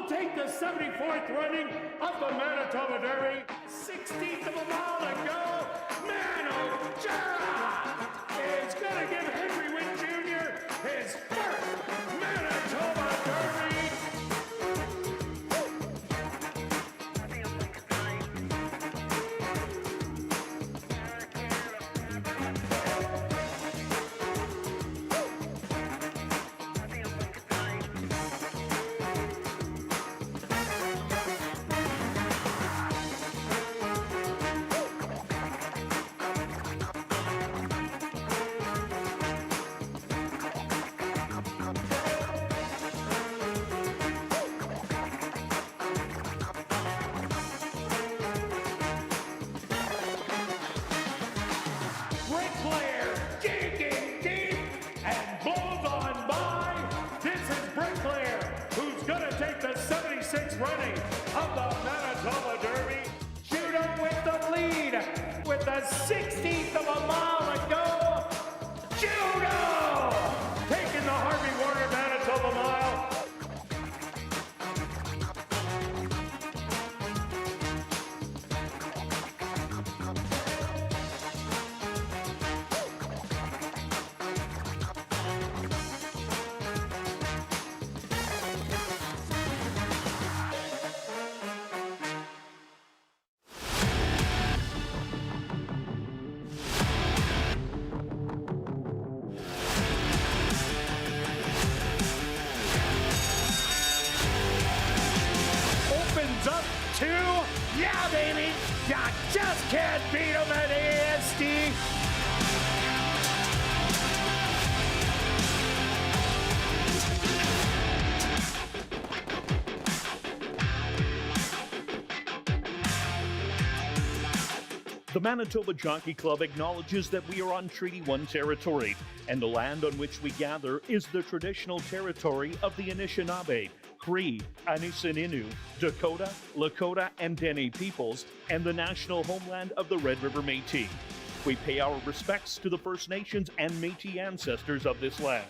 will take the 74th running of the Manitoba Derby. 16th of a mile to go. Manitoba is going to give Henry Wynn Jr. his first Manitoba Derby. Running of the Manitoba Derby. Judo with the lead with the 16th of a mile to go. Judo taking the Harvey Warner Manitoba Mile. Yeah, baby, you just can't beat them at ASD. The Manitoba Jockey Club acknowledges that we are on Treaty 1 territory, and the land on which we gather is the traditional territory of the Anishinaabe, Cree, Anisininew, Dakota, Lakota, and Dene peoples, and the national homeland of the Red River Métis. We pay our respects to the First Nations and Métis ancestors of this land.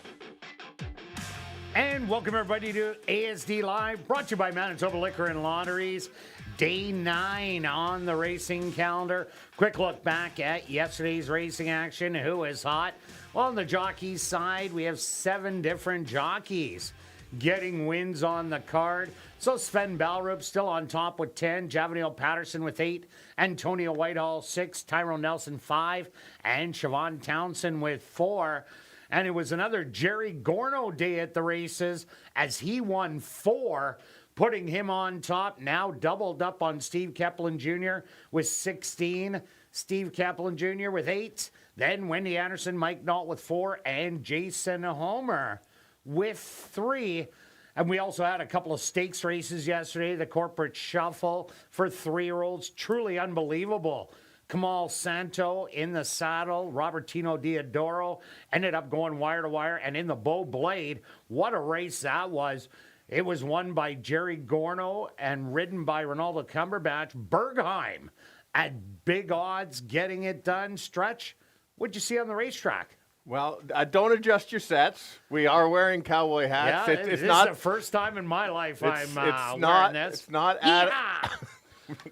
And welcome everybody to ASD Live, brought to you by Manitoba Liquor and Lotteries. Day 9 on the racing calendar. Quick look back at yesterday's racing action. Who is hot? Well, on the jockey side, we have 7 different jockeys getting wins on the card. So Sven Balrup still on top with 10, Javanil Patterson with 8, Antonio Whitehall 6, Tyrone Nelson 5, and Siobhan Townsend with 4. And it was another Jerry Gorno day at the races as he won 4, putting him on top. Now doubled up on Steve Keplin Jr. with 16, Steve Keplin Jr. with 8, then Wendy Anderson, Mike Nault with 4, and Jason Homer with 3. And we also had a couple of stakes races yesterday. The Corporate Shuffle for 3-year-olds. Truly unbelievable. Kamal Santo in the saddle. Robertino Diodoro ended up going wire to wire. And in the Bow Blade, what a race that was. It was won by Jerry Gorno and ridden by Ronaldo Cumberbatch. Bergheim at big odds getting it done. Stretch, what'd you see on the racetrack? Well, don't adjust your sets. We are wearing cowboy hats. Yeah, this is the first time in my life I'm wearing this. It's not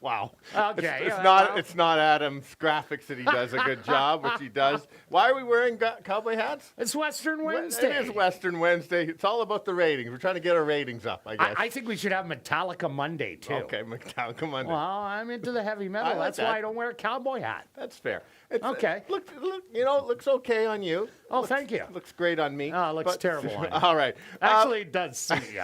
wow. Okay. It's not Adam's graphics that he does a good job, which he does. Why are we wearing cowboy hats? It's Western Wednesday. It is Western Wednesday. It's all about the ratings. We're trying to get our ratings up, I guess. I think we should have Metallica Monday, too. Okay, Metallica Monday. Well, I'm into the heavy metal. That's why I don't wear a cowboy hat. That's fair. Okay. Look, it looks okay on you. Oh, thank you. Looks great on me. Oh, it looks terrible on you. All right. Actually, it does suit you.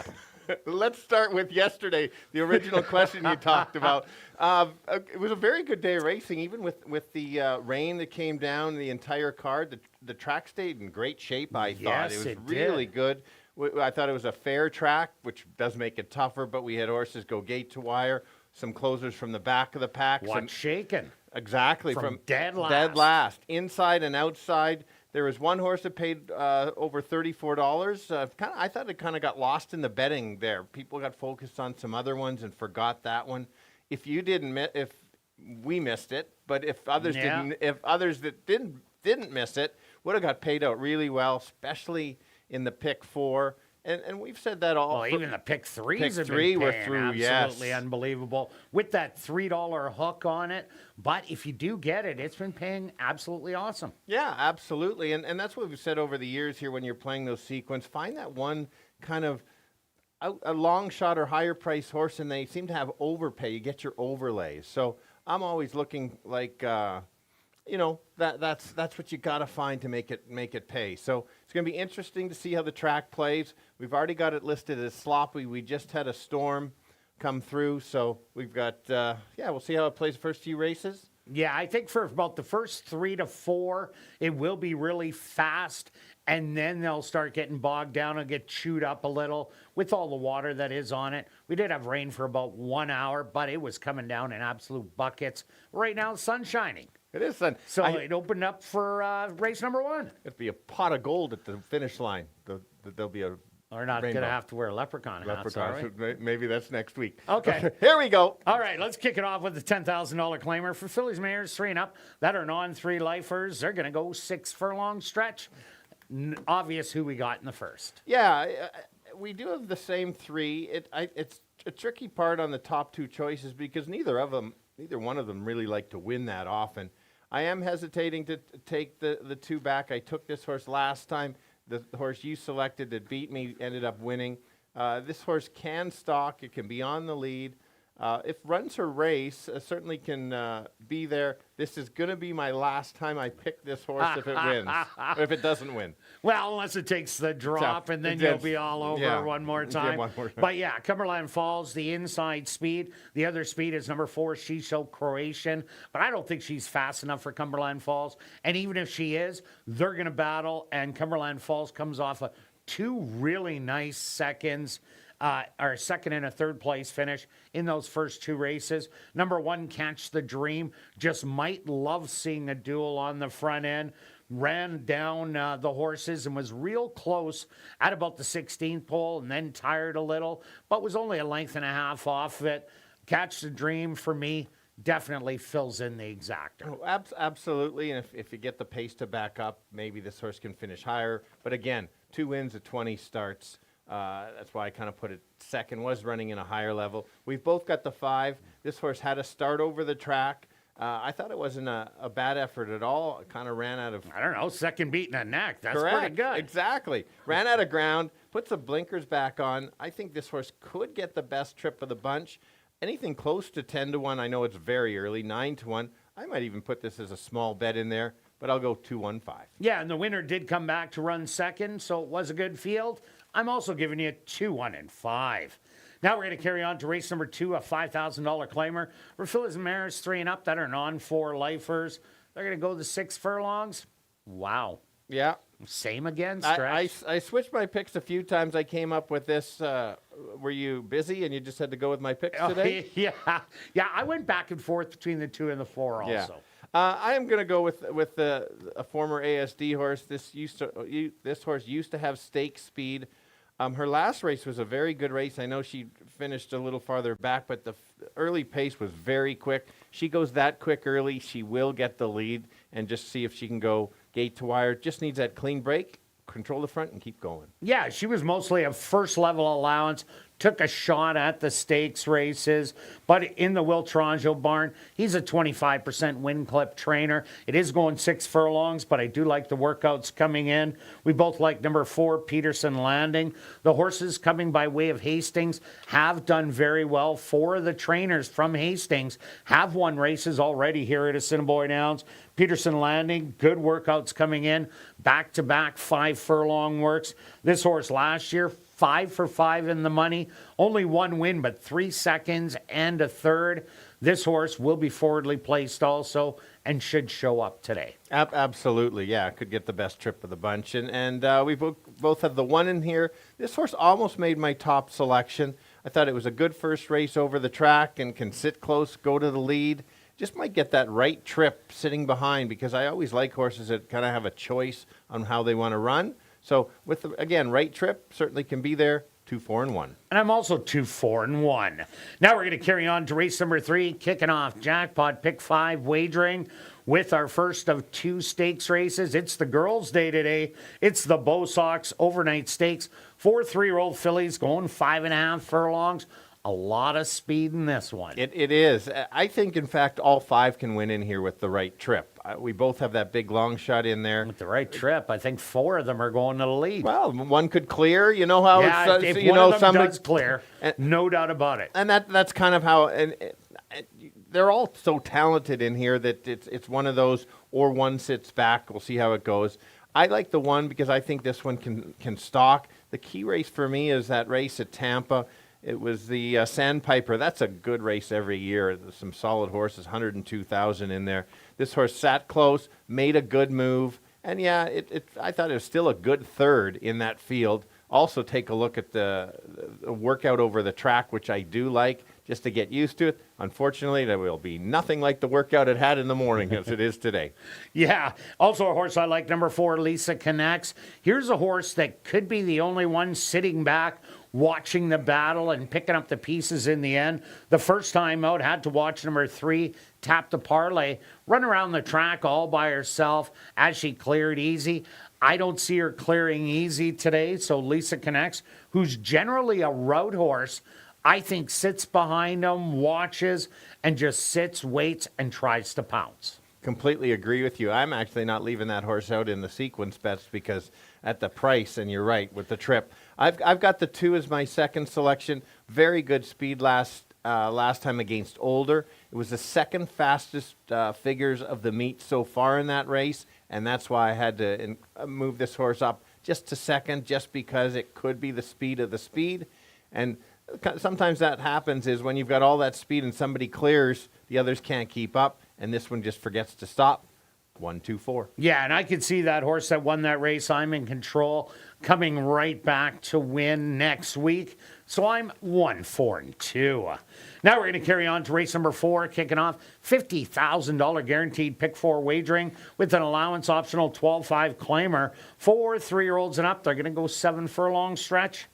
Let's start with yesterday, the original question you talked about. It was a very good day of racing, even with the rain that came down the entire card. The track stayed in great shape, I thought. It was really good. I thought it was a fair track, which does make it tougher, but we had horses go gate to wire, some closers from the back of the pack. What's shaking? Exactly. From dead last. Dead last. Inside and outside. There was one horse that paid over $34. I thought it kind of got lost in the betting there. People got focused on some other ones and forgot that one. If we missed it, but if others didn't, if others that didn't miss it would have got paid out really well, especially in the pick 4 And we've said that all. Well, even the pick threes Pick have three been were paying through, absolutely yes. unbelievable with that $3 hook on it. But if you do get it, it's been paying absolutely awesome. Yeah, absolutely. And that's what we've said over the years here when you're playing those sequence. Find that one kind of a long shot or higher price horse, and they seem to have overpay. You get your overlays. So I'm always looking like, that's what you got to find to make it pay. So it's going to be interesting to see how the track plays. We've already got it listed as sloppy. We just had a storm come through, so we've got, we'll see how it plays the first few races. Yeah, I think for about the first 3 to 4, it will be really fast, and then they'll start getting bogged down and get chewed up a little with all the water that is on it. We did have rain for about 1 hour, but it was coming down in absolute buckets. Right now, the sun's shining. It is fun. So it opened up for race number 1. It'll be a pot of gold at the finish line. There'll be a We're not going to have to wear leprechaun hats, are we? Maybe that's next week. Okay. Here we go. All right, let's kick it off with the $10,000 claimer for fillies, mares, 3 and up that are non-3 lifers. They're going to go 6 furlong stretch. Obvious who we got in the first. Yeah, we do have the same 3. It's a tricky part on the top 2 choices because neither one of them really like to win that often. I am hesitating to take the 2 back. I took this horse last time. The horse you selected that beat me ended up winning. This horse can stalk. It can be on the lead. If runs her race, certainly can be there. This is going to be my last time I pick this horse if it wins, or if it doesn't win. Well, unless it takes the drop, and then you'll be all over one more time. Yeah, one more time. But yeah, Cumberland Falls, the inside speed. The other speed is number 4, She's So Croatian. But I don't think she's fast enough for Cumberland Falls. And even if she is, they're going to battle. And Cumberland Falls comes off of 2 really nice seconds. Our second and a third place finish in those first 2 races. Number 1, Catch the Dream. Just might love seeing a duel on the front end. Ran down the horses and was real close at about the 16th pole and then tired a little, but was only a length and a half off it. Catch the Dream for me definitely fills in the exactor. Oh, absolutely, and if you get the pace to back up, maybe this horse can finish higher. But again, 2 wins at 20 starts. That's why I kind of put it second, was running in a higher level. We've both got the 5. This horse had a start over the track. I thought it wasn't a bad effort at all. It kind of ran out of... I don't know, second beat in a neck. That's Correct. pretty good. Exactly. Ran out of ground, puts the blinkers back on. I think this horse could get the best trip of the bunch. Anything close to 10 to 1, I know it's very early, 9 to 1. I might even put this as a small bet in there, but I'll go 2-1-5. Yeah, and the winner did come back to run second, so it was a good field. I'm also giving you 2-1-5. Now we're going to carry on to race number 2, a $5,000 claimer. For fillies and mares 3 and up that are non-4 lifers. They're going to go the 6 furlongs. Wow. Yeah. Same again, Stretch. I switched my picks a few times. I came up with this. Were you busy and you just had to go with my picks today? Yeah. I went back and forth between the 2 and the 4 also. Yeah. I am going to go with a former ASD horse. This horse used to have stake speed. Her last race was a very good race. I know she finished a little farther back, but the early pace was very quick. She goes that quick early, she will get the lead, and just see if she can go gate to wire. Just needs that clean break, control the front, and keep going. Yeah, she was mostly a first-level allowance. Took a shot at the stakes races, but in the Will Toronjo barn, he's a 25% win clip trainer. It is going 6 furlongs, but I do like the workouts coming in. We both like number 4, Peterson Landing. The horses coming by way of Hastings have done very well. 4 of the trainers from Hastings have won races already here at Assiniboia Downs. Peterson Landing, good workouts coming in. Back-to-back 5 furlong works. This horse last year, 5 for 5 in the money. Only 1 win, but 3 seconds and a third. This horse will be forwardly placed also and should show up today. Absolutely, yeah. Could get the best trip of the bunch. And we both have the 1 in here. This horse almost made my top selection. I thought it was a good first race over the track and can sit close, go to the lead. Just might get that right trip sitting behind because I always like horses that kind of have a choice on how they want to run. So, again, right trip certainly can be there. 2-4-1. And I'm also 2-4-1. Now we're going to carry on to race number 3, kicking off jackpot pick 5 wagering with our first of 2 stakes races. It's the girls' day today. It's the Bo Sox Overnight Stakes. 4 3-year-old fillies going 5.5 furlongs. A lot of speed in this one. It is. I think, in fact, all 5 can win in here with the right trip. We both have that big long shot in there. With the right trip, I think 4 of them are going to the lead. Well, one could clear. You know how Yeah, it's, if you one know, of them somebody does clear, no doubt about it. and that's kind of how. And they're all so talented in here that it's one of those, or one sits back. We'll see how it goes. I like the 1 because I think this one can stalk. The key race for me is that race at Tampa. It was the Sandpiper. That's a good race every year. There's some solid horses, 102,000 in there. This horse sat close, made a good move, and yeah, I thought it was still a good third in that field. Also, take a look at the workout over the track, which I do like, just to get used to it. Unfortunately, there will be nothing like the workout it had in the morning as it is today. Yeah. Also a horse I like, number 4, Lisa Connects. Here's a horse that could be the only one sitting back, watching the battle and picking up the pieces in the end. The first time out, had to watch number 3, Tap the Parlay, run around the track all by herself as she cleared easy. I don't see her clearing easy today, so Lisa Connects, who's generally a route horse, I think sits behind him, watches, and just sits, waits, and tries to pounce. Completely agree with you. I'm actually not leaving that horse out in the sequence bets because at the price, and you're right, with the trip. I've got the 2 as my second selection. Very good speed last time against Older. It was the second fastest figures of the meet so far in that race, and that's why I had to move this horse up just to second, just because it could be the speed of the speed. And sometimes that happens is when you've got all that speed and somebody clears, the others can't keep up, and this one just forgets to stop. 1, 2, 4. Yeah, and I could see that horse that won that race, I'm in control, coming right back to win next week. So I'm 1, 4, and 2. Now we're going to carry on to race number 4, kicking off $50,000 guaranteed pick 4 wagering with an allowance optional 12-5 claimer. 4 3-year-olds and up, they're going to go 7 furlong stretch.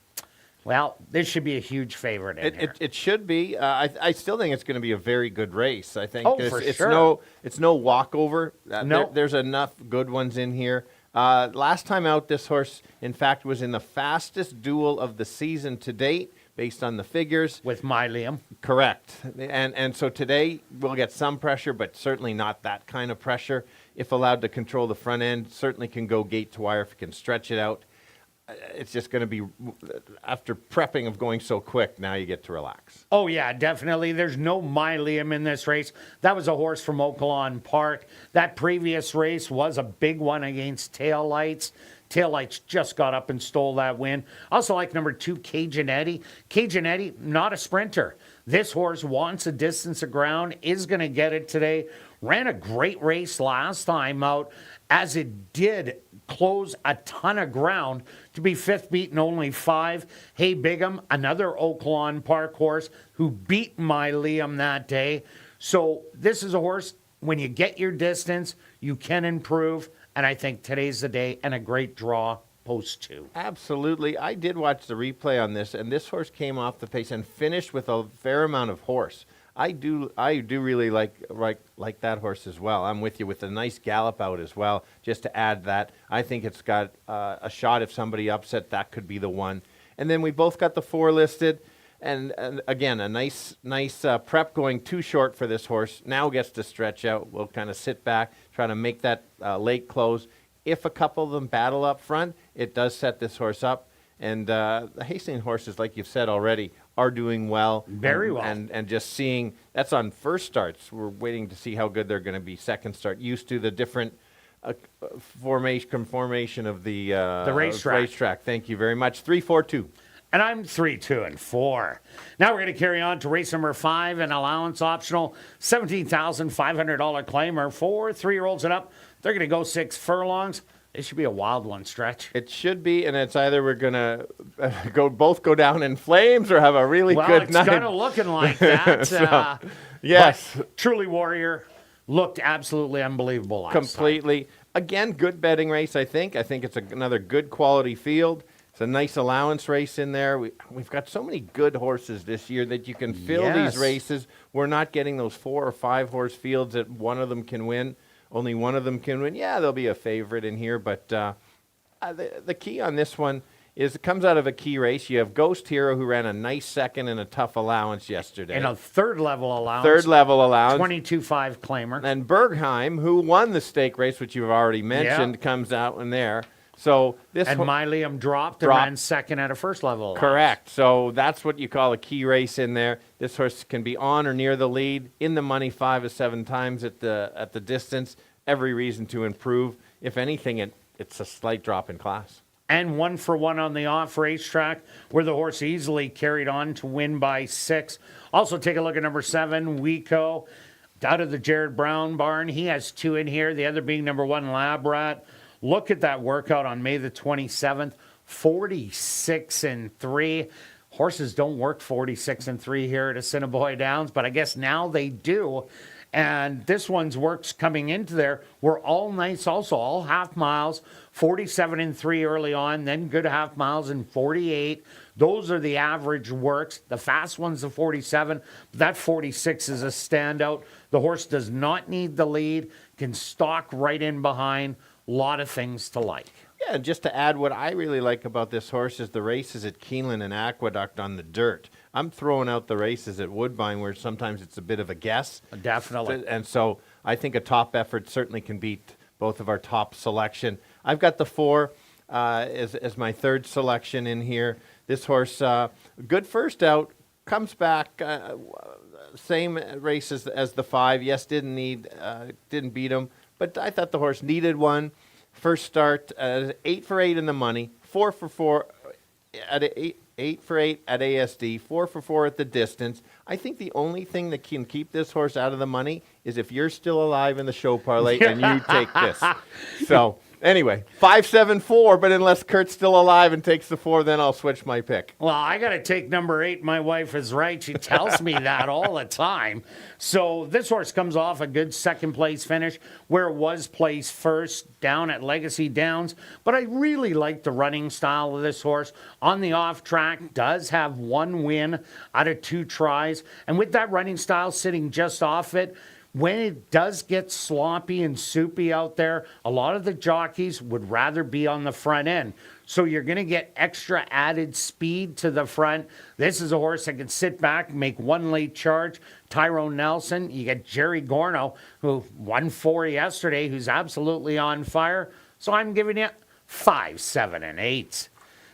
Well, this should be a huge favorite in here. It should be. I still think it's going to be a very good race. I think for sure. It's no walkover. No. There's enough good ones in here. Last time out, this horse, in fact, was in the fastest duel of the season to date, based on the figures. With my Liam. Correct. And so today we'll get some pressure, but certainly not that kind of pressure. If allowed to control the front end, certainly can go gate to wire if it can stretch it out. It's just going to be, after prepping of going so quick, now you get to relax. Oh, yeah, definitely. There's no My Liam in this race. That was a horse from Oaklawn Park. That previous race was a big one against Tail Lights. Tail Lights just got up and stole that win. Also like number 2, Cajun Eddie. Cajun Eddie, not a sprinter. This horse wants a distance of ground, is going to get it today. Ran a great race last time out, as it did close a ton of ground to be 5th beaten only 5. Hey Bigham, another Oaklawn Park horse who beat my Liam that day. So this is a horse, when you get your distance, you can improve. And I think today's the day, and a great draw post 2. Absolutely. I did watch the replay on this, and this horse came off the pace and finished with a fair amount of horse. I do really like that horse as well. I'm with you with a nice gallop out as well, just to add that. I think it's got a shot if somebody upset, that could be the one. And then we both got the 4 listed. And again, a nice prep going too short for this horse. Now gets to stretch out. We'll kind of sit back, try to make that late close. If a couple of them battle up front, it does set this horse up. And the Hastings horses, like you've said already, are doing well. Very well. And just seeing, that's on first starts. We're waiting to see how good they're going to be second start. Used to the different formation of the racetrack. Thank you very much. 3, 4, 2. And I'm 3, 2, and 4. Now we're going to carry on to race number 5, an allowance optional $17,500 claimer. 4 3-year-olds and up. They're going to go 6 furlongs. It should be a wild one, Stretch. It should be, and it's either we're going to both go down in flames or have a really good night. Well, it's kind of looking like that. Yes. Truly Warrior looked absolutely unbelievable last Completely. time. Again, good betting race, I think. I think it's another good quality field. It's a nice allowance race in there. We've got so many good horses this year that you can fill Yes. these races. We're not getting those 4 or 5 horse fields that one of them can win. Only one of them can win. Yeah, there'll be a favorite in here, but the key on this one is it comes out of a key race. You have Ghost Hero, who ran a nice second in a tough allowance yesterday. And a third level allowance. Third level allowance. 22.5 claimer. And Bergheim, who won the stake race, which you've already mentioned, comes out in there. So this And Mylium dropped and ran second at a first level allowance. Correct. So that's what you call a key race in there. This horse can be on or near the lead, in the money 5 or 7 times at the distance. Every reason to improve. If anything, it's a slight drop in class. And 1 for 1 on the off racetrack, where the horse easily carried on to win by 6. Also, take a look at number 7, Wico, out of the Jared Brown barn. He has 2 in here, the other being number 1, Lab Rat. Look at that workout on May the 27th, 46-3. Horses don't work 46-3 here at Assiniboia Downs, but I guess now they do. And this one's works coming into there were all nice also, all half miles, 47-3 early on, then good half miles in 48. Those are the average works. The fast one's the 47. That 46 is a standout. The horse does not need the lead, can stalk right in behind. A lot of things to like. Yeah, and just to add, what I really like about this horse is the races at Keeneland and Aqueduct on the dirt. I'm throwing out the races at Woodbine where sometimes it's a bit of a guess. Definitely. And so I think a top effort certainly can beat both of our top selection. I've got the 4 as my third selection in here. This horse, good first out, comes back, same races as the 5. Yes, didn't beat him, but I thought the horse needed one. First start, 8 for 8 in the money, 4 for 4 at 8 for 8 at ASD, 4 for 4 at the distance. I think the only thing that can keep this horse out of the money is if you're still alive in the show parlay and you take this. So anyway, 5-7-4, but unless Kirt's still alive and takes the 4, then I'll switch my pick. Well, I got to take number 8. My wife is right. She tells me that all the time. So this horse comes off a good second place finish where it was placed first down at Legacy Downs. But I really like the running style of this horse. On the off track, does have 1 win out of 2 tries. And with that running style sitting just off it, when it does get sloppy and soupy out there, a lot of the jockeys would rather be on the front end. So you're going to get extra added speed to the front. This is a horse that can sit back, make 1 late charge. Tyrone Nelson, you get Jerry Gorno, who won 4 yesterday, who's absolutely on fire. So I'm giving you 5, 7, and 8.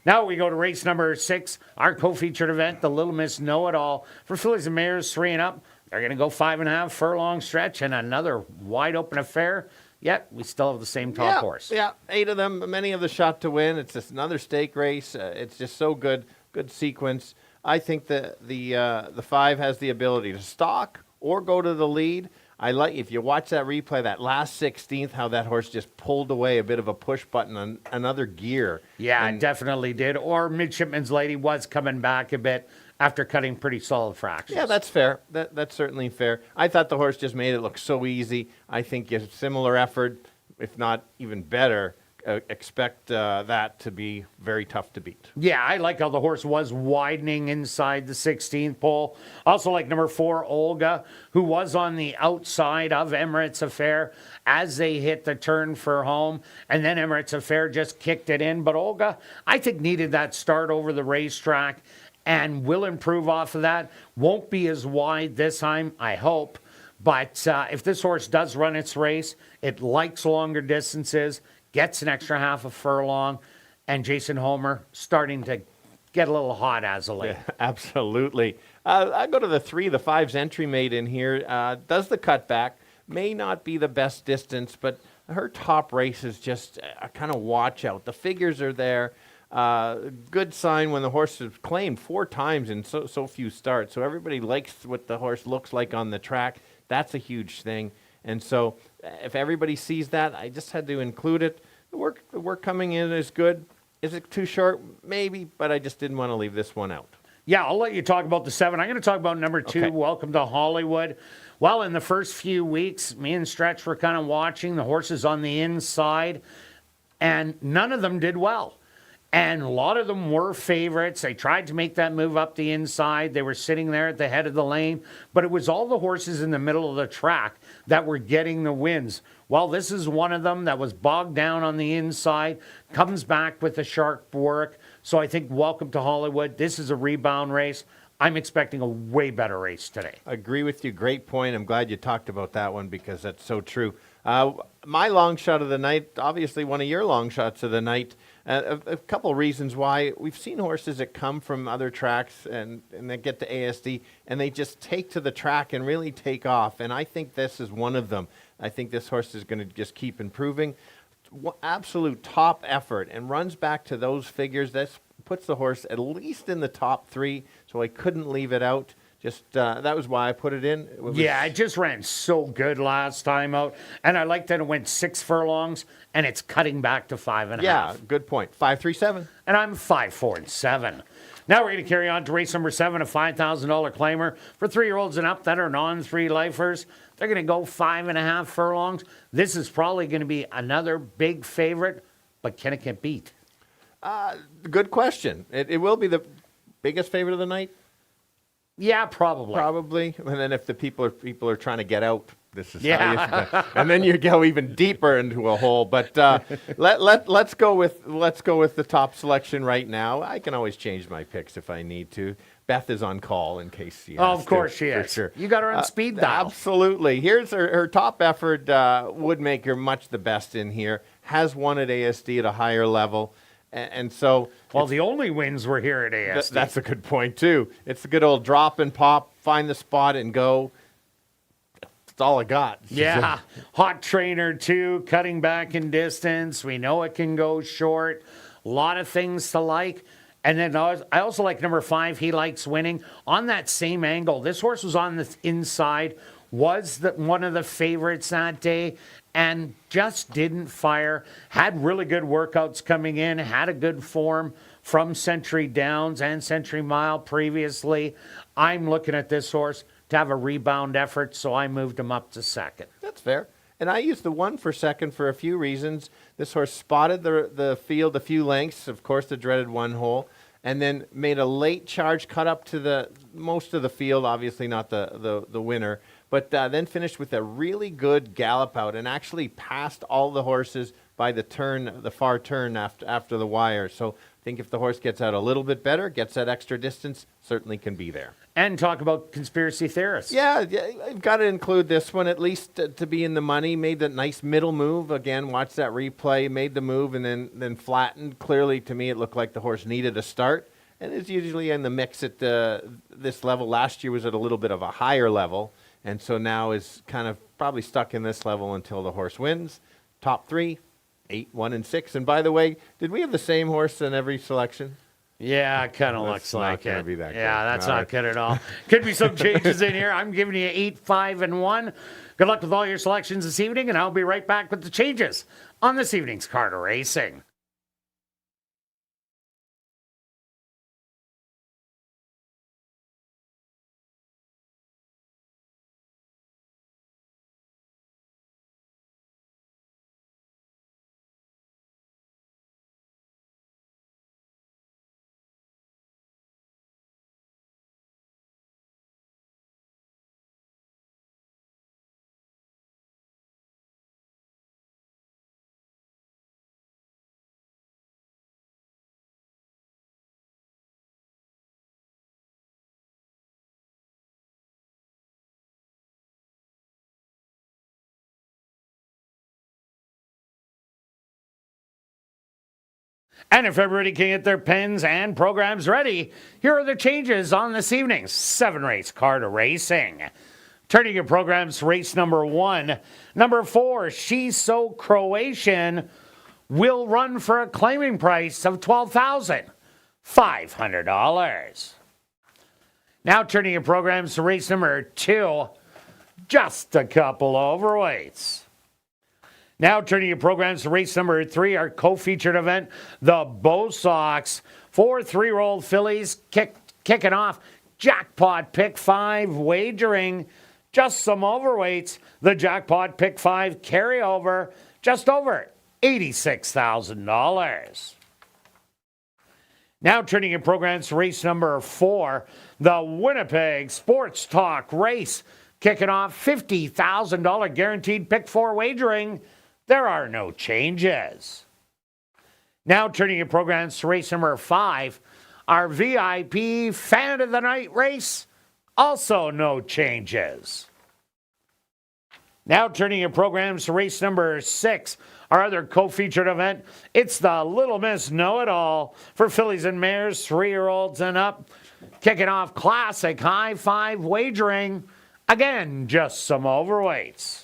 Now we go to race number 6, our co-featured event, the Little Miss Know-It-All. For fillies and mares 3 and up, they're going to go 5.5 furlong stretch and another wide open affair. Yet we still have the same top horse. Yeah, 8 of them, many of the shot to win. It's just another stake race. It's just so good sequence. I think the 5 has the ability to stalk or go to the lead. I like, if you watch that replay, that last 16th, how that horse just pulled away a bit of a push button on another gear. Yeah, and it definitely did. Or Midshipman's Lady was coming back a bit after cutting pretty solid fractions. Yeah, that's fair. That's certainly fair. I thought the horse just made it look so easy. I think a similar effort, if not even better, expect that to be very tough to beat. Yeah, I like how the horse was widening inside the 16th pole. Also like number 4, Olga, who was on the outside of Emirates Affair as they hit the turn for home. And then Emirates Affair just kicked it in. But Olga, I think, needed that start over the racetrack and will improve off of that. Won't be as wide this time, I hope. But if this horse does run its race, it likes longer distances, gets an extra half a furlong, and Jason Homer starting to get a little hot as of late. Yeah, absolutely. I go to the 3, the 5's entry mate in here. Does the cutback. May not be the best distance, but her top race is just a kind of watch out. The figures are there. Good sign when the horse is claimed 4 times in so few starts. So everybody likes what the horse looks like on the track. That's a huge thing. And so if everybody sees that, I just had to include it. The work coming in is good. Is it too short? Maybe, but I just didn't want to leave this one out. Yeah, I'll let you talk about the 7. I'm going to talk about number 2, Okay. Welcome to Hollywood. Well, in the first few weeks, me and Stretch were kind of watching the horses on the inside, and none of them did well. And a lot of them were favorites. They tried to make that move up the inside. They were sitting there at the head of the lane. But it was all the horses in the middle of the track that were getting the wins. Well, this is one of them that was bogged down on the inside, comes back with a sharp work. So I think welcome to Hollywood. This is a rebound race. I'm expecting a way better race today. Agree with you. Great point. I'm glad you talked about that one because that's so true. My long shot of the night, obviously one of your long shots of the night, a couple reasons why. We've seen horses that come from other tracks and they get to ASD and they just take to the track and really take off. And I think this is one of them. I think this horse is going to just keep improving. Absolute top effort and runs back to those figures. That puts the horse at least in the top 3, so I couldn't leave it out. Just that was why I put it in. It just ran so good last time out. And I like that it went 6 furlongs, and it's cutting back to 5.5. Yeah, good point. 5-3-7. And I'm 5-4-7. Now we're going to carry on to race number 7, a $5,000 claimer for 3-year-olds and up that are non-3 lifers. They're going to go 5.5 furlongs. This is probably going to be another big favorite, but can it get beat? Good question. It will be the biggest favorite of the night. Yeah, probably. Probably. And then if the people are trying to get out, this is how you, and then you go even deeper into a hole. But let's go with the top selection right now. I can always change my picks if I need to. Beth is on call in case she has of course she is. For sure. You got her on speed dial. Absolutely. Here's her top effort. Would make her much the best in here. Has won at ASD at a higher level. And so... Well, the only wins were here at ASD. That's a good point, too. It's a good old drop and pop, find the spot and go. That's all I got. Yeah. Hot trainer, too, cutting back in distance. We know it can go short. A lot of things to like. And then I also like number 5, He Likes Winning. On that same angle, this horse was on the inside, was one of the favorites that day, and just didn't fire. Had really good workouts coming in, had a good form from Century Downs and Century Mile previously. I'm looking at this horse to have a rebound effort, so I moved him up to second. That's fair. And I used the 1 for second for a few reasons. This horse spotted the field a few lengths, of course, the dreaded 1 hole, and then made a late charge cut up to the most of the field, obviously not the winner, but then finished with a really good gallop out and actually passed all the horses by the far turn after the wire. So I think if the horse gets out a little bit better, gets that extra distance, certainly can be there. And talk about conspiracy theorists. Yeah, I've got to include this one, at least to be in the money. Made that nice middle move. Again, watch that replay. Made the move and then flattened. Clearly, to me, it looked like the horse needed a start. And is usually in the mix at this level. Last year was at a little bit of a higher level. And so now is kind of probably stuck in this level until the horse wins. Top 3, 8, 1, and 6. And by the way, did we have the same horse in every selection? Yeah, it kind of looks like it. Be that yeah, good. that's all not right. Good at all. Could be some changes in here. I'm giving you 8, 5, and 1. Good luck with all your selections this evening, and I'll be right back with the changes on this evening's Carter Racing. And if everybody can get their pens and programs ready, here are the changes on this evening's 7-race Carter Racing. Turning your programs to race number 1. Number 4, She's So Croatian, will run for a claiming price of $12,500. Now turning your programs to race number 2, just a couple overweights. Now turning your programs to race number 3, our co-featured event, the Bo Sox. 4 3-year-old fillies kicking off jackpot pick 5 wagering. Just some overweights. The jackpot pick 5 carryover, just over $86,000. Now turning your programs to race number 4, the Winnipeg Sports Talk race. Kicking off $50,000 guaranteed pick 4 wagering. There are no changes. Now turning your programs to race number 5, our VIP Fan of the Night race. Also no changes. Now turning your programs to race number 6, our other co-featured event. It's the Little Miss Know-It-All for fillies and mares, 3-year-olds and up. Kicking off classic high 5 wagering. Again, just some overweights.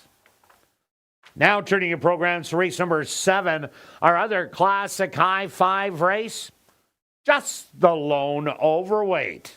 Now turning your programs to race number 7, our other classic high 5 race. Just the lone overweight.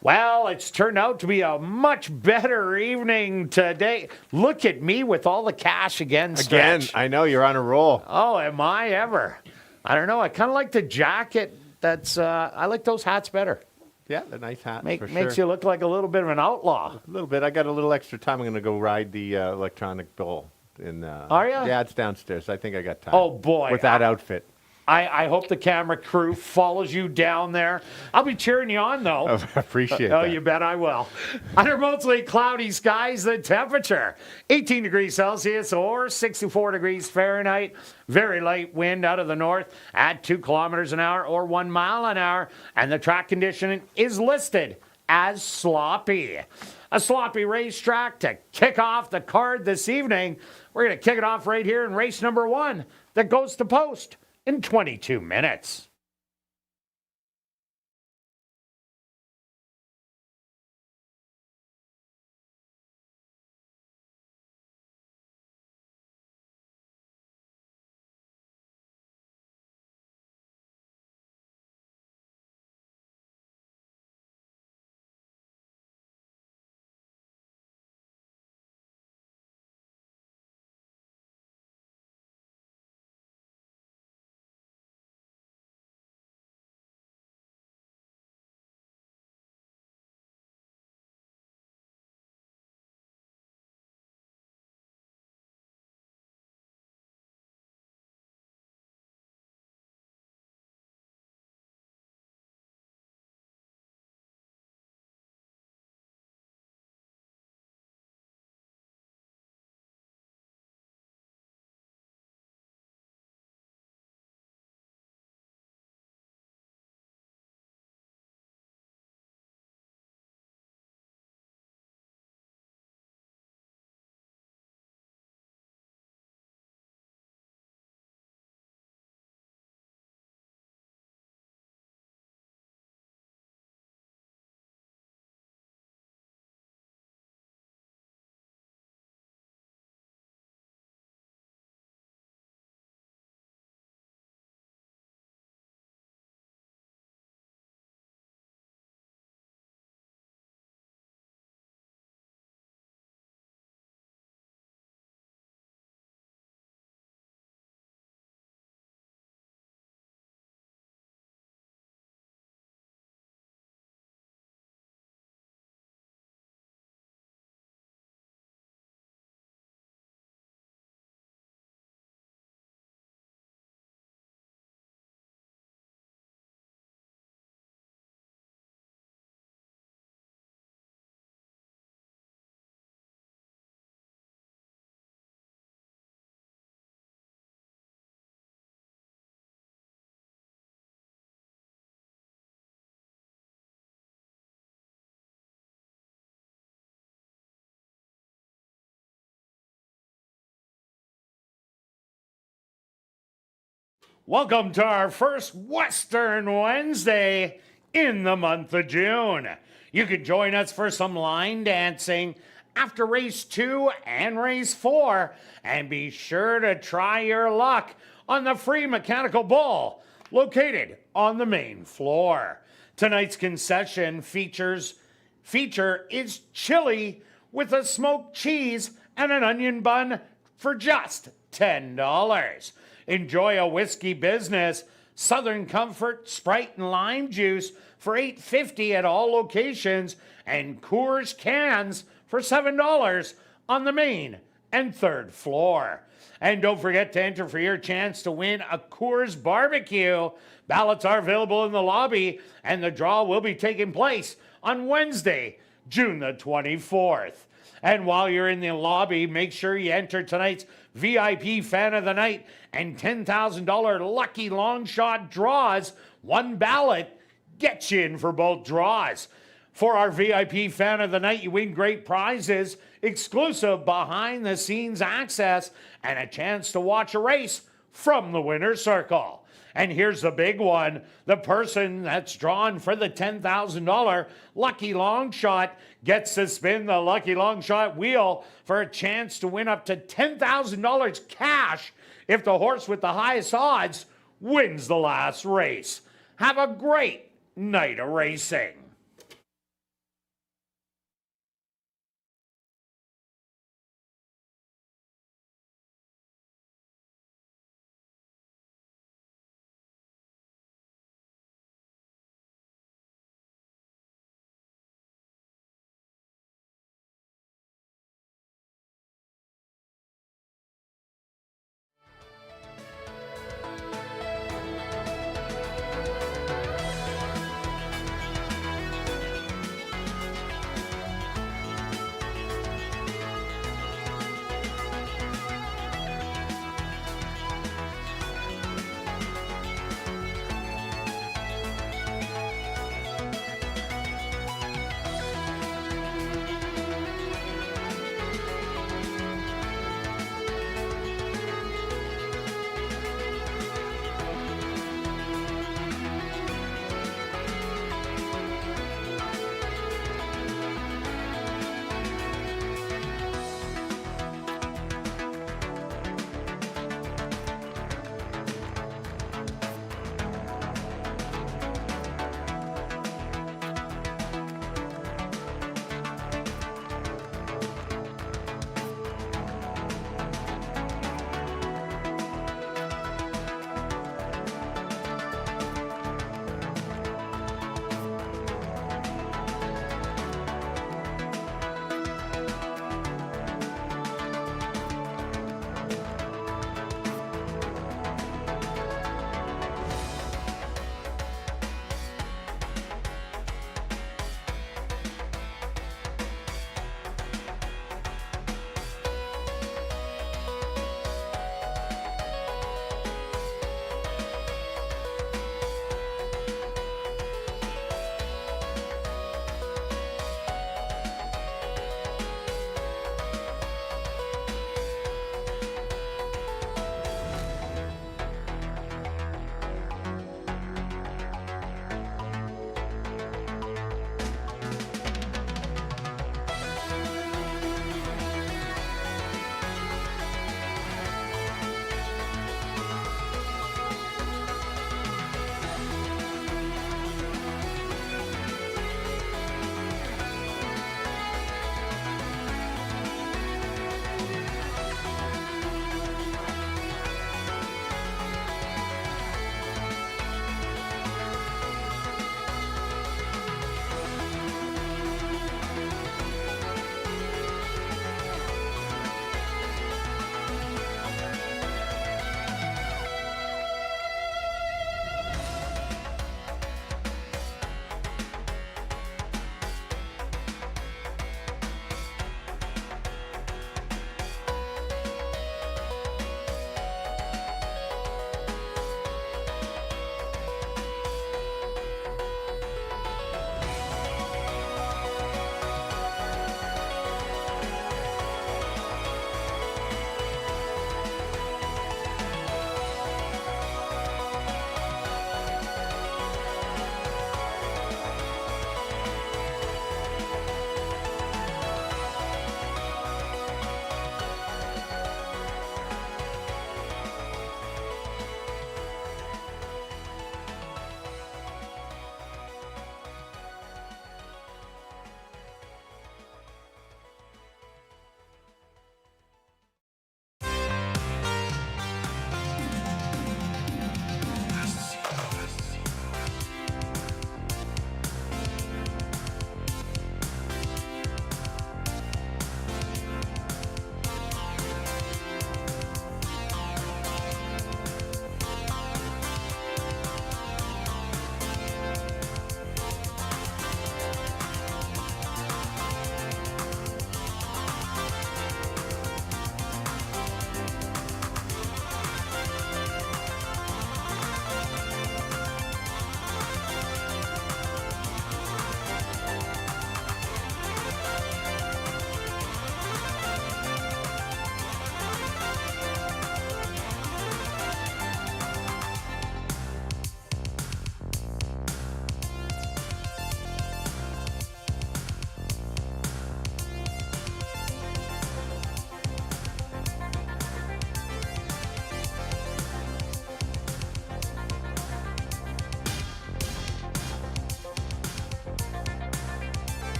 Well, it's turned out to be a much better evening today. Look at me with all the cash again, Stretch. I know, you're on a roll. Oh, am I ever? I don't know. I kind of like the jacket. I like those hats better. Yeah, the nice hat. Makes you look like a little bit of an outlaw. A little bit. I got a little extra time. I'm going to go ride the electronic bull. Are you? Yeah, it's downstairs. I think I got time. Oh, boy. With that outfit. I hope the camera crew follows you down there. I'll be cheering you on, though. I appreciate that. Oh, you bet I will. Under mostly cloudy skies, the temperature 18 degrees Celsius or 64 degrees Fahrenheit. Very light wind out of the north at 2 kilometers an hour or 1 mile an hour. And the track condition is listed as sloppy. A sloppy racetrack to kick off the card this evening. We're going to kick it off right here in race number 1 that goes to post in 22 minutes. Welcome to our first Western Wednesday in the month of June. You can join us for some line dancing after race 2 and race 4. And be sure to try your luck on the free mechanical bull located on the main floor. Tonight's concession feature is chili with a smoked cheese and an onion bun for just $10. Enjoy a whiskey business, Southern Comfort, Sprite, and lime juice for $8.50 at all locations, and Coors cans for $7 on the main and third floor. And don't forget to enter for your chance to win a Coors barbecue. Ballots are available in the lobby, and the draw will be taking place on Wednesday, June the 24th. And while you're in the lobby, make sure you enter tonight's VIP Fan of the Night and $10,000 lucky long shot draws. One ballot gets you in for both draws. For our VIP Fan of the Night, you win great prizes, exclusive behind-the-scenes access, and a chance to watch a race from the winner's circle. And here's the big one. The person that's drawn for the $10,000 lucky long shot gets to spin the lucky long shot wheel for a chance to win up to $10,000 cash if the horse with the highest odds wins the last race. Have a great night of racing.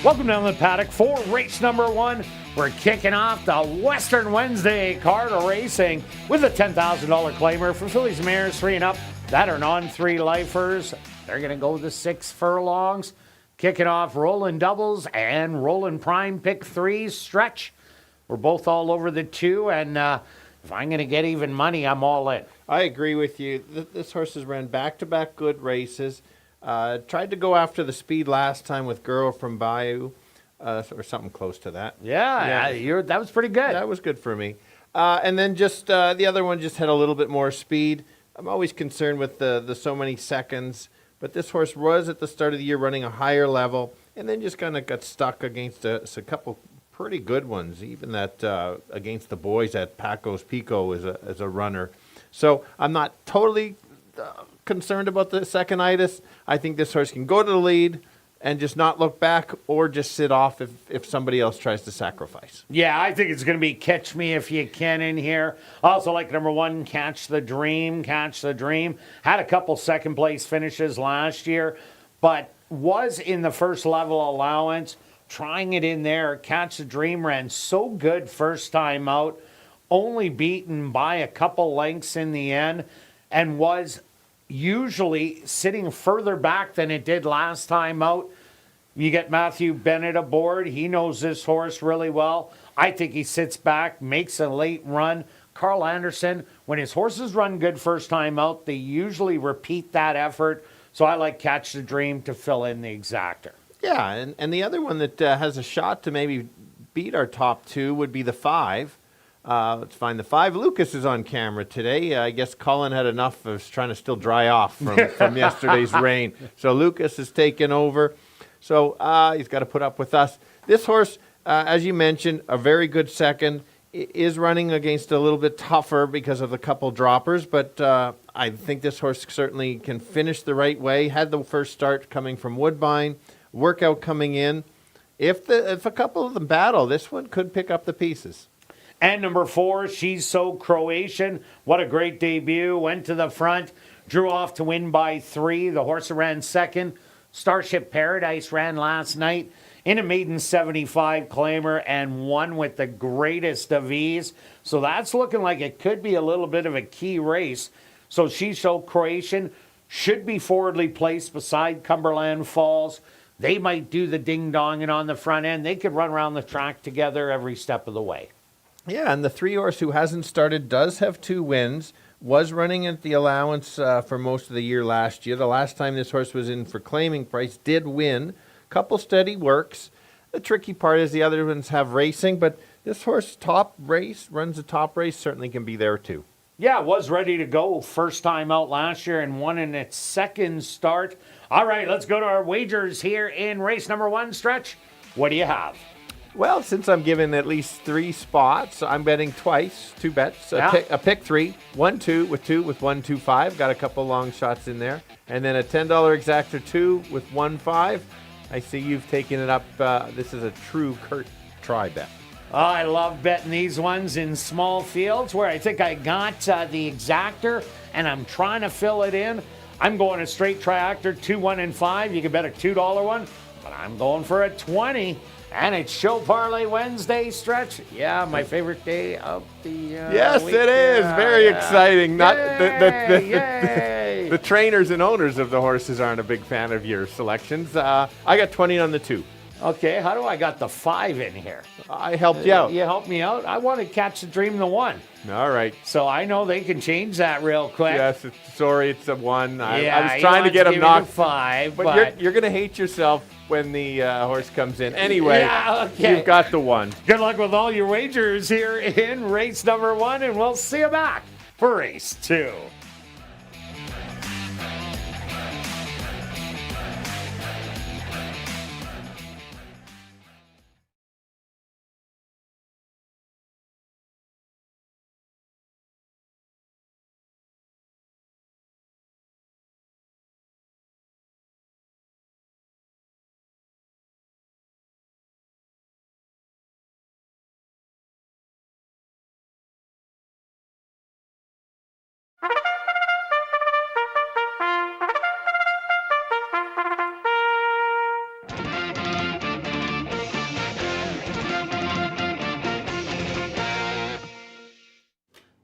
Welcome down the paddock for race number 1. We're kicking off the Western Wednesday card of racing with a $10,000 claimer for fillies and mares 3 and up that are non-3 lifers. They're going to go the 6 furlongs. Kicking off rolling doubles and rolling prime pick 3 stretch. We're both all over the 2, and if I'm going to get even money, I'm all in. I agree with you. This horse has ran back-to-back good races. Tried to go after the speed last time with Girl from Bayou, or something close to that. Yeah. That was pretty good. That was good for me. And then just the other one just had a little bit more speed. I'm always concerned with the so many seconds, but this horse was at the start of the year running a higher level, and then just kind of got stuck against a couple pretty good ones, even that against the boys at Paco's Pico as a runner. So I'm not totally concerned about the second-itis. I think this horse can go to the lead and just not look back, or just sit off if somebody else tries to sacrifice. Yeah, I think it's going to be Catch Me If You Can in here. Also like number 1, Catch the Dream. Catch the Dream. Had a couple second-place finishes last year, but was in the first level allowance. Trying it in there. Catch the Dream ran so good first time out. Only beaten by a couple lengths in the end, and was usually sitting further back than it did last time out. You get Matthew Bennett aboard. He knows this horse really well. I think he sits back, makes a late run. Carl Anderson, when his horses run good first time out, they usually repeat that effort. So I like Catch the Dream to fill in the exactor. Yeah, and the other one that has a shot to maybe beat our top 2 would be the 5. Let's find the 5. Lucas is on camera today. I guess Colin had enough of trying to still dry off from yesterday's rain. So Lucas is taking over. So he's got to put up with us. This horse, as you mentioned, a very good second, is running against a little bit tougher because of the couple droppers. But I think this horse certainly can finish the right way. Had the first start coming from Woodbine. Workout coming in. If a couple of them battle, this one could pick up the pieces. And number 4, She's So Croatian. What a great debut. Went to the front. Drew off to win by 3. The horse ran second. Starship Paradise ran last night in a maiden 75 claimer and won with the greatest of ease. So that's looking like it could be a little bit of a key race. So She's So Croatian should be forwardly placed beside Cumberland Falls. They might do the ding-donging on the front end. They could run around the track together every step of the way. Yeah, and the 3 horse who hasn't started does have 2 wins. Was running at the allowance for most of the year last year. The last time this horse was in for claiming price did win. Couple steady works. The tricky part is the other ones have racing, but this horse runs a top race, certainly can be there too. Yeah, was ready to go first time out last year and won in its second start. All right, let's go to our wagers here in race number 1, Stretch. What do you have? Well, since I'm given at least 3 spots, I'm betting twice, 2 bets. A pick 3, 1-2 with 1-2-5. Got a couple long shots in there. And then a $10 exactor 2 with 1-5. I see you've taken it up. This is a true Kirt try bet. Oh, I love betting these ones in small fields where I think I got the exactor and I'm trying to fill it in. I'm going a straight triactor, 2, 1, and 5. You can bet a $2 one, but I'm going for a 20. And it's Show Parlay Wednesday, Stretch. Yeah, my favorite day of the yes, week. it is. Very exciting. Not Yay. the trainers and owners of the horses aren't a big fan of your selections. I got 20 on the 2. Okay, how do I got the 5 in here? I helped you out. You helped me out? I want to Catch the Dream the 1. All right. So I know they can change that real quick. Yes, sorry, it's a 1. Yeah, I was trying to get him knocked. 5, but you're going to hate yourself when the horse comes in. Anyway, yeah, okay. You've got the 1. Good luck with all your wagers here in race number 1, and we'll see you back for race 2.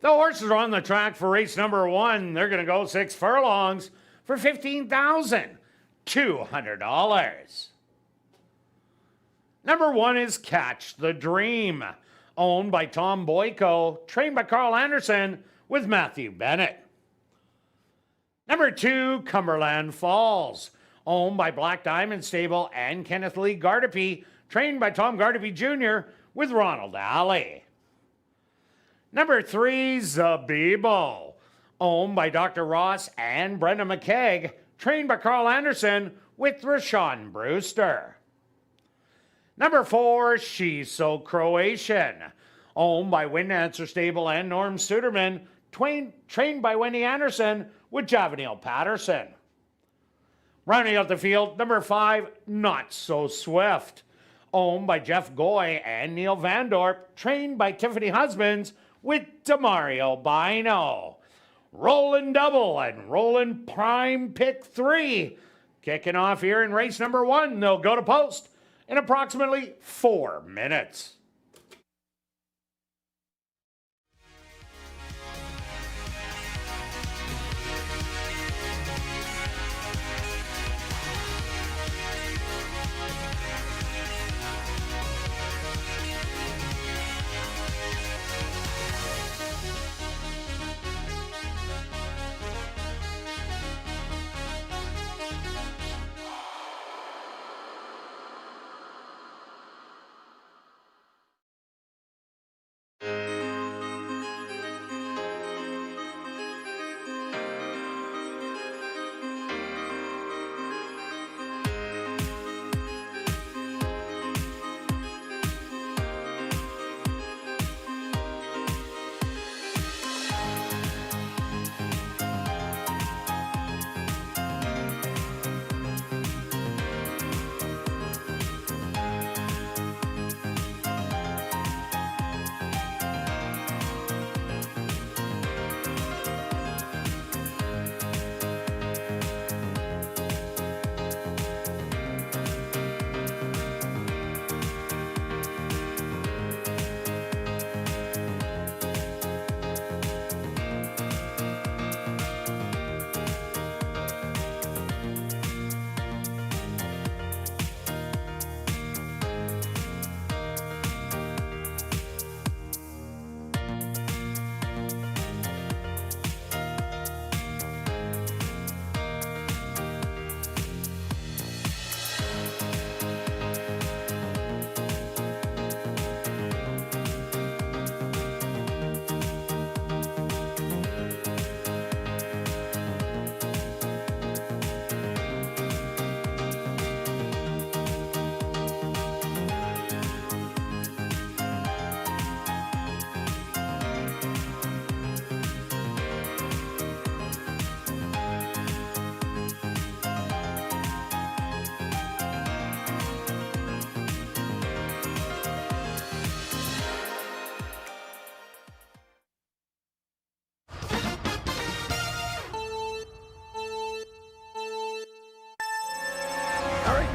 The horses are on the track for race number 1. They're going to go 6 furlongs for $15,200. Number 1 is Catch the Dream, owned by Tom Boyko, trained by Carl Anderson with Matthew Bennett. Number 2, Cumberland Falls, owned by Black Diamond Stable and Kenneth Lee Gardepy, trained by Tom Gardepy Jr. with Ronald Alley. Number 3, Zabibo, owned by Dr. Ross and Brenda McKeag, trained by Carl Anderson with Rashawn Brewster. Number 4, She's So Croatian, owned by Windancer Stable and Norm Suderman, trained by Wendy Anderson with Javanil Patterson. Rounding out the field, number 5, Not So Swift, owned by Jeff Goy and Neil Vandorp, trained by Tiffany Husbands with Demario Bino. Rollin' double and rollin' prime pick 3. Kicking off here in race number 1. They'll go to post in approximately 4 minutes.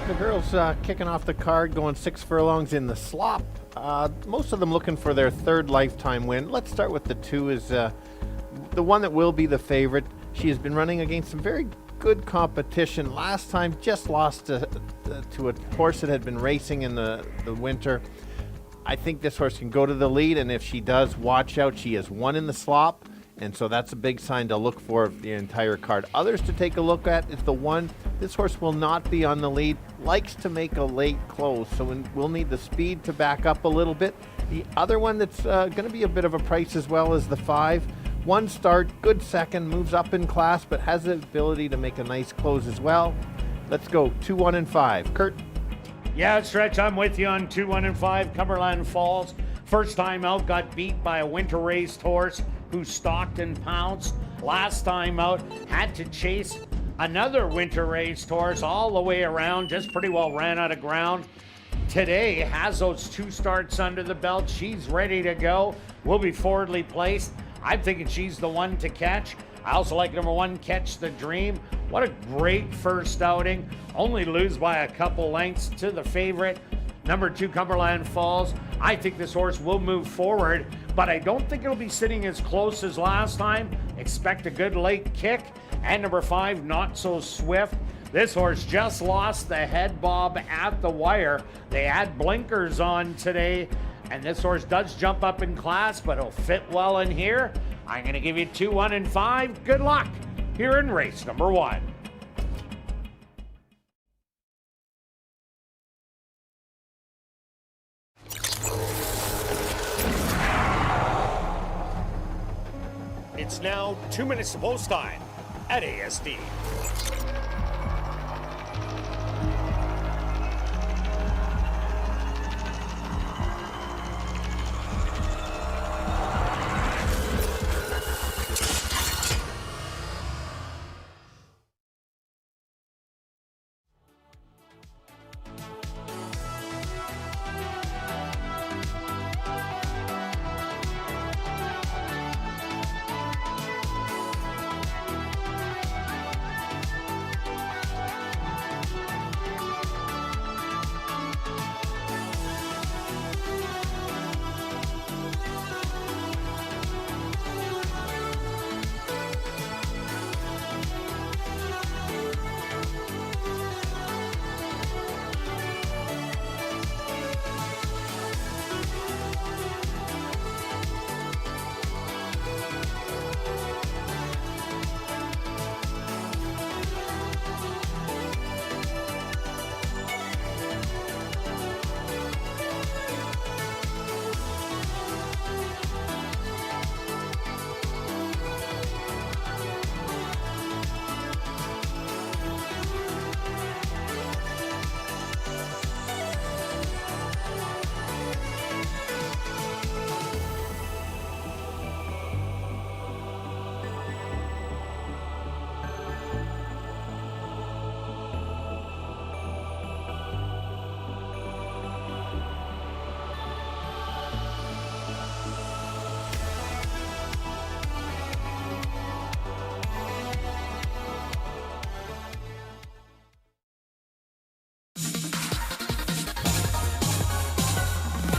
The girls kicking off the card, going 6 furlongs in the slop. Most of them looking for their 3rd lifetime win. Let's start with the 2 is the one that will be the favorite. She has been running against some very good competition. Last time just lost to a horse that had been racing in the winter. I think this horse can go to the lead, and if she does, watch out. She has won in the slop, and so that's a big sign to look for the entire card. Others to take a look at is the one. This horse will not be on the lead, likes to make a late close, so we'll need the speed to back up a little bit. The other one that's going to be a bit of a price as well is the 5. 1 start, good second, moves up in class, but has the ability to make a nice close as well. Let's go 2, 1, and 5. Kirt? Yeah, Stretch, I'm with you on 2, 1, and 5. Cumberland Falls. First time out, got beat by a winter raced horse who stalked and pounced. Last time out, had to chase another winter raced horse all the way around, just pretty well ran out of ground. Today has those 2 starts under the belt. She's ready to go. Will be forwardly placed. I'm thinking she's the one to catch. I also like number 1, Catch the Dream. What a great first outing. Only lose by a couple lengths to the favorite, number 2, Cumberland Falls. I think this horse will move forward, but I don't think it'll be sitting as close as last time. Expect a good late kick. And number 5, Not So Swift. This horse just lost the head bob at the wire. They had blinkers on today, and this horse does jump up in class, but it'll fit well in here. I'm going to give you 2, 1, and 5. Good luck here in race number 1. It's now 2 minutes to post time at ASD.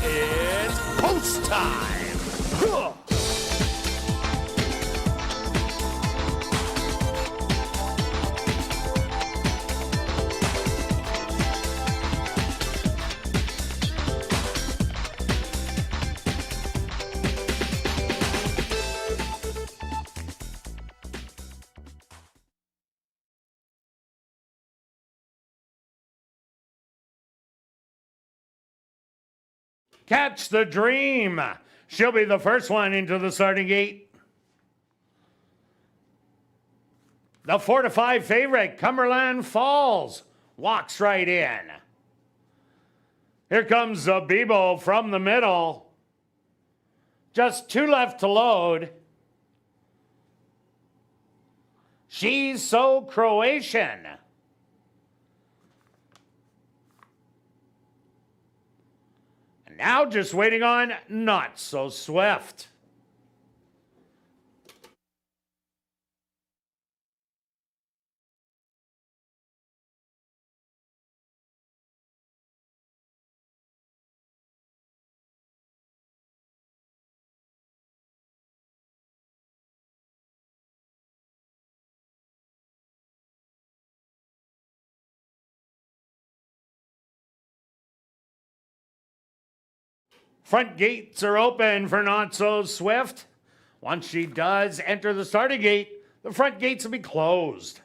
It's post time. Huh. Catch the Dream. She'll be the first one into the starting gate. The 4-5 favorite, Cumberland Falls, walks right in. Here comes Zabibo from the middle. Just 2 left to load. She's So Croatian. Now just waiting on Not So Swift. Front gates are open for Not So Swift. Once she does enter the starting gate, the front gates will be closed.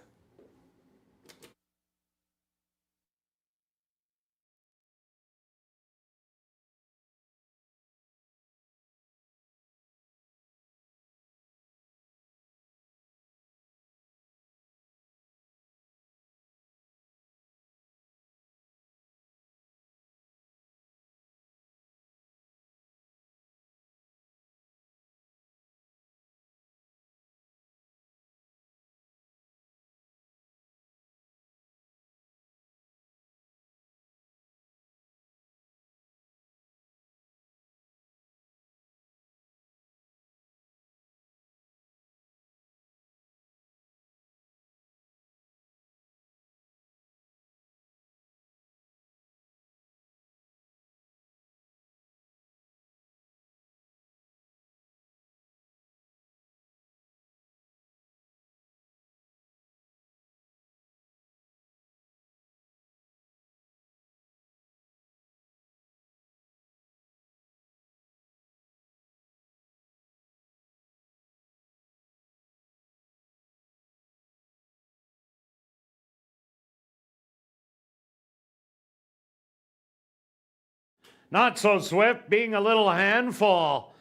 Not So Swift being a little handful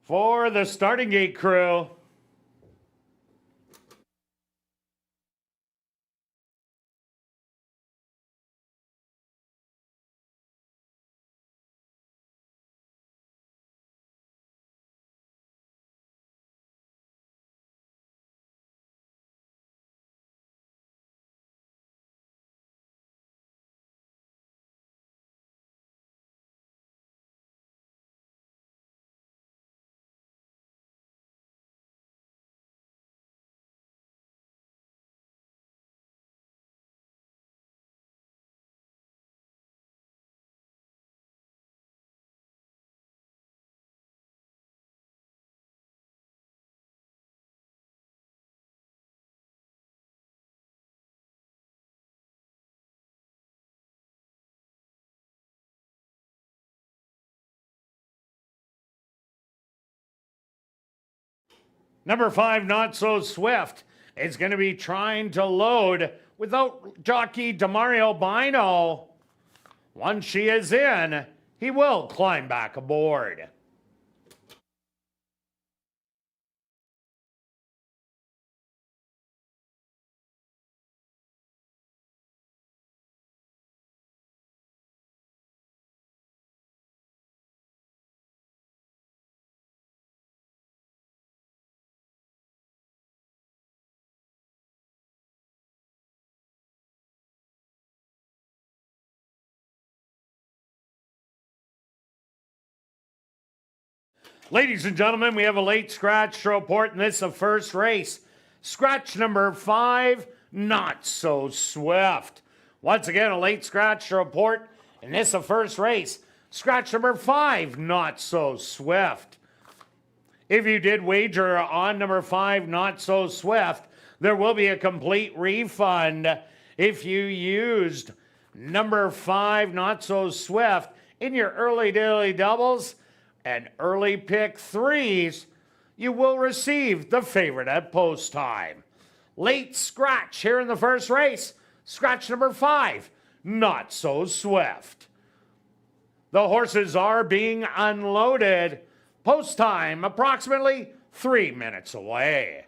for the starting gate crew. Number 5, Not So Swift, is going to be trying to load without jockey Demario Bino. Once she is in, he will climb back aboard. Ladies and gentlemen, we have a late scratch to report, and this is the first race. Scratch number 5, Not So Swift. Once again, a late scratch to report, and this is the first race. Scratch number 5, Not So Swift. If you did wager on number 5, Not So Swift, there will be a complete refund. If you used number 5, Not So Swift, in your early daily doubles and early pick 3s, you will receive the favorite at post time. Late scratch here in the first race. Scratch number 5, Not So Swift. The horses are being unloaded. Post time approximately 3 minutes away.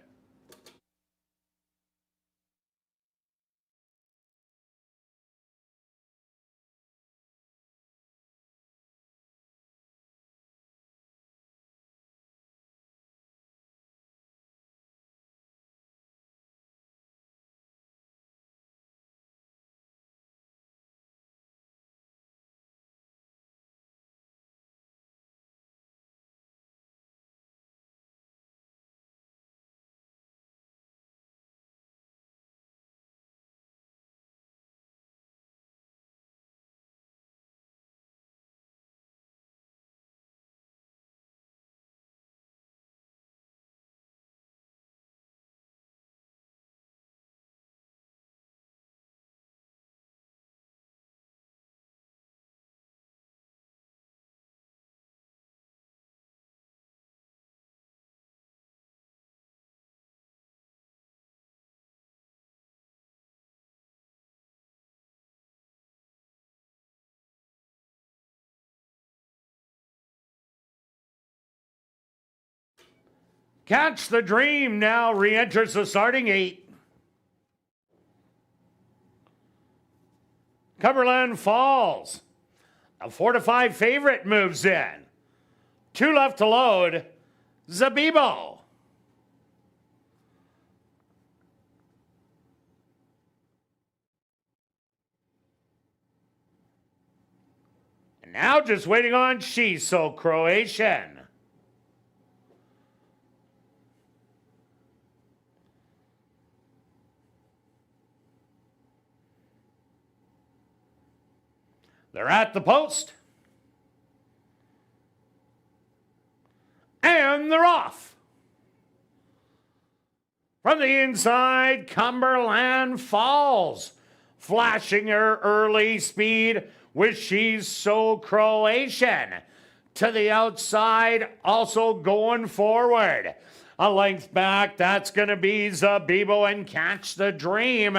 Catch the Dream now re-enters the starting 8. Cumberland Falls. A 4-5 favorite moves in. 2 left to load. Zabibo. And now just waiting on She's So Croatian. They're at the post. And they're off. From the inside, Cumberland Falls. Flashing her early speed with She's So Croatian. To the outside, also going forward. A length back, that's going to be Zabibo, and Catch the Dream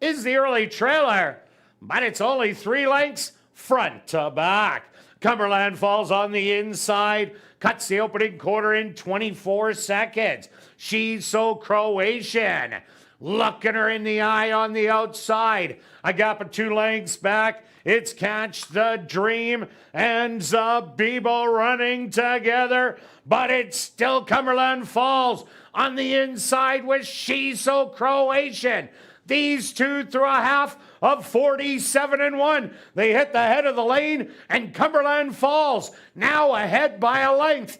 is the early trailer. But it's only 3 lengths front to back. Cumberland Falls on the inside, cuts the opening quarter in 24 seconds. She's So Croatian, looking her in the eye on the outside. A gap of 2 lengths back. It's Catch the Dream and Zabibo running together, but it's still Cumberland Falls on the inside with She's So Croatian. These two through a half of 47-1. They hit the head of the lane, and Cumberland Falls now ahead by a length.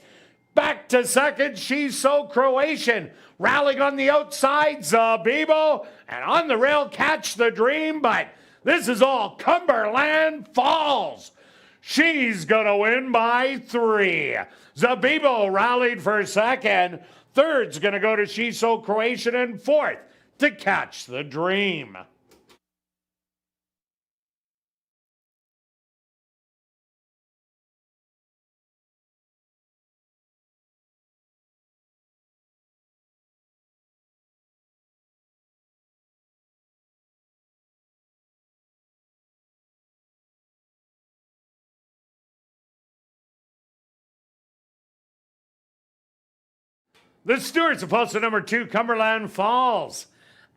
Back to second, She's So Croatian. Rallying on the outside, Zabibo, and on the rail, Catch the Dream, but this is all Cumberland Falls. She's gonna win by 3. Zabibo rallied for second. Third's gonna go to She's So Croatian, and fourth to Catch the Dream. The stewards of posted number 2, Cumberland Falls,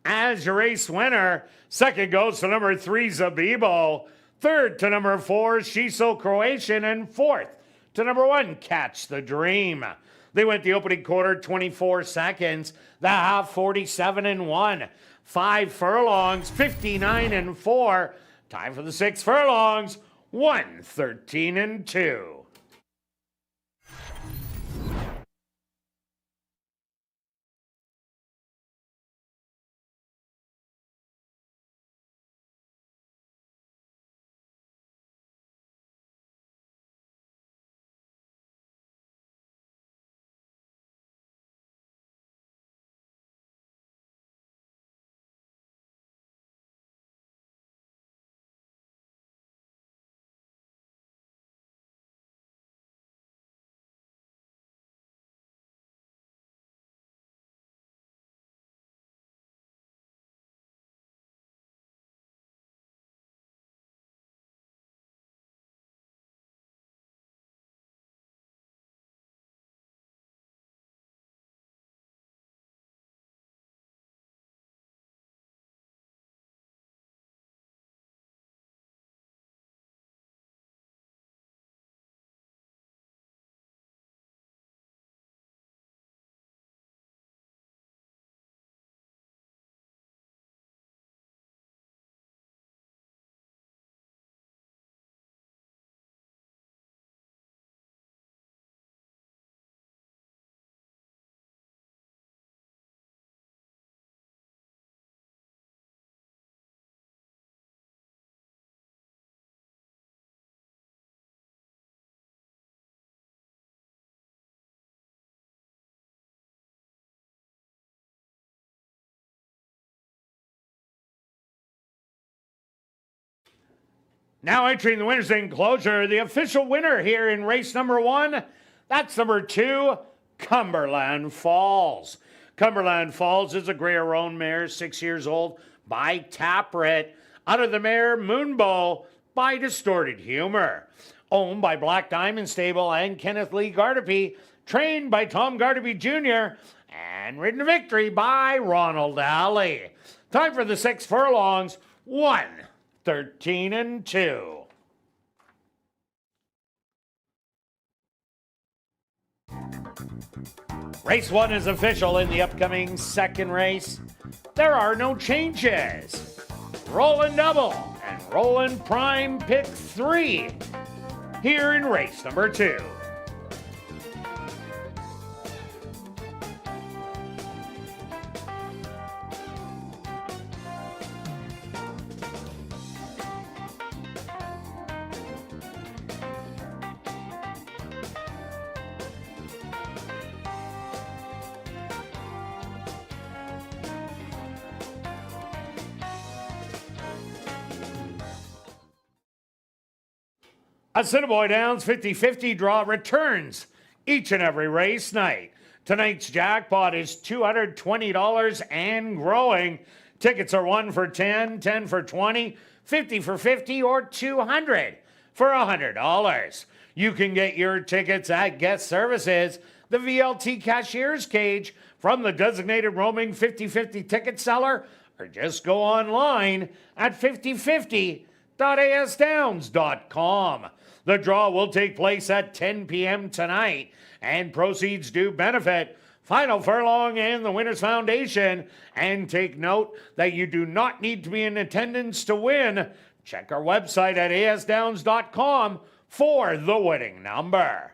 as your race winner. Second goes to number 3, Zabibo. Third to number 4, She's So Croatian. And fourth to number 1, Catch the Dream. They went the opening quarter 24 seconds. The half 47-1. 5 furlongs, 59-4. Time for the 6 furlongs, 113-2. Now entering the winner's enclosure, the official winner here in race number 1, that's number 2, Cumberland Falls. Cumberland Falls is a Grey-Roan mare, 6 years old, by Taprit. Out of the mare, Moonbow, by Distorted Humor. Owned by Black Diamond Stable and Kenneth Lee Gardepy. Trained by Tom Gardepy Jr. And ridden to victory by Ronald Alley. Time for the 6 furlongs, 113-2. Race 1 is official in the upcoming second race. There are no changes. Rollin' double and rollin' prime pick 3 here in race number 2. Assiniboia Downs 50-50 draw returns each and every race night. Tonight's jackpot is $220 and growing. Tickets are 1 for 10, 10 for 20, 50 for 50, or 200. for $100. You can get your tickets at Guest Services, the VLT Cashier's Cage, from the designated roaming 50/50 ticket seller, or just go online at 5050.asdowns.com. The draw will take place at 10 p.m. tonight, and proceeds do benefit Final Furlong and the Winners Foundation. And take note that you do not need to be in attendance to win. Check our website at asdowns.com for the winning number.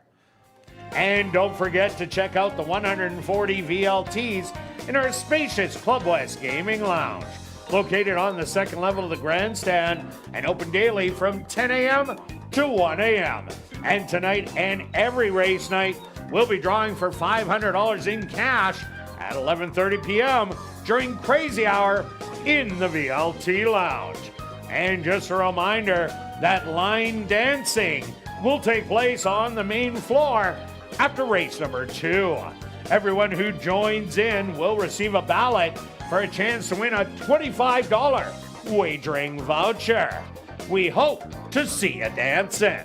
And don't forget to check out the 140 VLTs in our spacious Club West Gaming Lounge, located on the second level of the grandstand and open daily from 10 a.m. to 1 a.m. And tonight and every race night, we'll be drawing for $500 in cash at 11:30 p.m. during Crazy Hour in the VLT Lounge. And just a reminder that line dancing will take place on the main floor after race number 2. Everyone who joins in will receive a ballot for a chance to win a $25 wagering voucher. We hope to see you dancing.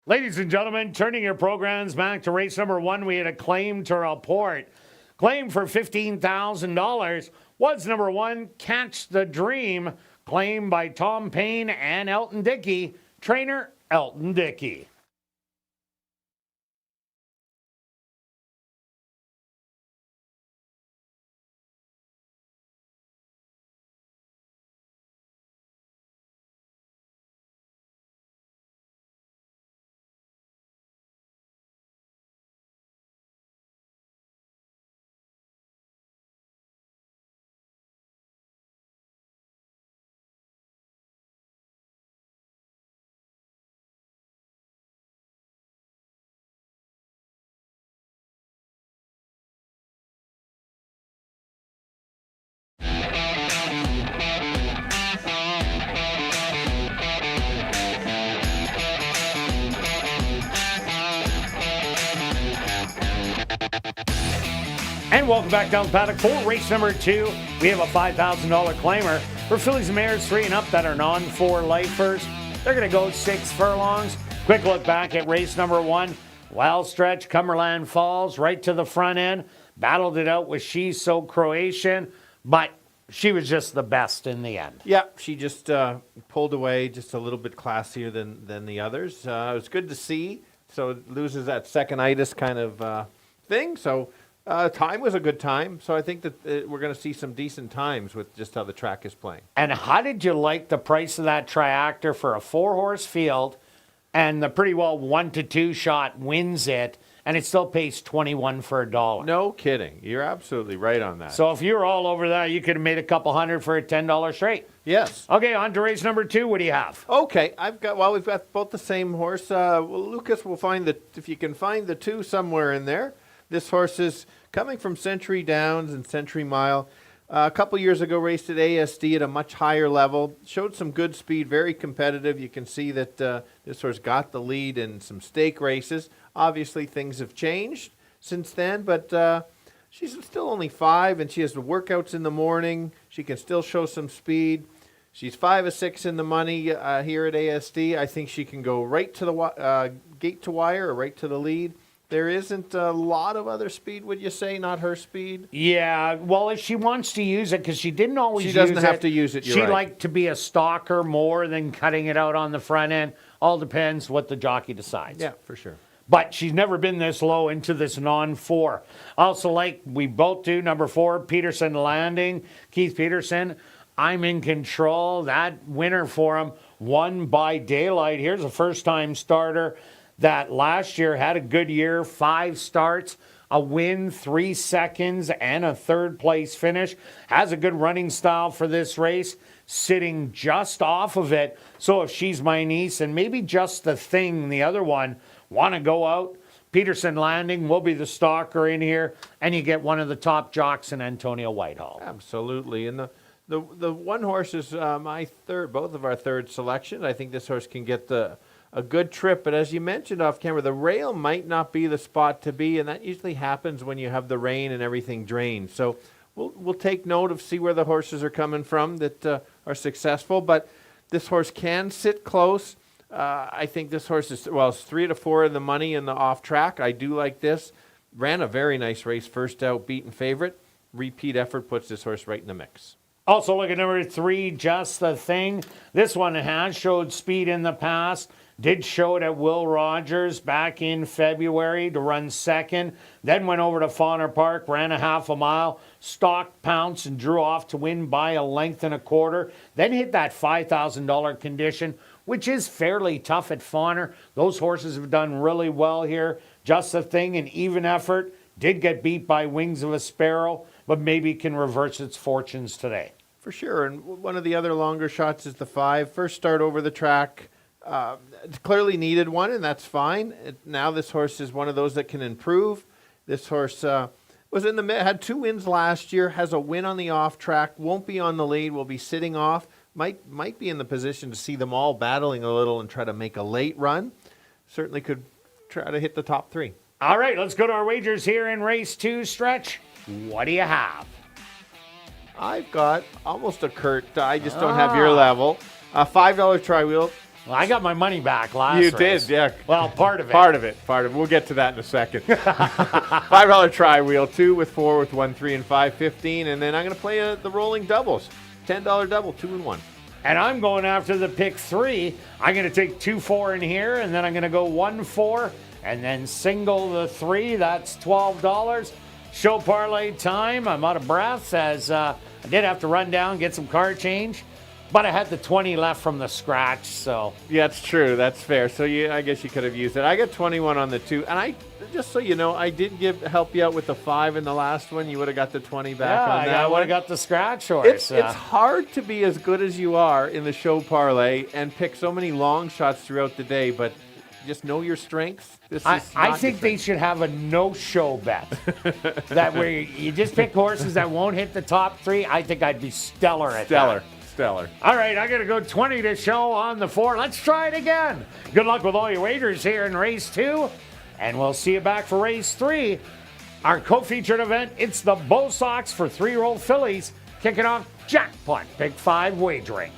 Ladies and gentlemen, turning your programs back to race number 1, we had a claim to report. Claim for $15,000 was number 1, Catch the Dream, claimed by Tom Payne and Elton Dickey, trainer Elton Dickey. And welcome back down the paddock for race number 2. We have a $5,000 claimer for fillies and mares 3 and up that are non-4 lifers. They're going to go 6 furlongs. Quick look back at race number 1. Wild stretch, Cumberland Falls, right to the front end. Battled it out with She's So Croatian, but she was just the best in the end. Yeah, she just pulled away just a little bit classier than the others. It was good to see. So it loses that second-itis kind of thing. So time was a good time. So I think that we're going to see some decent times with just how the track is playing. And how did you like the price of that triactor for a 4-horse field, and the pretty well 1-2 shot wins it, and it still pays $21 for $1? No kidding. You're absolutely right on that. So if you were all over that, you could have made a couple hundred for a $10 straight. Yes. Okay, on to race number 2. What do you have? Okay, we've got both the same horse. Lucas will find if you can find the 2 somewhere in there. This horse is coming from Century Downs and Century Mile. A couple years ago, raced at ASD at a much higher level. Showed some good speed, very competitive. You can see that this horse got the lead in some stake races. Obviously, things have changed since then, but she's still only 5, and she has the workouts in the morning. She can still show some speed. She's 5-6 in the money here at ASD. I think she can go right to the gate to wire or right to the lead. There isn't a lot of other speed, would you say? Not her speed? Yeah, well, if she wants to use it, because she didn't always use it. She doesn't have to use it, you're She right. liked to be a stalker more than cutting it out on the front end. All depends what the jockey decides. Yeah, for sure. But she's never been this low into this non-4. Also, like we both do, number 4, Peterson Landing. Keith Peterson, I'm in control. That winner for him, won by daylight. Here's a first-time starter that last year had a good year, 5 starts, a win, 3 seconds, and a 3rd-place finish. Has a good running style for this race, sitting just off of it. So if She's My Niece and maybe Just the Thing, the other one, want to go out, Peterson Landing will be the stalker in here, and you get one of the top jocks in Antonio Whitehall. Absolutely. And the one horse is my third, both of our third selections. I think this horse can get a good trip, but as you mentioned off camera, the rail might not be the spot to be, and that usually happens when you have the rain and everything drained. So we'll take note of see where the horses are coming from that are successful, but this horse can sit close. I think this horse is, it's 3 to 4 in the money in the off track. I do like this. Ran a very nice race, first out, beaten favorite. Repeat effort puts this horse right in the mix. Also look at number 3, Just the Thing. This one has showed speed in the past. Did show it at Will Rogers back in February to run 2nd. Then went over to Fauner Park, ran a half a mile, stalked, pounced, and drew off to win by a length and a quarter. Then hit that $5,000 condition, which is fairly tough at Fauner. Those horses have done really well here. Just the Thing, an even effort. Did get beat by Wings of a Sparrow, but maybe can reverse its fortunes today. For sure, and one of the other longer shots is the 5. First start over the track. Clearly needed one, and that's fine. Now this horse is one of those that can improve. This horse was in the had 2 wins last year, has a win on the off track, won't be on the lead, will be sitting off. Might be in the position to see them all battling a little and try to make a late run. Certainly could try to hit the top 3. All right, let's go to our wagers here in race 2, Stretch. What do you have? I've got almost a Kirt. I just don't have your level. A $5 tri-wheel. Well, I got my money back last You race. did, yeah. Well, part of it. Part of it. We'll get to that in a second. $5 tri-wheel, 2 with 4 with 1, 3, and 5, 15. And then I'm going to play the rolling doubles. $10 double, 2 and 1. And I'm going after the pick 3. I'm going to take 2, 4 in here, and then I'm going to go 1, 4, and then single the 3. That's $12. Show parlay time. I'm out of breath as I did have to run down, get some car change. But I had the 20 left from the scratch, so. Yeah, it's true. That's fair. So I guess you could have used it. I got 21 on the 2. And just so you know, I did help you out with the 5 in the last one. You would have got the 20 back on that I would one. have got the scratch horse. It's hard to be as good as you are in the show parlay and pick so many long shots throughout the day, but just know your strengths. I think they should have a no-show bet. That where you just pick horses that won't hit the top 3. I think I'd be stellar at that. Stellar. All right, I got to go 20 to show on the 4. Let's try it again. Good luck with all your wagers here in race 2, and we'll see you back for race 3 Our co-featured event, it's the Bo Sox for 3-year-old fillies, kicking off Jackpot Big 5 wagering.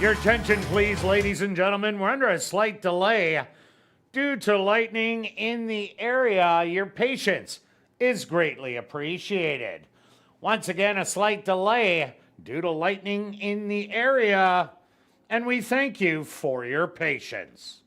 Your attention, please, ladies and gentlemen. We're under a slight delay due to lightning in the area. Your patience is greatly appreciated. Once again, a slight delay due to lightning in the area, and we thank you for your patience.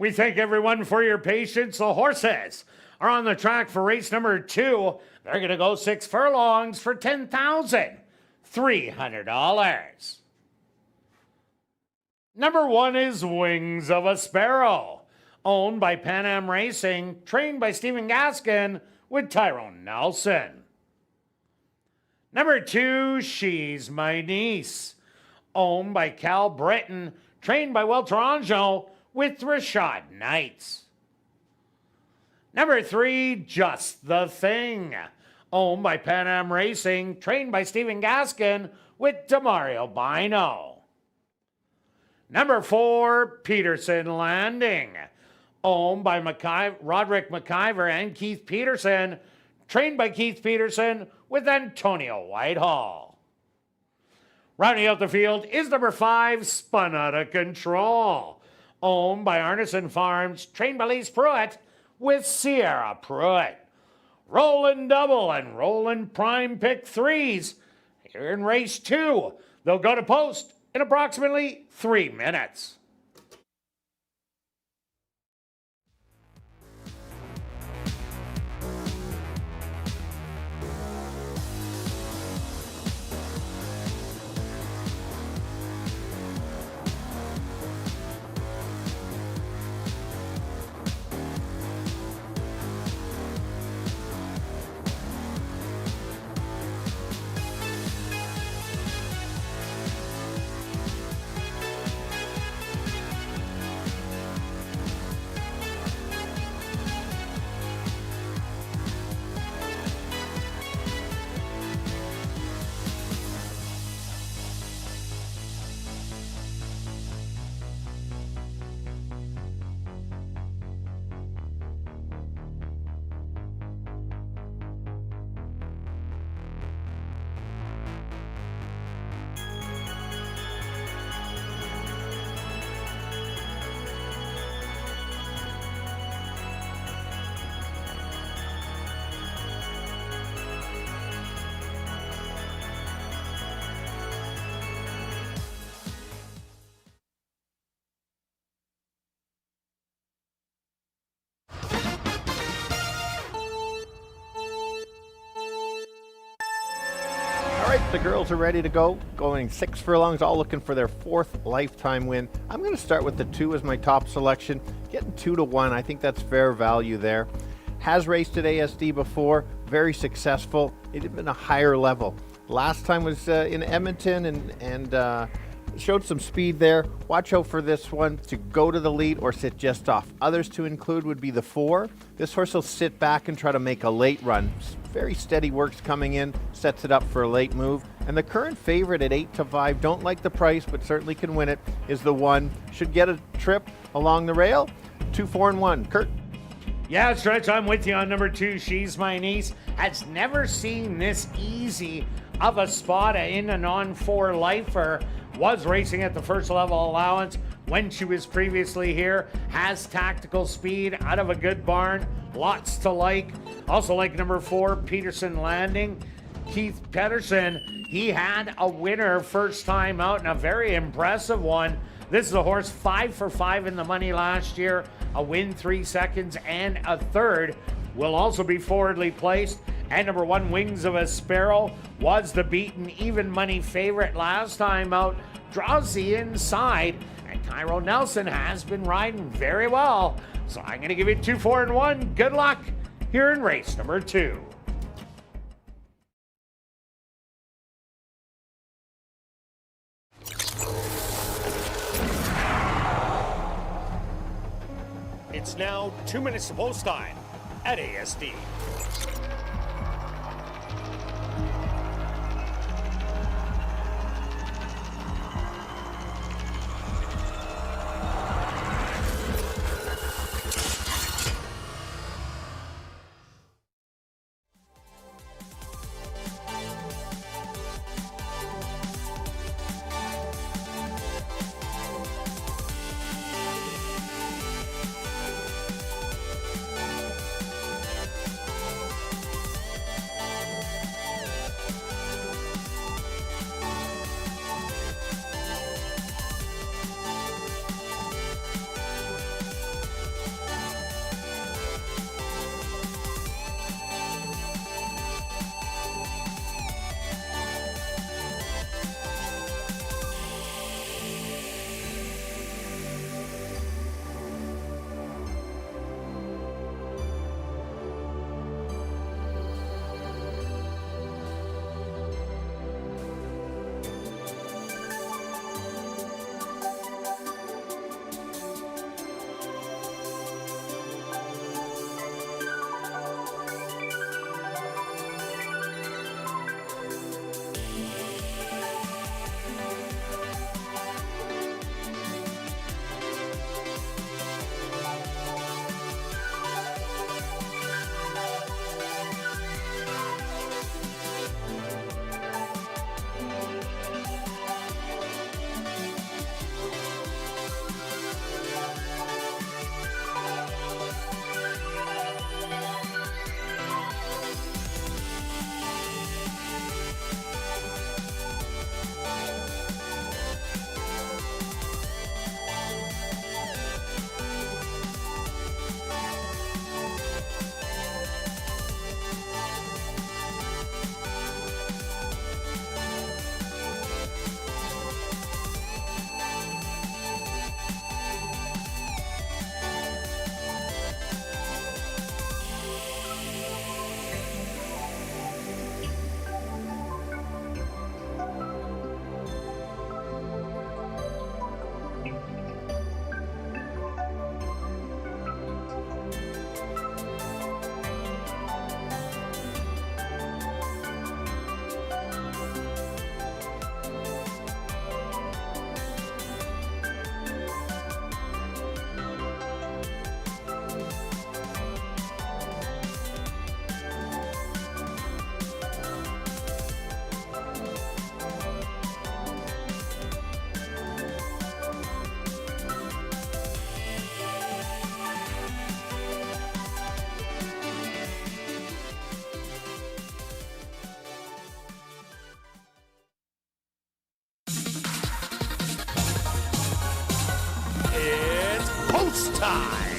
We thank everyone for your patience. The horses are on the track for race number 2. They're going to go 6 furlongs for $10,300. Number 1 is Wings of a Sparrow, owned by Pan Am Racing, trained by Stephen Gaskin with Tyrone Nelson. Number 2, She's My Niece, owned by Cal Britton, trained by Will Toronjo with Rashad Knights. Number 3, Just the Thing, owned by Pan Am Racing, trained by Stephen Gaskin with Demario Bino. Number 4, Peterson Landing, owned by Roderick McIver and Keith Peterson, trained by Keith Peterson with Antonio Whitehall. Rounding out the field is number 5, Spun Out of Control, owned by Arneson Farms, trained by Lise Pruitt with Sierra Pruitt. Roland Double and Roland Prime pick 3s here in race 2. They'll go to post in approximately 3 minutes. The girls are ready to go, going 6 furlongs, all looking for their 4th lifetime win. I'm going to start with the 2 as my top selection, getting 2-1. I think that's fair value there. Has raced at ASD before, very successful. It had been a higher level. Last time was in Edmonton and showed some speed there. Watch out for this one to go to the lead or sit just off. Others to include would be the 4. This horse will sit back and try to make a late run. Very steady works coming in, sets it up for a late move. And the current favorite at 8-5, don't like the price, but certainly can win it, is the 1. Should get a trip along the rail. 2, 4, and 1. Kirt. Yeah, Stretch, I'm with you on number 2, She's My Niece. Has never seen this easy of a spot in a non-4 lifer. Was racing at the first level allowance when she was previously here. Has tactical speed out of a good barn. Lots to like. Also like number 4, Peterson Landing. Keith Pedersen, he had a winner first time out and a very impressive one. This is a horse 5 for 5 in the money last year. A win, 3 seconds, and a third. Will also be forwardly placed. And number 1, Wings of a Sparrow, was the beaten even money favorite last time out. Draws the inside. And Tyrone Nelson has been riding very well. So I'm going to give you 2, 4, and 1. Good luck here in race number 2. It's now 2 minutes to post time at ASD. time.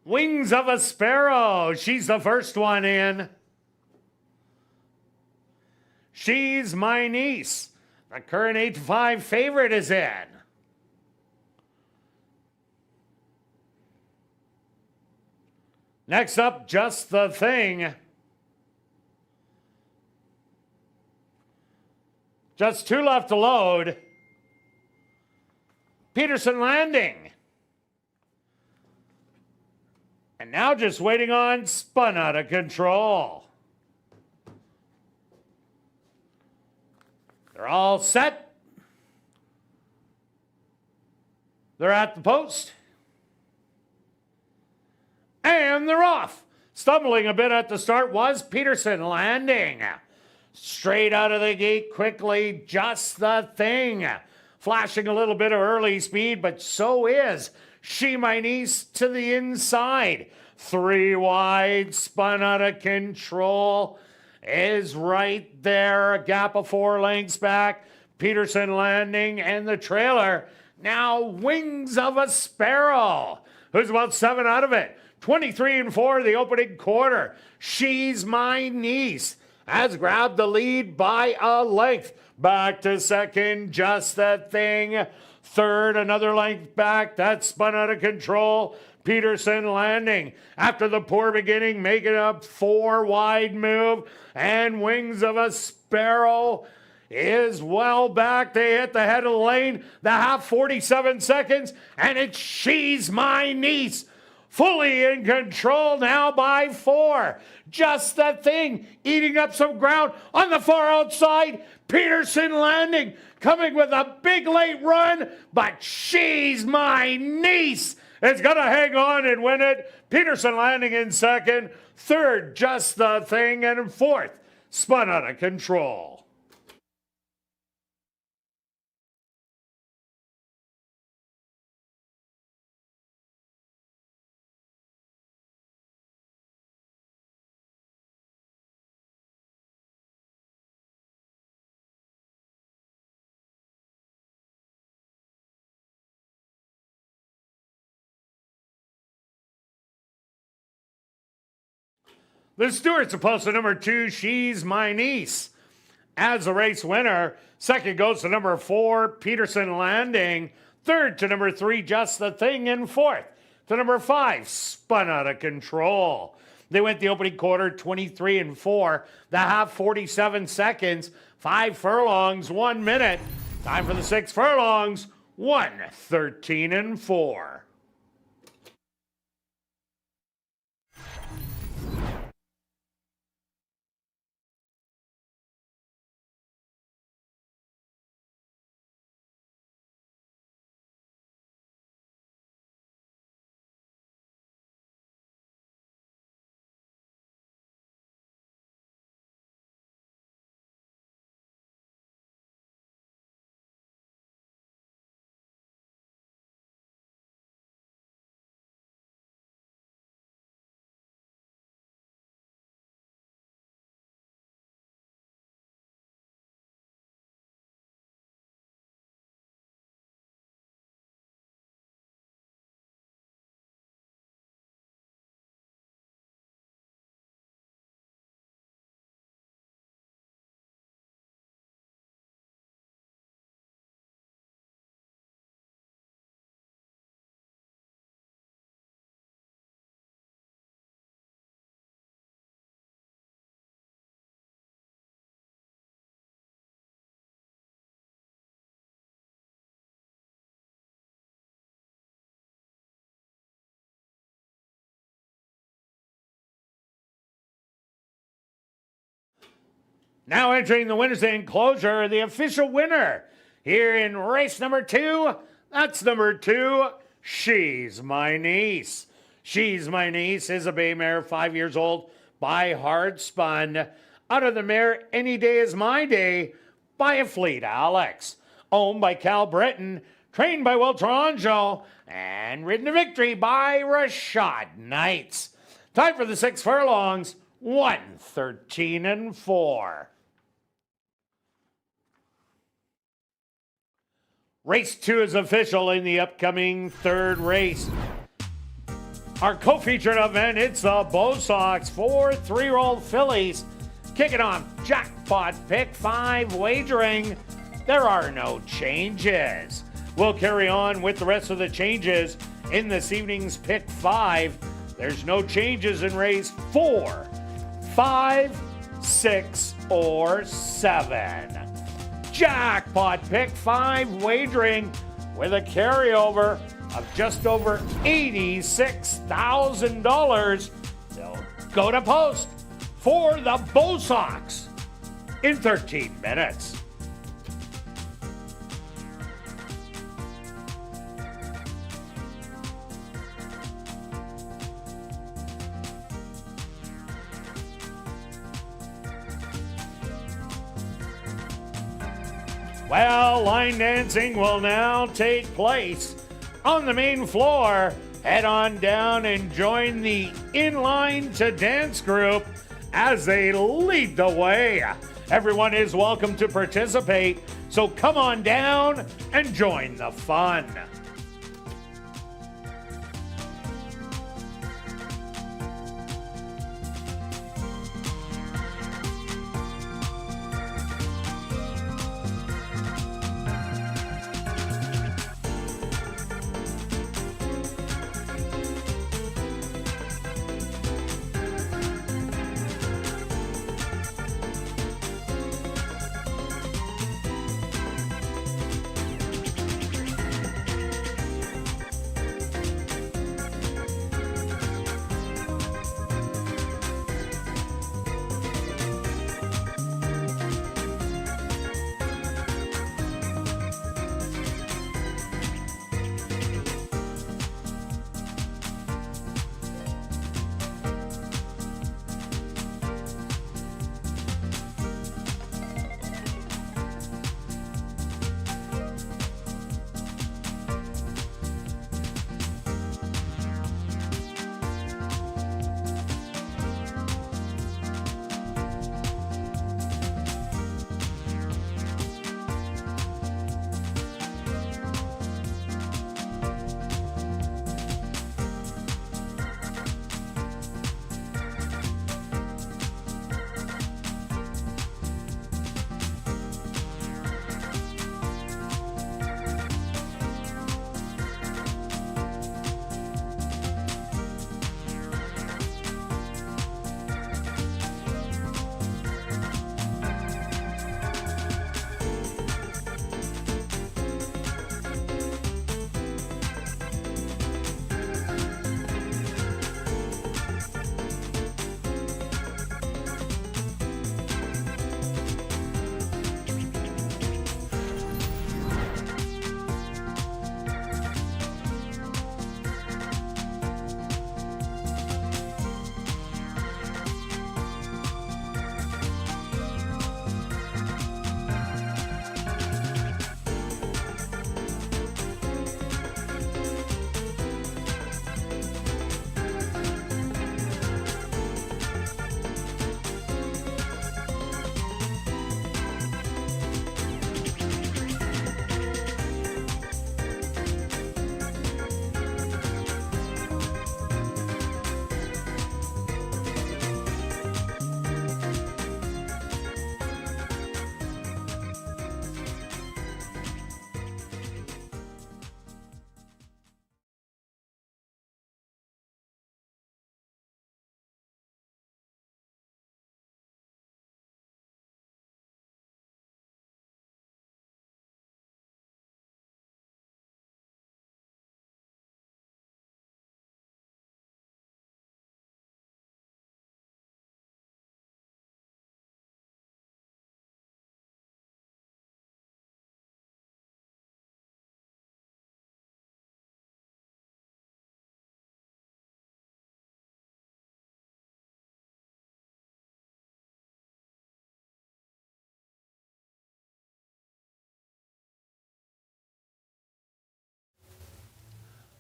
Wings of a Sparrow. She's the first one in. She's My Niece. The current 8-5 favorite is in. Next up, Just the Thing. Just 2 left to load. Peterson Landing. And now just waiting on Spun Out of Control. They're all set. They're at the post. And they're off. Stumbling a bit at the start was Peterson Landing. Straight out of the gate quickly, Just the Thing. Flashing a little bit of early speed, but so is She My Niece to the inside. 3 wide, Spun Out of Control is right there. A gap of 4 lengths back. Peterson Landing and the trailer. Now Wings of a Sparrow, who's about 7 out of it. 23-4 the opening quarter. She's My Niece has grabbed the lead by a length. Back to second, Just the Thing. Third, another length back. That's Spun Out of Control. Peterson Landing, after the poor beginning, making up 4 wide move. And Wings of a Sparrow is well back. They hit the head of the lane. The half, 47 seconds. And it's She's My Niece, fully in control now by 4. Just the Thing eating up some ground on the far outside. Peterson Landing coming with a big late run, but She's My Niece is going to hang on and win it. Peterson Landing in second. Third, Just the Thing. And fourth, Spun Out of Control. The Stewarts are posted number 2, She's My Niece, as a race winner. Second goes to number 4, Peterson Landing. Third to number 3, Just the Thing. And fourth to number 5, Spun Out of Control. They went the opening quarter 23-4. The half, 47 seconds. 5 furlongs, 1 minute. Time for the 6 furlongs, 1:13-4. Now entering the winner's enclosure, the official winner here in race number 2. That's number 2, She's My Niece. She's My Niece is a bay mare, 5 years old, by Hard Spun. Out of the mare, Any Day Is My Day by A Fleet Alex. Owned by Cal Britton, trained by Will Toronjo, and ridden to victory by Rashad Knights. Time for the 6 furlongs, 1:13-4. Race 2 is official in the upcoming third race. Our co-featured event, it's the Bo Sox 4 3-year-old fillies. Kicking off jackpot pick 5 wagering. There are no changes. We'll carry on with the rest of the changes in this evening's pick 5. There's no changes in race 4, 5, 6, or 7. Jackpot pick 5 wagering with a carryover of just over $86,000. They'll go to post for the Bo Sox in 13 minutes. Well, line dancing will now take place on the main floor. Head on down and join the In-Line to Dance group as they lead the way. Everyone is welcome to participate, so come on down and join the fun.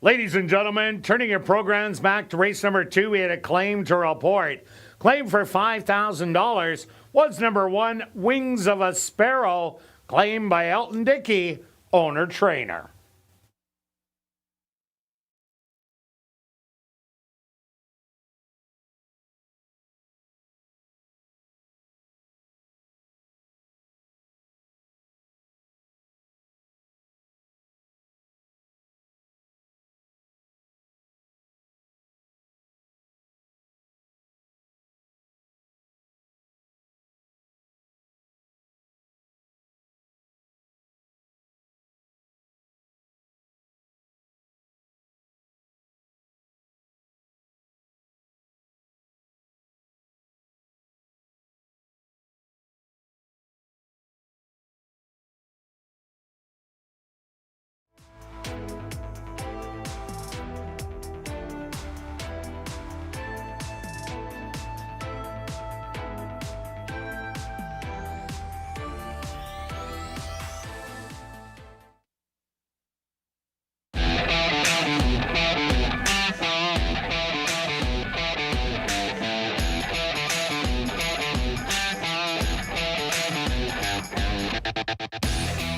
Ladies and gentlemen, turning your programs back to race number 2, we had a claim to report. Claim for $5,000 was number 1, Wings of a Sparrow, claimed by Elton Dickey, owner-trainer.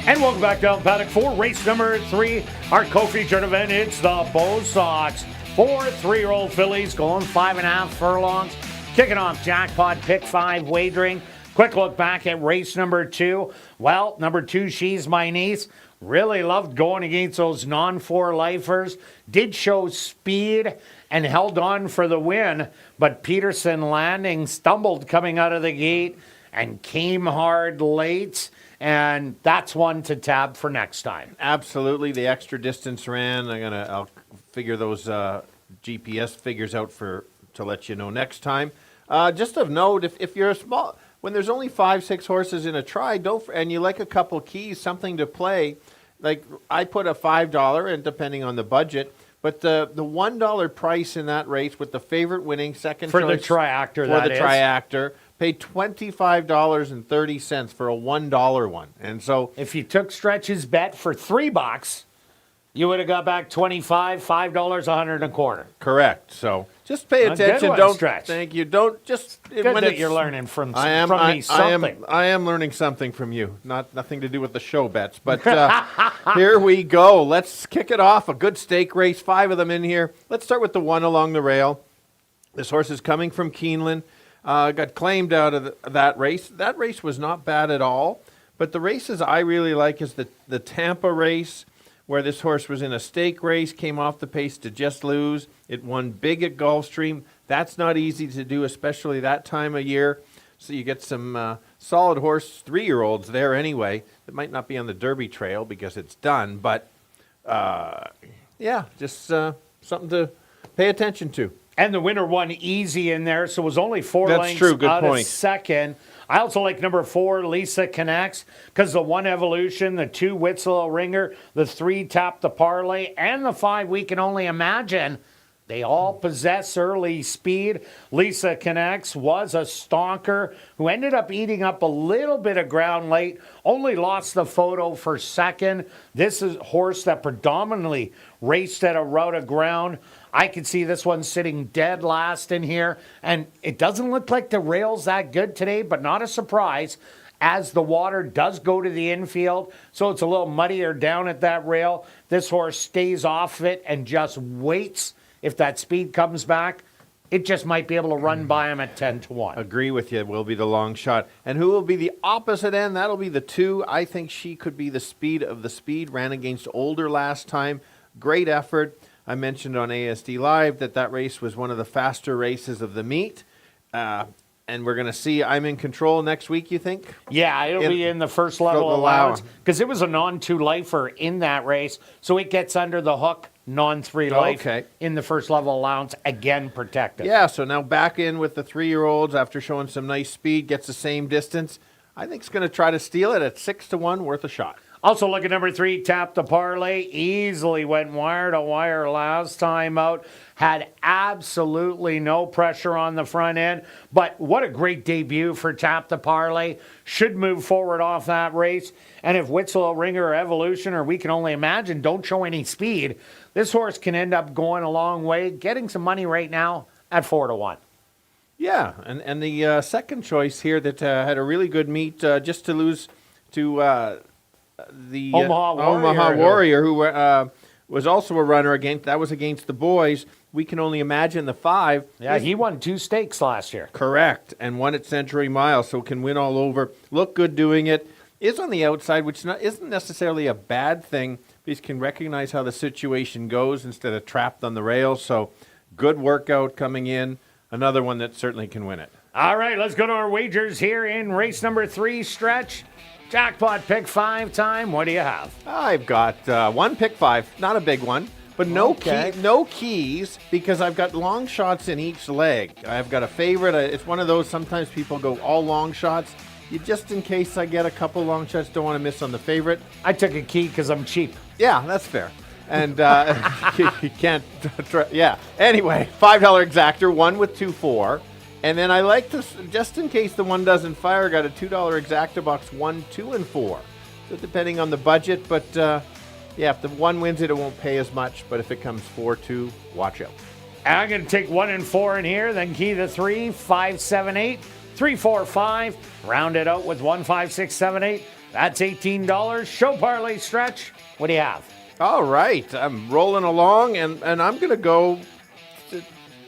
And welcome back down paddock for race number 3, our co-featured event. It's the Bo Sox. 4 3-year-old fillies going 5.5 furlongs. Kicking off jackpot pick 5 wagering. Quick look back at race number 2. Well, number 2, She's My Niece. Really loved going against those non-4 lifers. Did show speed and held on for the win. But Peterson Landing stumbled coming out of the gate and came hard late. And that's one to tab for next time. Absolutely. The extra distance ran. I'll figure those GPS figures out to let you know next time. Just of note, if you're a small, when there's only 5-6 horses in a try, and you like a couple keys, something to play. Like I put a $5, and depending on the budget, but the $1 price in that race with the favorite winning second for choice the triactor. For the triactor. Paid $25.30 for a $1 one. And so if you took Stretch's bet for $3, you would have got back $25, $5, 125. Correct. So just pay attention. Good one, Don't Stretch. Thank you. Don't just Good that you're learning from me something. I am learning something from you. Nothing to do with the show bets, but here we go. Let's kick it off. A good stake race, 5 of them in here. Let's start with the one along the rail. This horse is coming from Keeneland. Got claimed out of that race. That race was not bad at all. But the races I really like is the Tampa race, where this horse was in a stake race, came off the pace to just lose. It won big at Gulfstream. That's not easy to do, especially that time of year. So you get some solid horse 3-year-olds there anyway. That might not be on the Derby trail because it's done. But, yeah, just something to pay attention to. And the winner won easy in there, so it was only 4 That's lengths true. Good out point. of second. I also like number 4, Lisa Connects, because the 1 Evolution, the 2 Witslow Ringer, the 3 Tap the Parlay, and the 5 We Can Only Imagine. They all possess early speed. Lisa Connects was a stalker who ended up eating up a little bit of ground late, only lost the photo for second. This is a horse that predominantly raced at a route of ground. I can see this one sitting dead last in here, and it doesn't look like the rail's that good today, but not a surprise as the water does go to the infield, so it's a little muddier down at that rail. This horse stays off it and just waits. If that speed comes back, it just might be able to run by him at 10-1. Agree with you. Will be the long shot. And who will be the opposite end? That'll be the 2. I think she could be the speed of the speed. Ran against Older last time. Great effort. I mentioned on ASD Live that race was one of the faster races of the meet. And we're going to see I'm in Control next week, you think? Yeah, it'll be in the first level allowance because it was a non-2 lifer in that race, so it gets under the hook, non-3 life in the first level allowance, again protected. Yeah, so now back in with the 3-year-olds after showing some nice speed, gets the same distance. I think it's going to try to steal it at 6-1, worth a shot. Also, look at number 3, Tap the Parlay. Easily went wire to wire last time out. Had absolutely no pressure on the front end. But what a great debut for Tap the Parlay. Should move forward off that race. And if Witzel, Ringer, or Evolution, or We Can Only Imagine, don't show any speed, this horse can end up going a long way. Getting some money right now at 4-1. Yeah, and the second choice here that had a really good meet just to lose to the Omaha Warrior, who was also a runner against the boys. We Can Only Imagine the 5. Yeah, he won 2 stakes last year. Correct, and won at Century Mile, so can win all over. Look good doing it. Is on the outside, which isn't necessarily a bad thing, because can recognize how the situation goes instead of trapped on the rails. So good workout coming in. Another one that certainly can win it. All right, let's go to our wagers here in race number 3 stretch. Jackpot pick 5 time. What do you have? I've got one pick 5, not a big one, but no keys because I've got long shots in each leg. I've got a favorite. It's one of those, sometimes people go all long shots. You just in case I get a couple long shots, don't want to miss on the favorite. I took a key because I'm cheap. Yeah, that's fair. And you can't, yeah. Anyway, $5 exactor, 1 with 2-4. And then I like to, just in case the one doesn't fire, got a $2 exacta box, 1, 2, and 4. So depending on the budget, but yeah, if the one wins it, it won't pay as much. But if it comes 4-2, watch out. I'm going to take 1 and 4 in here, then key the 3, 5, 7, 8, 3, 4, 5. Round it out with 1, 5, 6, 7, 8. That's $18. Show parlay stretch. What do you have? All right, I'm rolling along, and I'm going to go.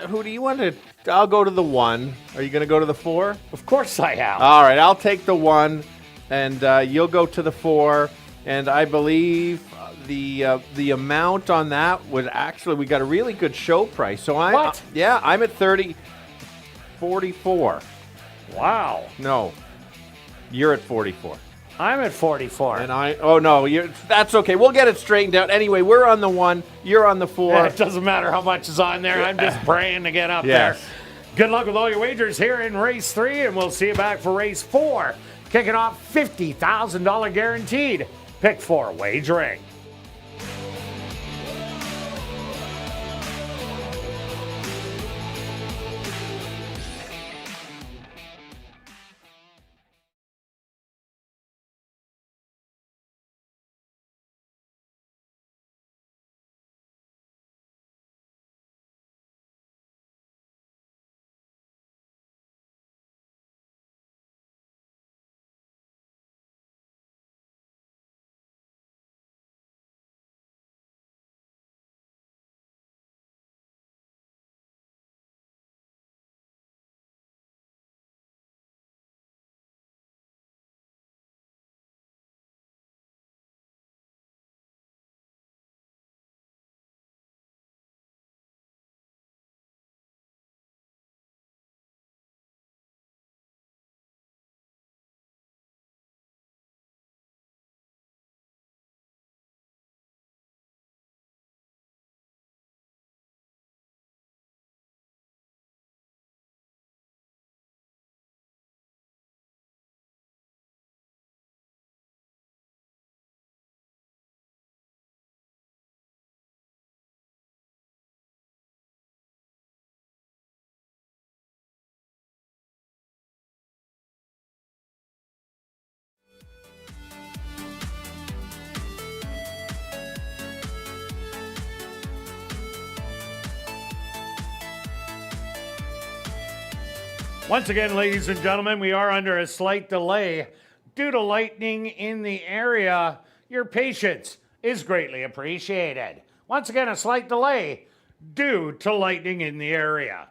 Who do you want to? I'll go to the 1. Are you going to go to the 4? Of course I have. All right, I'll take the 1, and you'll go to the 4. And I believe the amount on that was actually, we got a really good show price. So I'm I'm at 44. Wow. No, you're at 44. I'm at 44. And that's okay. We'll get it straightened out. Anyway, we're on the 1. You're on the 4. It doesn't matter how much is on there. I'm just praying to get up there. Good luck with all your wagers here in race 3, and we'll see you back for race 4. Kicking off $50,000 guaranteed. Pick 4 wagering. Once again, ladies and gentlemen, we are under a slight delay due to lightning in the area. Your patience is greatly appreciated. Once again, a slight delay due to lightning in the area.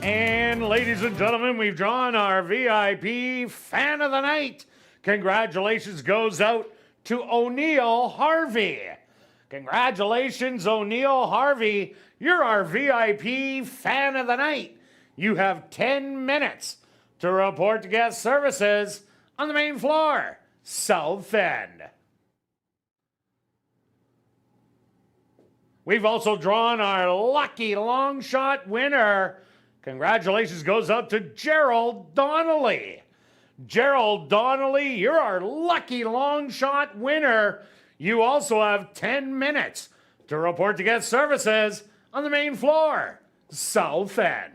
And ladies and gentlemen, we've drawn our VIP Fan of the Night. Congratulations goes out to O'Neill Harvey. Congratulations, O'Neill Harvey. You're our VIP Fan of the Night. You have 10 minutes to report to guest services on the main floor, South End. We've also drawn our lucky long shot winner. Congratulations goes out to Gerald Donnelly. Gerald Donnelly, you're our lucky long shot winner. You also have 10 minutes to report to guest services on the main floor, South End.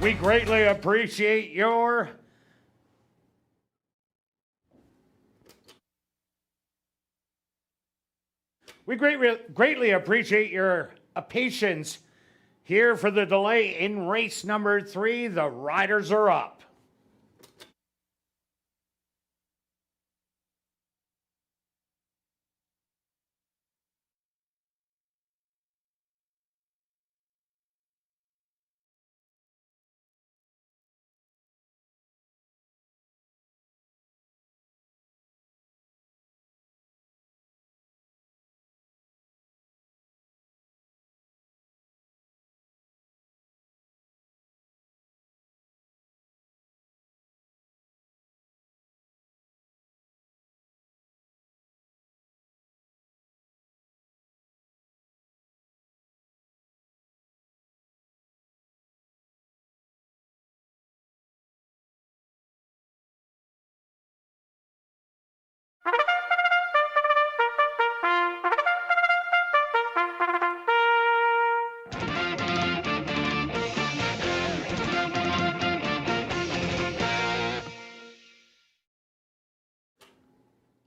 We greatly appreciate your greatly appreciate your patience here for the delay in race number 3. The riders are up.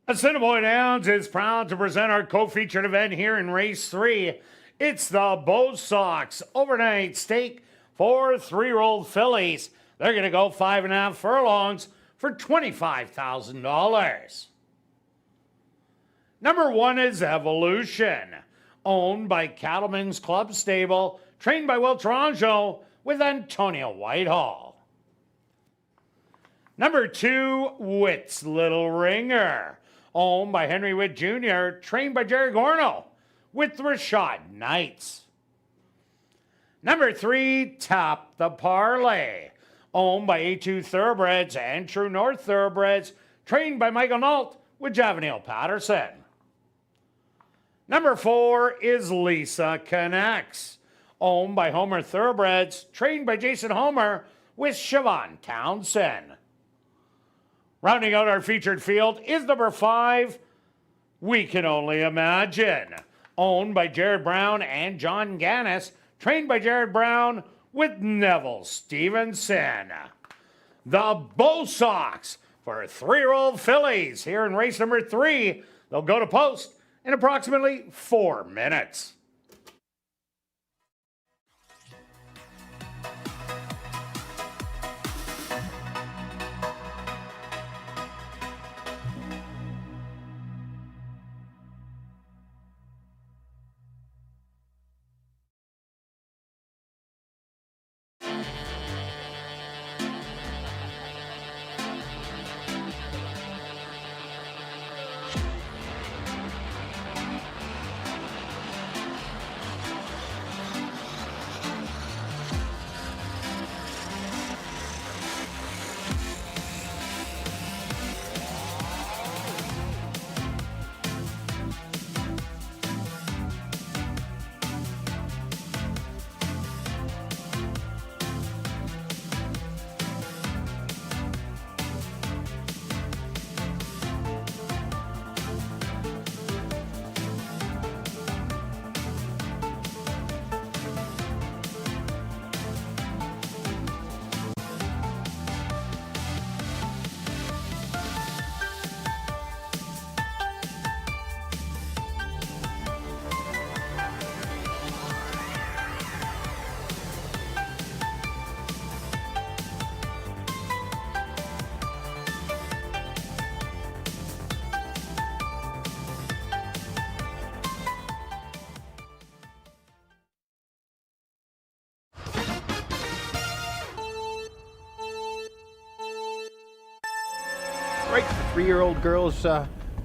Assiniboia Downs is proud to present our co-featured event here in race 3. It's the Bo Sox overnight stake for 3-year-old fillies. They're going to go 5.5 furlongs for $25,000. Number 1 is Evolution, owned by Cattlemen's Club Stable, trained by Will Toronjo with Antonio Whitehall. Number 2, Witt's Little Ringer, owned by Henry Witt Jr., trained by Jerry Gorno with Rashad Knights. Number 3, Tap the Parlay, owned by A2 Thoroughbreds and True North Thoroughbreds, trained by Michael Nault with Javanil Patterson. Number 4 is Lisa Connects, owned by Homer Thoroughbreds, trained by Jason Homer with Siobhan Townsend. Rounding out our featured field is number 5, We Can Only Imagine, owned by Jared Brown and John Gannis, trained by Jared Brown with Neville Stevenson. The Bo Sox for 3-year-old fillies here in race number 3. They'll go to post in approximately 4 minutes. Right, 3-year-old girls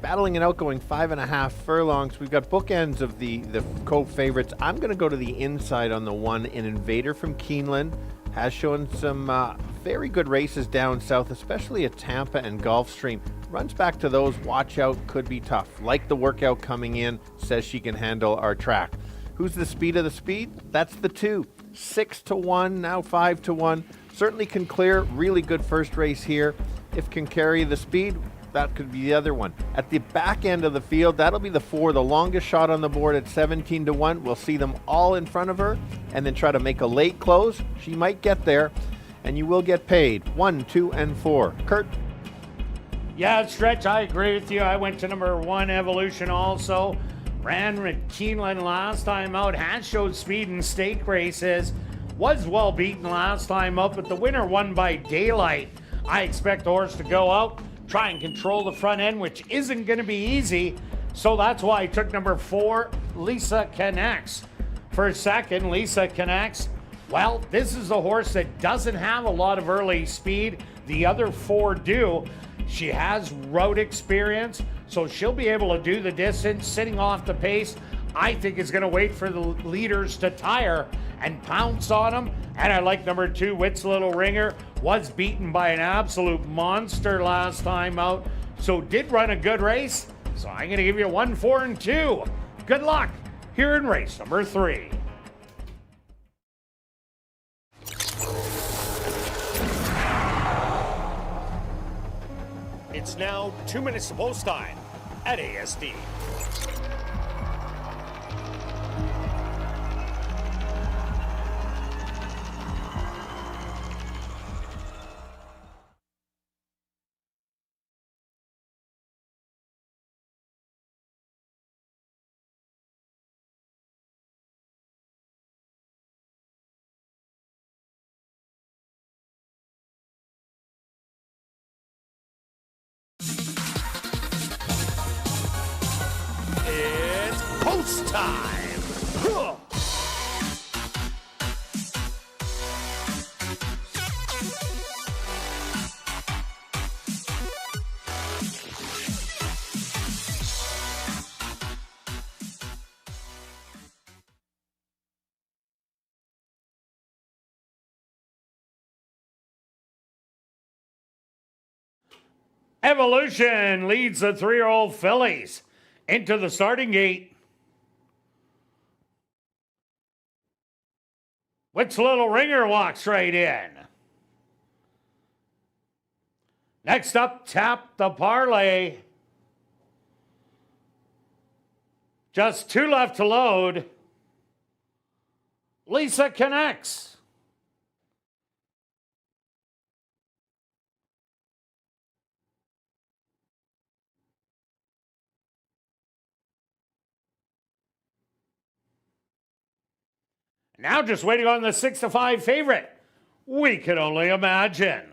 battling and out, going 5.5 furlongs. We've got bookends of the co-favorites. I'm going to go to the inside on the 1, an Invader from Keeneland. Has shown some very good races down south, especially at Tampa and Gulfstream. Runs back to those, watch out, could be tough. Like the workout coming in, says she can handle our track. Who's the speed of the speed? That's the 2. 6-1, now 5-1. Certainly can clear, really good first race here. If can carry the speed, that could be the other one. At the back end of the field, that'll be the 4, the longest shot on the board at 17-1. We'll see them all in front of her and then try to make a late close. She might get there. and you will get paid 1, 2, and 4. Kirt? Yeah, Stretch, I agree with you. I went to number 1, Evolution also. Ran with Keeneland last time out. Has showed speed in stake races. Was well beaten last time out, but the winner won by daylight. I expect the horse to go out, try and control the front end, which isn't going to be easy. So that's why I took number 4, Lisa Connects. For second, Lisa Connects. Well, this is the horse that doesn't have a lot of early speed. The other 4 do. She has road experience, so she'll be able to do the distance, sitting off the pace. I think is going to wait for the leaders to tire and pounce on them. And I like number 2, Wits Little Ringer. Was beaten by an absolute monster last time out, so did run a good race. So I'm going to give you 1, 4, and 2. Good luck here in race number 3. It's now 2 minutes to post time at ASD. It's post time. Huh. Evolution leads the 3-year-old fillies into the starting gate. Wits Little Ringer walks right in. Next up, Tap the Parlay. Just 2 left to load. Lisa Connects. Now just waiting on the 6-5 favorite. We can only imagine.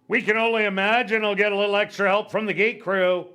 We can only imagine he'll get a little extra help from the gate crew.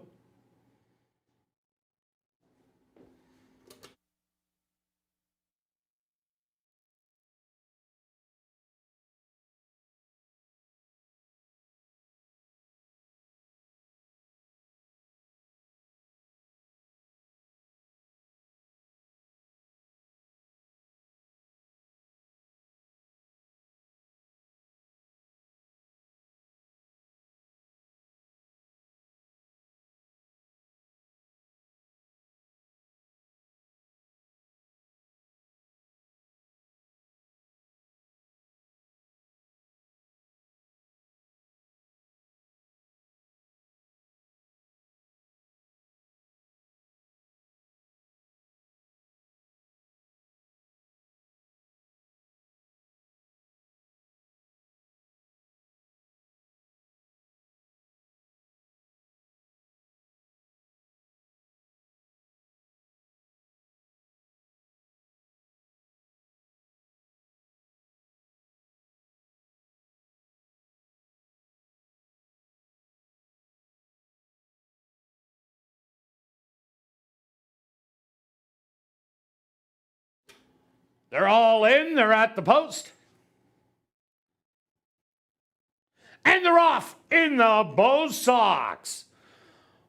They're all in. They're at the post. And they're off in the bow socks.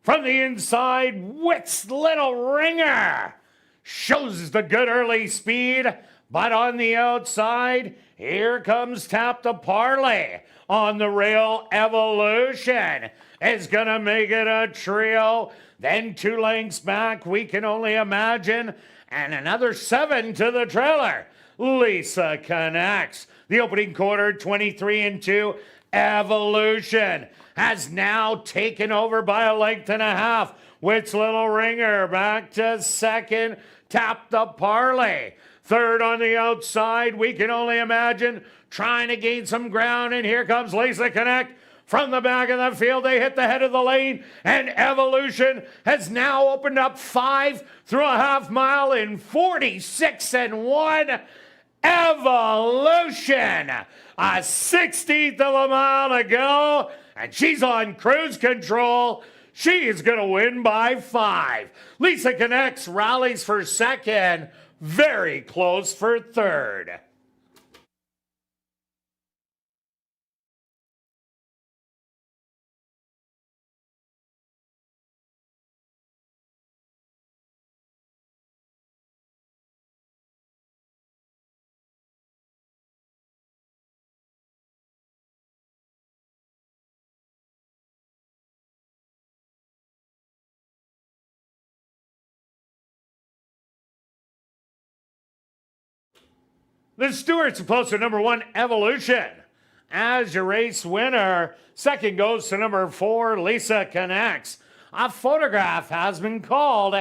From the inside, Witt's Little Ringer shows the good early speed, but on the outside, here comes Tap the Parlay on the rail. Evolution is going to make it a trio. Then 2 lengths back, We Can Only Imagine, and another 7 to the trailer. Lisa connects. The opening quarter, 23-2. Evolution has now taken over by a length and a half. Witt's Little Ringer back to second. Tap the Parlay. Third on the outside, We Can Only Imagine, trying to gain some ground, and here comes Lisa Connect. From the back of the field, they hit the head of the lane, and Evolution has now opened up 5 through a half mile in 46-1. Evolution, a 16th of a mile to go, and she's on cruise control. She is going to win by 5. Lisa Connects rallies for second, very close for third. The Stewarts are close to number 1, Evolution, as your race winner. Second goes to number 4, Lisa Connects. A photograph has been called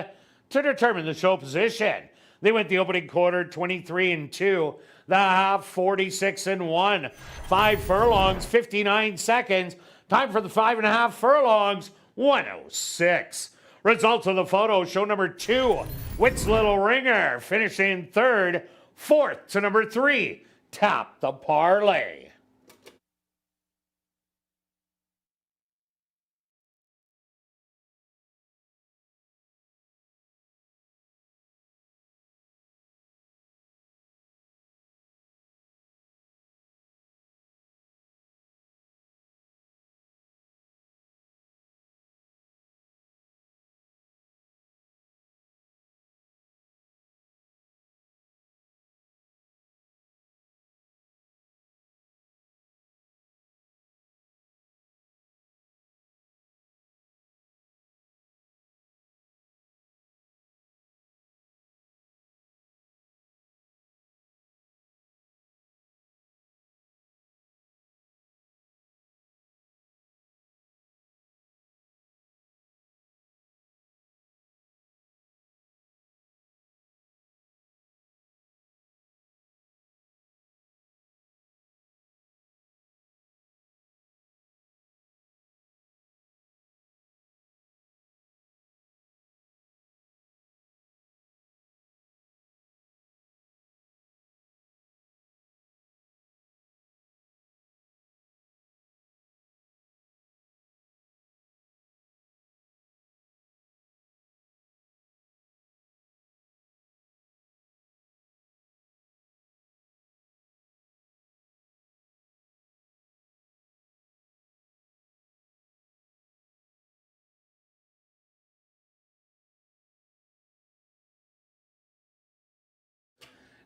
to determine the show position. They went the opening quarter 23-2, the half 46-1. 5 furlongs, 59 seconds. Time for the 5.5 furlongs, 1:06. Results of the photo show number 2, Witt's Little Ringer, finishing third. Fourth to number 3, Tap the Parlay.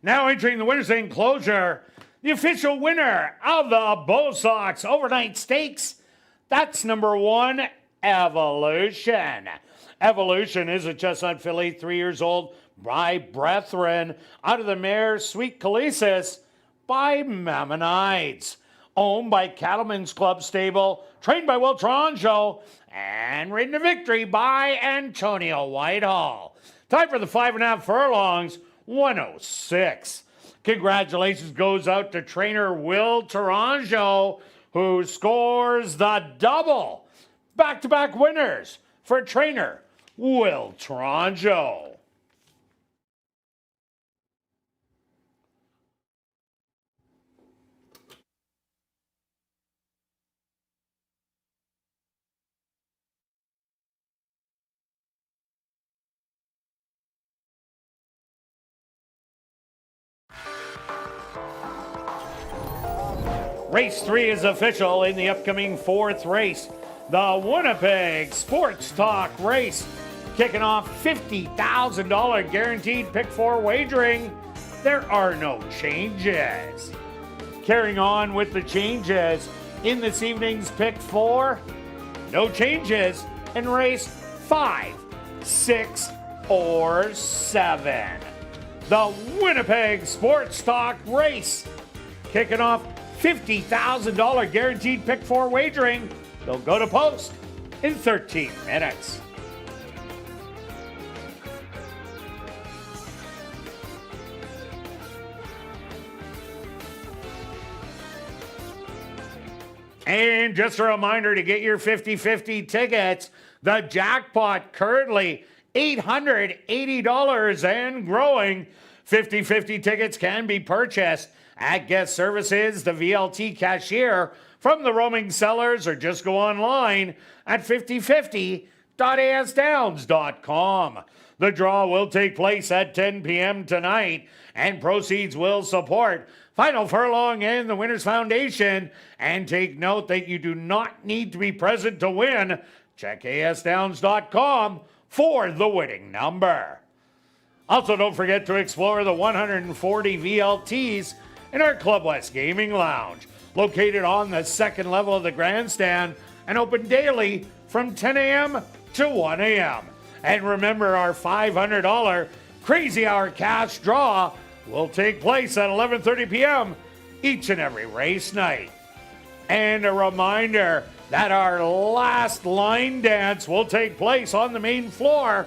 Now entering the winner's enclosure, the official winner of the Bull Sox Overnight Stakes. That's number 1, Evolution. Evolution is a chestnut filly, 3 years old, by Brethren, out of the mare Sweet Calisis by Mammonites. Owned by Cattlemen's Club Stable, trained by Will Tronjo, and ridden to victory by Antonio Whitehall. Time for the 5.5 furlongs, 1:06. Congratulations goes out to trainer Will Taranjo, who scores the double. Back-to-back winners for trainer Will Taranjo. Race 3 is official in the upcoming 4th race. The Winnipeg Sports Talk race. Kicking off $50,000 guaranteed pick 4 wagering. There are no changes. Carrying on with the changes in this evening's pick 4. No changes in race 5, 6, or 7. The Winnipeg Sports Talk race. Kicking off $50,000 guaranteed pick 4 wagering. They'll go to post in 13 minutes. And just a reminder to get your 50-50 tickets. The jackpot currently $880 and growing. 50-50 tickets can be purchased at Guest Services, the VLT cashier, from the roaming sellers, or just go online at 5050.asdowns.com. The draw will take place at 10 p.m. tonight, and proceeds will support Final Furlong and the Winners Foundation. And take note that you do not need to be present to win. Check asdowns.com for the winning number. Also, don't forget to explore the 140 VLTs in our Club West Gaming Lounge, located on the second level of the grandstand and open daily from 10 a.m. to 1 a.m. And remember, our $500 Crazy Hour cash draw will take place at 11:30 p.m. each and every race night. And a reminder that our last line dance will take place on the main floor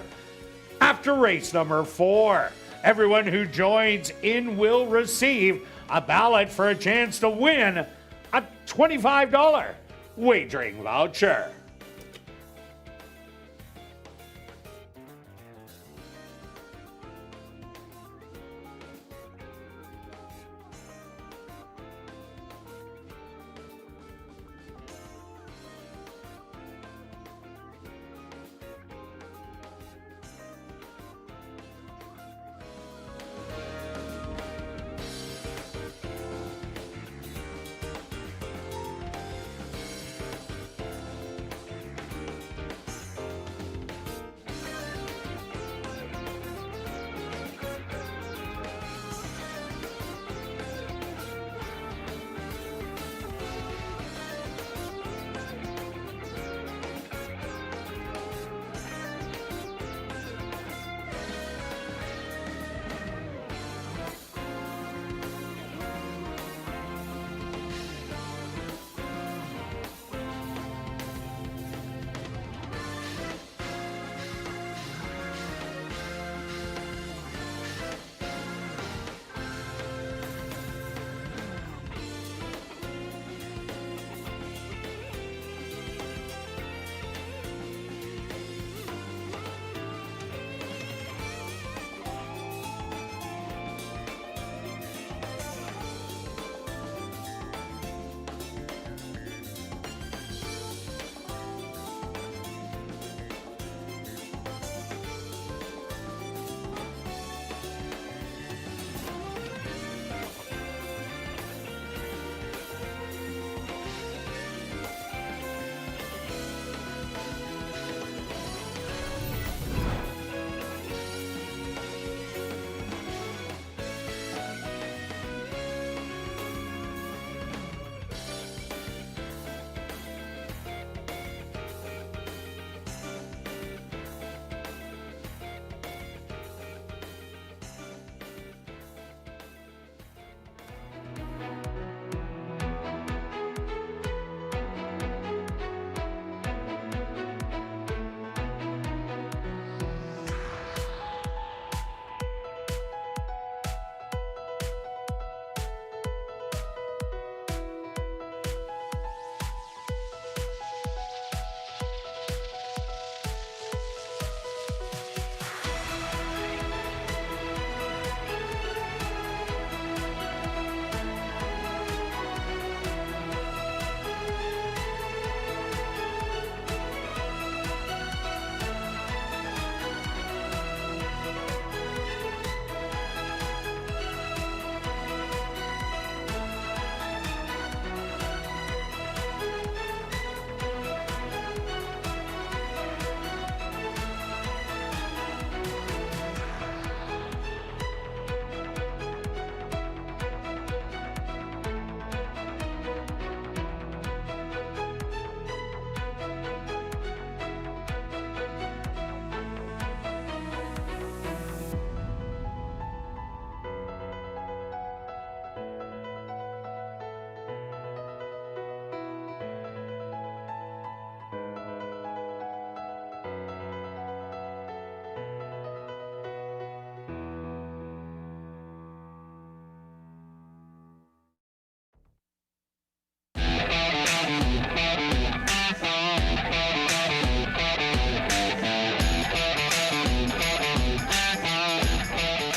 after race number 4. Everyone who joins in will receive a ballot for a chance to win a $25 wagering voucher.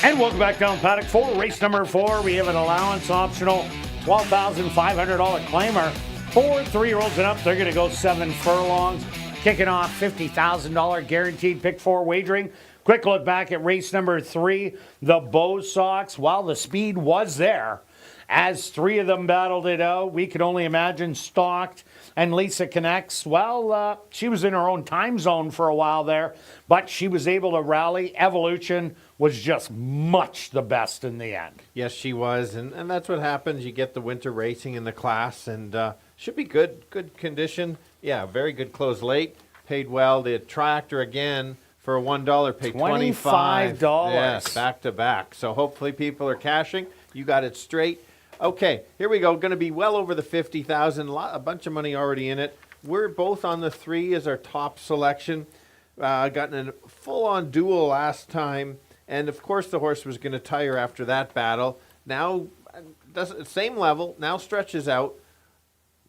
And welcome back down paddock 4, race number 4. We have an allowance optional $12,500 claimer for 3-year-olds and up. They're going to go 7 furlongs, kicking off $50,000 guaranteed pick 4 wagering. Quick look back at race number 3, the Bow Sox. While the speed was there, as 3 of them battled it out, we could only imagine Stalked and Lisa Connects. Well, she was in her own time zone for a while there, but she was able to rally. Evolution was just much the best in the end. Yes, she was, and that's what happens. You get the winter racing in the class, and should be good condition. Yeah, very good close late. Paid well. The tractor again for a $1 paid $25. Yes, back to back. So hopefully people are cashing. You got it straight. Okay, here we go. Going to be well over the $50,000. A bunch of money already in it. We're both on the 3 as our top selection. Gotten a full-on duel last time. And, of course, the horse was going to tire after that battle. Now, same level, now stretches out.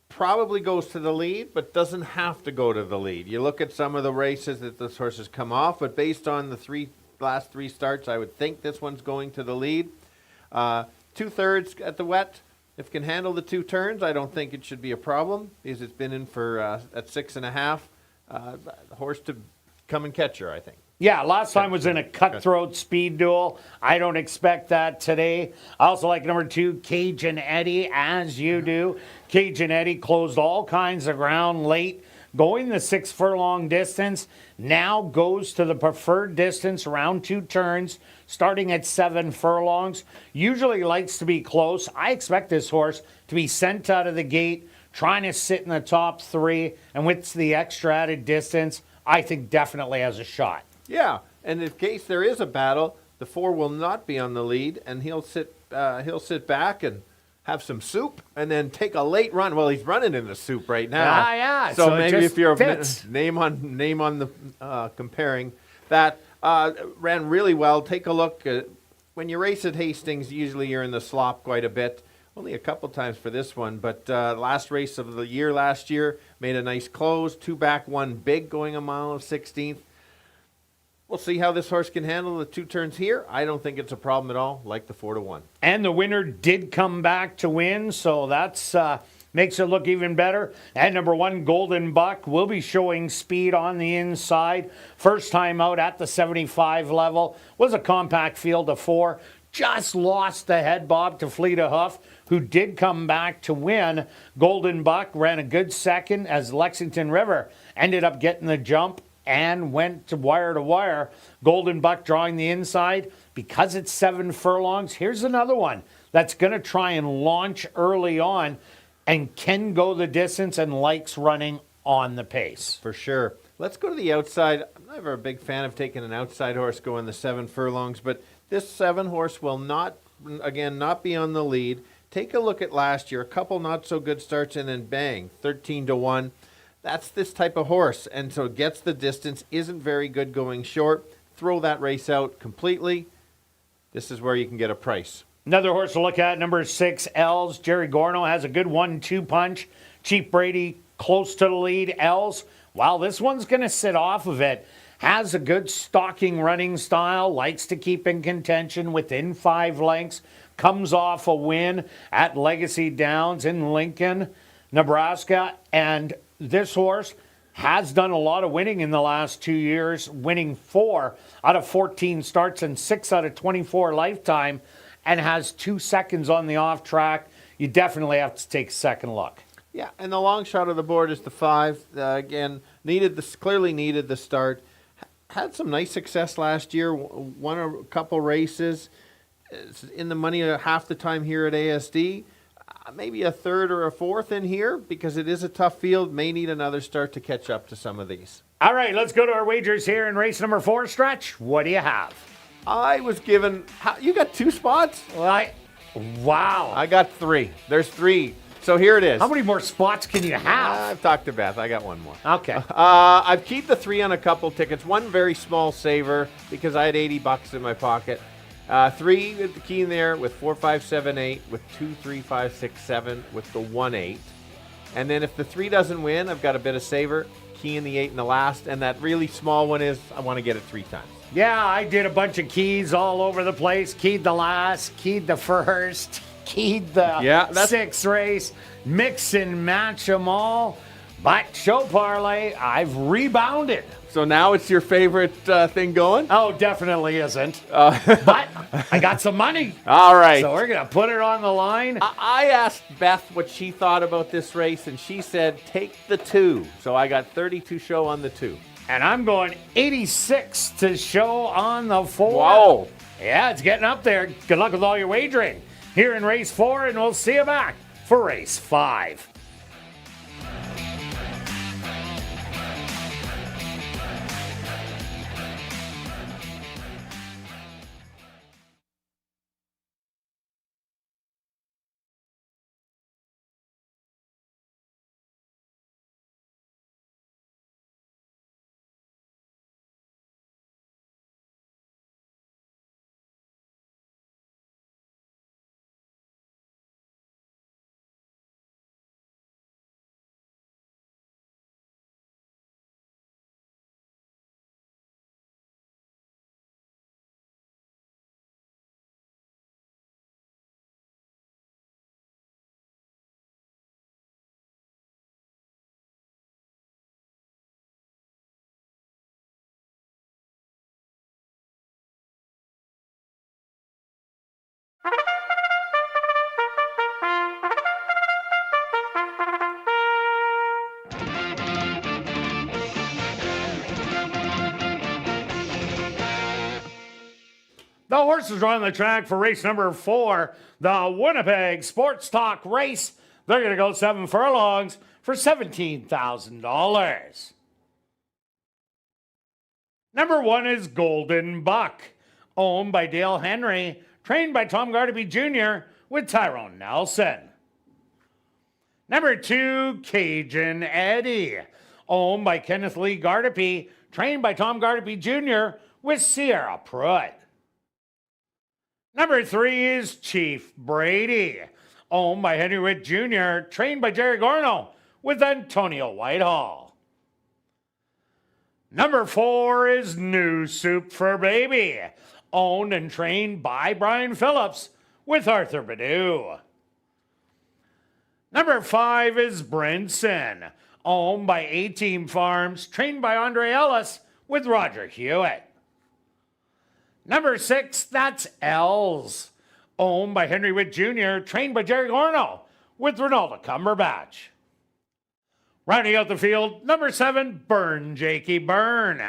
Probably goes to the lead, but doesn't have to go to the lead. You look at some of the races that this horse has come off, but based on the last three starts, I would think this one's going to the lead. 2/3 at the wet. If it can handle the 2 turns, I don't think it should be a problem because it's been in for at 6.5. The horse to come and catch her, I think. Yeah, last time was in a cutthroat speed duel. I don't expect that today. I also like number 2, Cajun Eddie, as you do. Cajun Eddie closed all kinds of ground late, going the 6 furlong distance. Now goes to the preferred distance around 2 turns, starting at 7 furlongs. Usually likes to be close. I expect this horse to be sent out of the gate, trying to sit in the top 3, and with the extra added distance, I think definitely has a shot. Yeah, and in case there is a battle, the 4 will not be on the lead, and he'll sit back and have some soup, and then take a late run. Well, he's running in the soup right now. Yeah. So maybe if you're fits. name on the comparing that ran really well. Take a look. When you race at Hastings, usually you're in the slop quite a bit. Only a couple times for this one, but last race of the year last year made a nice close. 2 back, 1 big, going a mile of 16th. We'll see how this horse can handle the 2 turns here. I don't think it's a problem at all, like the 4-1. And the winner did come back to win, so that's makes it look even better. And number 1, Golden Buck, will be showing speed on the inside. First time out at the 75 level. Was a compact field of 4. Just lost the head bob to Fleet of Hoof, who did come back to win. Golden Buck ran a good second as Lexington River ended up getting the jump and went to wire. Golden Buck drawing the inside. Because it's 7 furlongs, here's another one that's going to try and launch early on and can go the distance and likes running on the pace. For sure. Let's go to the outside. I'm never a big fan of taking an outside horse going the 7 furlongs, but this 7 horse will not be on the lead. Take a look at last year. A couple not so good starts and then bang, 13-1. That's this type of horse, and so it gets the distance, isn't very good going short. Throw that race out completely. This is where you can get a price. Another horse to look at, number 6, Els. Jerry Gorno has a good 1-2 punch. Chief Brady close to the lead. Els, while this one's going to sit off of it, has a good stalking running style, likes to keep in contention within 5 lengths, comes off a win at Legacy Downs in Lincoln, Nebraska, and this horse has done a lot of winning in the last 2 years, winning 4 out of 14 starts and 6 out of 24 lifetime, and has 2 seconds on the off track. You definitely have to take a second look. Yeah, and the long shot of the board is the 5. Again, clearly needed the start. Had some nice success last year, won a couple races. It's in the money half the time here at ASD. Maybe a 3rd or a 4th in here because it is a tough field. May need another start to catch up to some of these. All right, let's go to our wagers here in race number 4. Stretch, what do you have? I was given... you got 2 spots? Wow. I got 3. There's 3. So here it is. How many more spots can you have? I've talked to Beth. I got 1 more. Okay. I've kept the 3 on a couple tickets. 1 very small saver because I had $80 in my pocket. 3 with the key in there with 4, 5, 7, 8 with 2, 3, 5, 6, 7 with the 1, 8. And then if the 3 doesn't win, I've got a bit of saver. key in the 8 in the last, and that really small one is I want to get it 3 times. Yeah, I did a bunch of keys all over the place. Keyed the last, keyed the first, keyed the sixth race. Mix and match them all. But show parlay, I've rebounded. So now it's your favorite thing going? Oh, definitely isn't. But I got some money. All right. So we're going to put it on the line. I asked Beth what she thought about this race, and she said take the 2. So I got 30 to show on the 2. And I'm going 86 to show on the 4. Whoa. Yeah, it's getting up there. Good luck with all your wagering here in race 4, and we'll see you back for race 5. The horses are on the track for race number 4, the Winnipeg Sports Talk race. They're going to go 7 furlongs for $17,000. Number 1 is Golden Buck, owned by Dale Henry, trained by Tom Gardaby Jr. with Tyrone Nelson. Number 2, Cajun Eddie, owned by Kenneth Lee Gardaby, trained by Tom Gardaby Jr. with Sierra Pruitt. Number 3 is Chief Brady, owned by Henry Witt Jr., trained by Jerry Gorno with Antonio Whitehall. Number 4 is New Soup for Baby, owned and trained by Brian Phillips with Arthur Badu. Number 5 is Brinson, owned by A-Team Farms, trained by Andre Ellis with Roger Hewitt. Number 6, that's Els, owned by Henry Witt Jr., trained by Jerry Gorno with Ronaldo Cumberbatch. Rounding out the field, number 7, Burn Jakey Burn,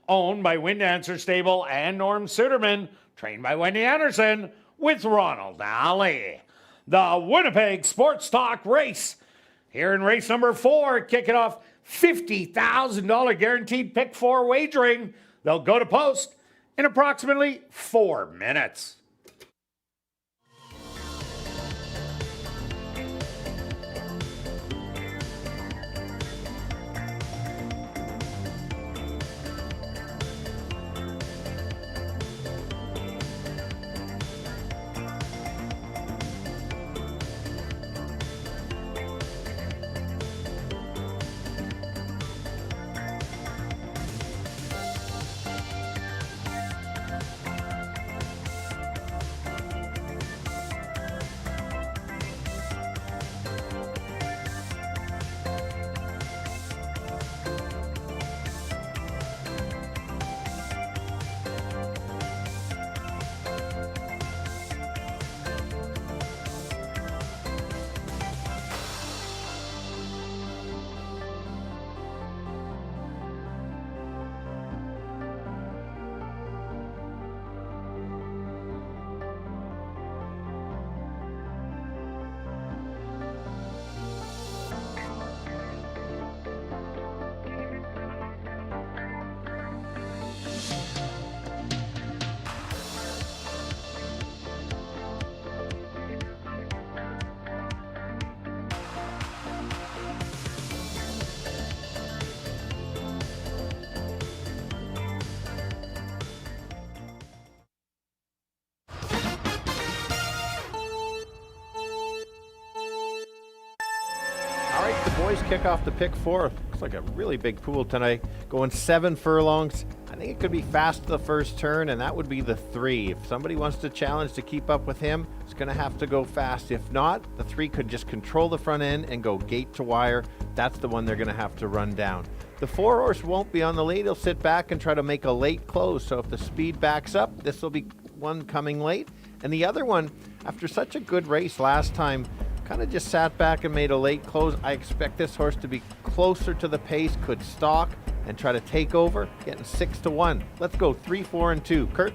owned by Wind Dancer Stable and Norm Suderman, trained by Wendy Anderson with Ronald Alley. The Winnipeg Sports Talk race. Here in race number 4, kicking off $50,000 guaranteed pick 4 wagering. They'll go to post in approximately 4 minutes. kick off the pick 4. Looks like a really big pool tonight. Going 7 furlongs. I think it could be fast to the first turn, and that would be the 3. If somebody wants to challenge to keep up with him, it's going to have to go fast. If not, the 3 could just control the front end and go gate to wire. That's the one they're going to have to run down. The 4 horse won't be on the lead. He'll sit back and try to make a late close. So if the speed backs up, this will be one coming late. And the other one, after such a good race last time, kind of just sat back and made a late close. I expect this horse to be closer to the pace, could stalk and try to take over, getting 6-1. Let's go 3, 4, and 2. Kirt?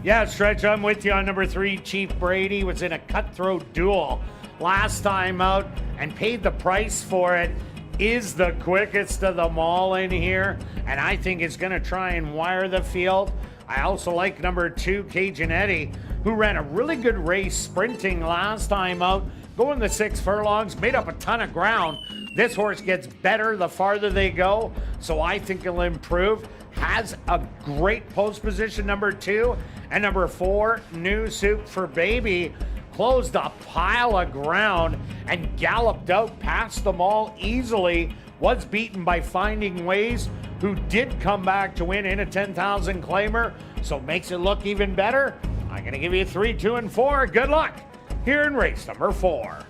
Yeah, Stretch, I'm with you on number 3. Chief Brady was in a cutthroat duel last time out and paid the price for it. Is the quickest of them all in here, and I think it's going to try and wire the field. I also like number 2, Cajun Eddie, who ran a really good race sprinting last time out, going the 6 furlongs, made up a ton of ground. This horse gets better the farther they go, so I think he'll improve. Has a great post position, number 2. And number 4, New Soup for Baby, closed a pile of ground and galloped out past them all easily. Was beaten by Finding Ways, who did come back to win in a 10,000 claimer, so makes it look even better. I'm going to give you 3, 2, and 4. Good luck here in race number 4.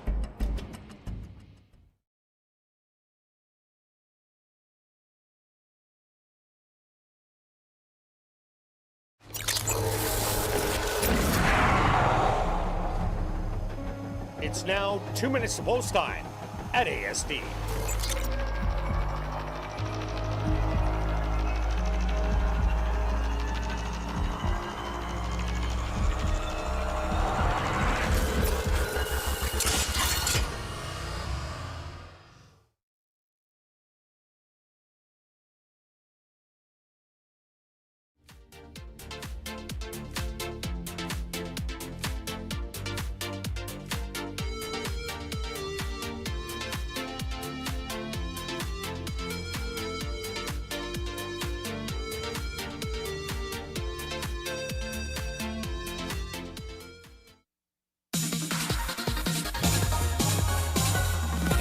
It's now 2 minutes to post time at ASD.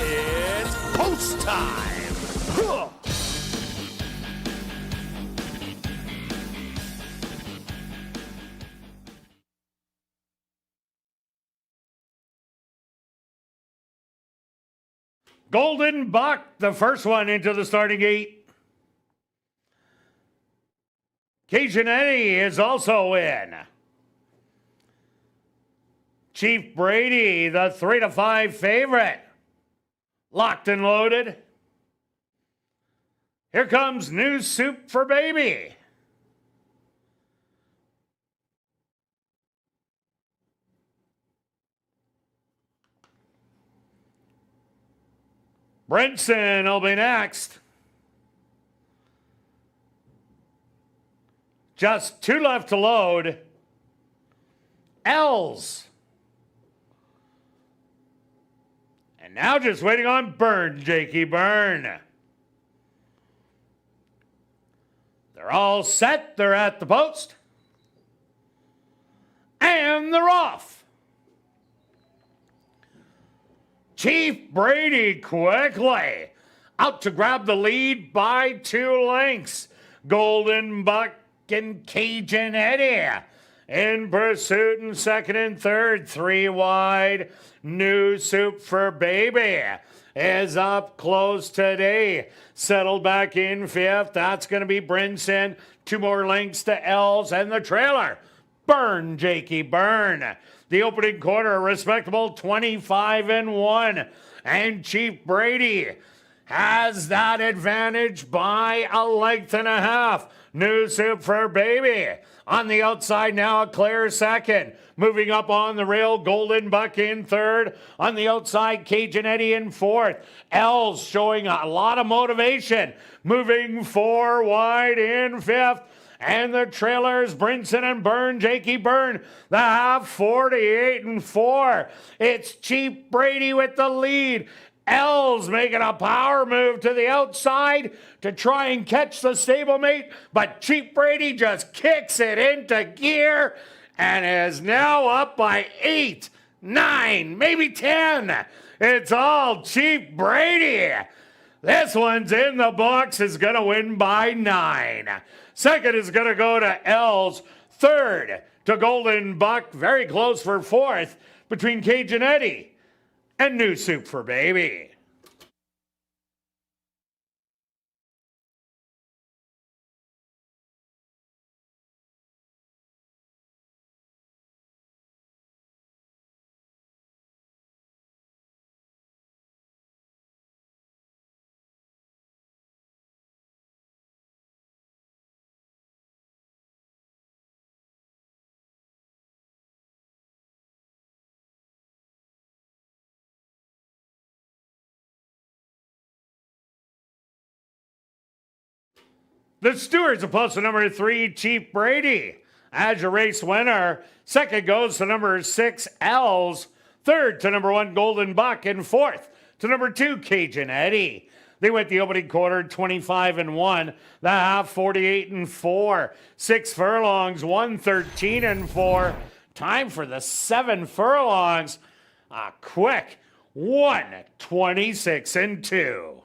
It's post time. Huh. Golden Buck, the first one into the starting gate. Cajun Eddie is also in. Chief Brady, the 3-5 favorite. Locked and loaded. Here comes New Soup for Baby. Brinson will be next. Just 2 left to load. L's. And now just waiting on Burn, Jakey Burn. They're all set. They're at the post. And they're off. Chief Brady quickly out to grab the lead by 2 lengths. Golden Buck and Cajun Eddie in pursuit in second and third. 3 wide. New Soup for Baby is up close today. Settled back in 5th. That's going to be Brinson. 2 more lengths to L's and the trailer. Burn, Jakey, burn. The opening quarter, a respectable 25-1. And Chief Brady has that advantage by a length and a half. New Soup for Baby on the outside now, a clear second. Moving up on the rail, Golden Buck in third. On the outside, Cajun Eddie in 4th. L's showing a lot of motivation. Moving 4 wide in 5th. And the trailers, Brinson and Burn, Jakey Burn, the half 48-4. It's Chief Brady with the lead. L's making a power move to the outside to try and catch the stablemate, but Chief Brady just kicks it into gear and is now up by 8, 9, maybe 10. It's all Chief Brady. This one's in the books, is going to win by 9. Second is going to go to Els. Third to Golden Buck. Very close for fourth between Cajun Eddie and New Soup for Baby. The stewards of post to number 3, Chief Brady, as your race winner. Second goes to number 6, Els. Third to number 1, Golden Buck. And fourth to number 2, Cajun Eddie. They went the opening quarter 25-1, the half 48-4, 6 furlongs, 113-4. Time for the 7 furlongs. A quick 126-2.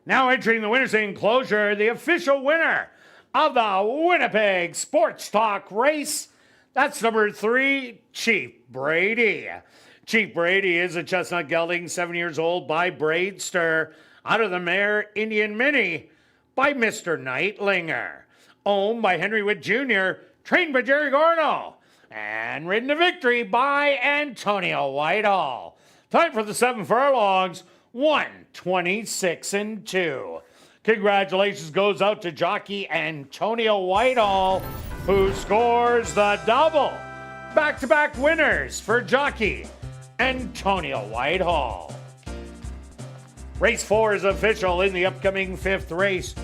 Now entering the winner's enclosure, the official winner of the Winnipeg Sports Talk race. That's number 3, Chief Brady. Chief Brady is a chestnut gelding, 7 years old, by Braidster, out of the mare Indian Mini by Mr. Nightlinger. Owned by Henry Witt Jr., trained by Jerry Gorno, and ridden to victory by Antonio Whitehall. Time for the 7 furlongs, 126-2. Congratulations goes out to jockey Antonio Whitehall, who scores the double. Back-to-back winners for jockey Antonio Whitehall. Race 4 is official in the upcoming 5th race.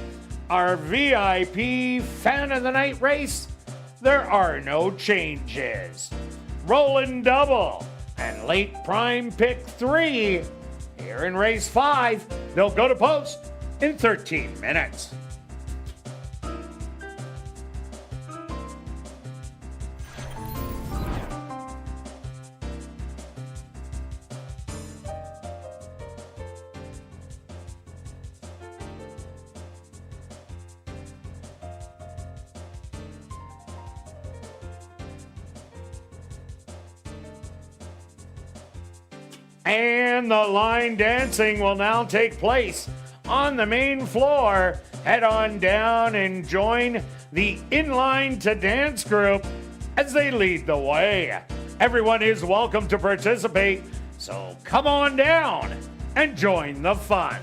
Our VIP Fan of the Night race, there are no changes. Rolling double and late prime pick 3. Here in race 5, they'll go to post in 13 minutes. And the line dancing will now take place on the main floor. Head on down and join the Inline to Dance group as they lead the way. Everyone is welcome to participate, so come on down and join the fun.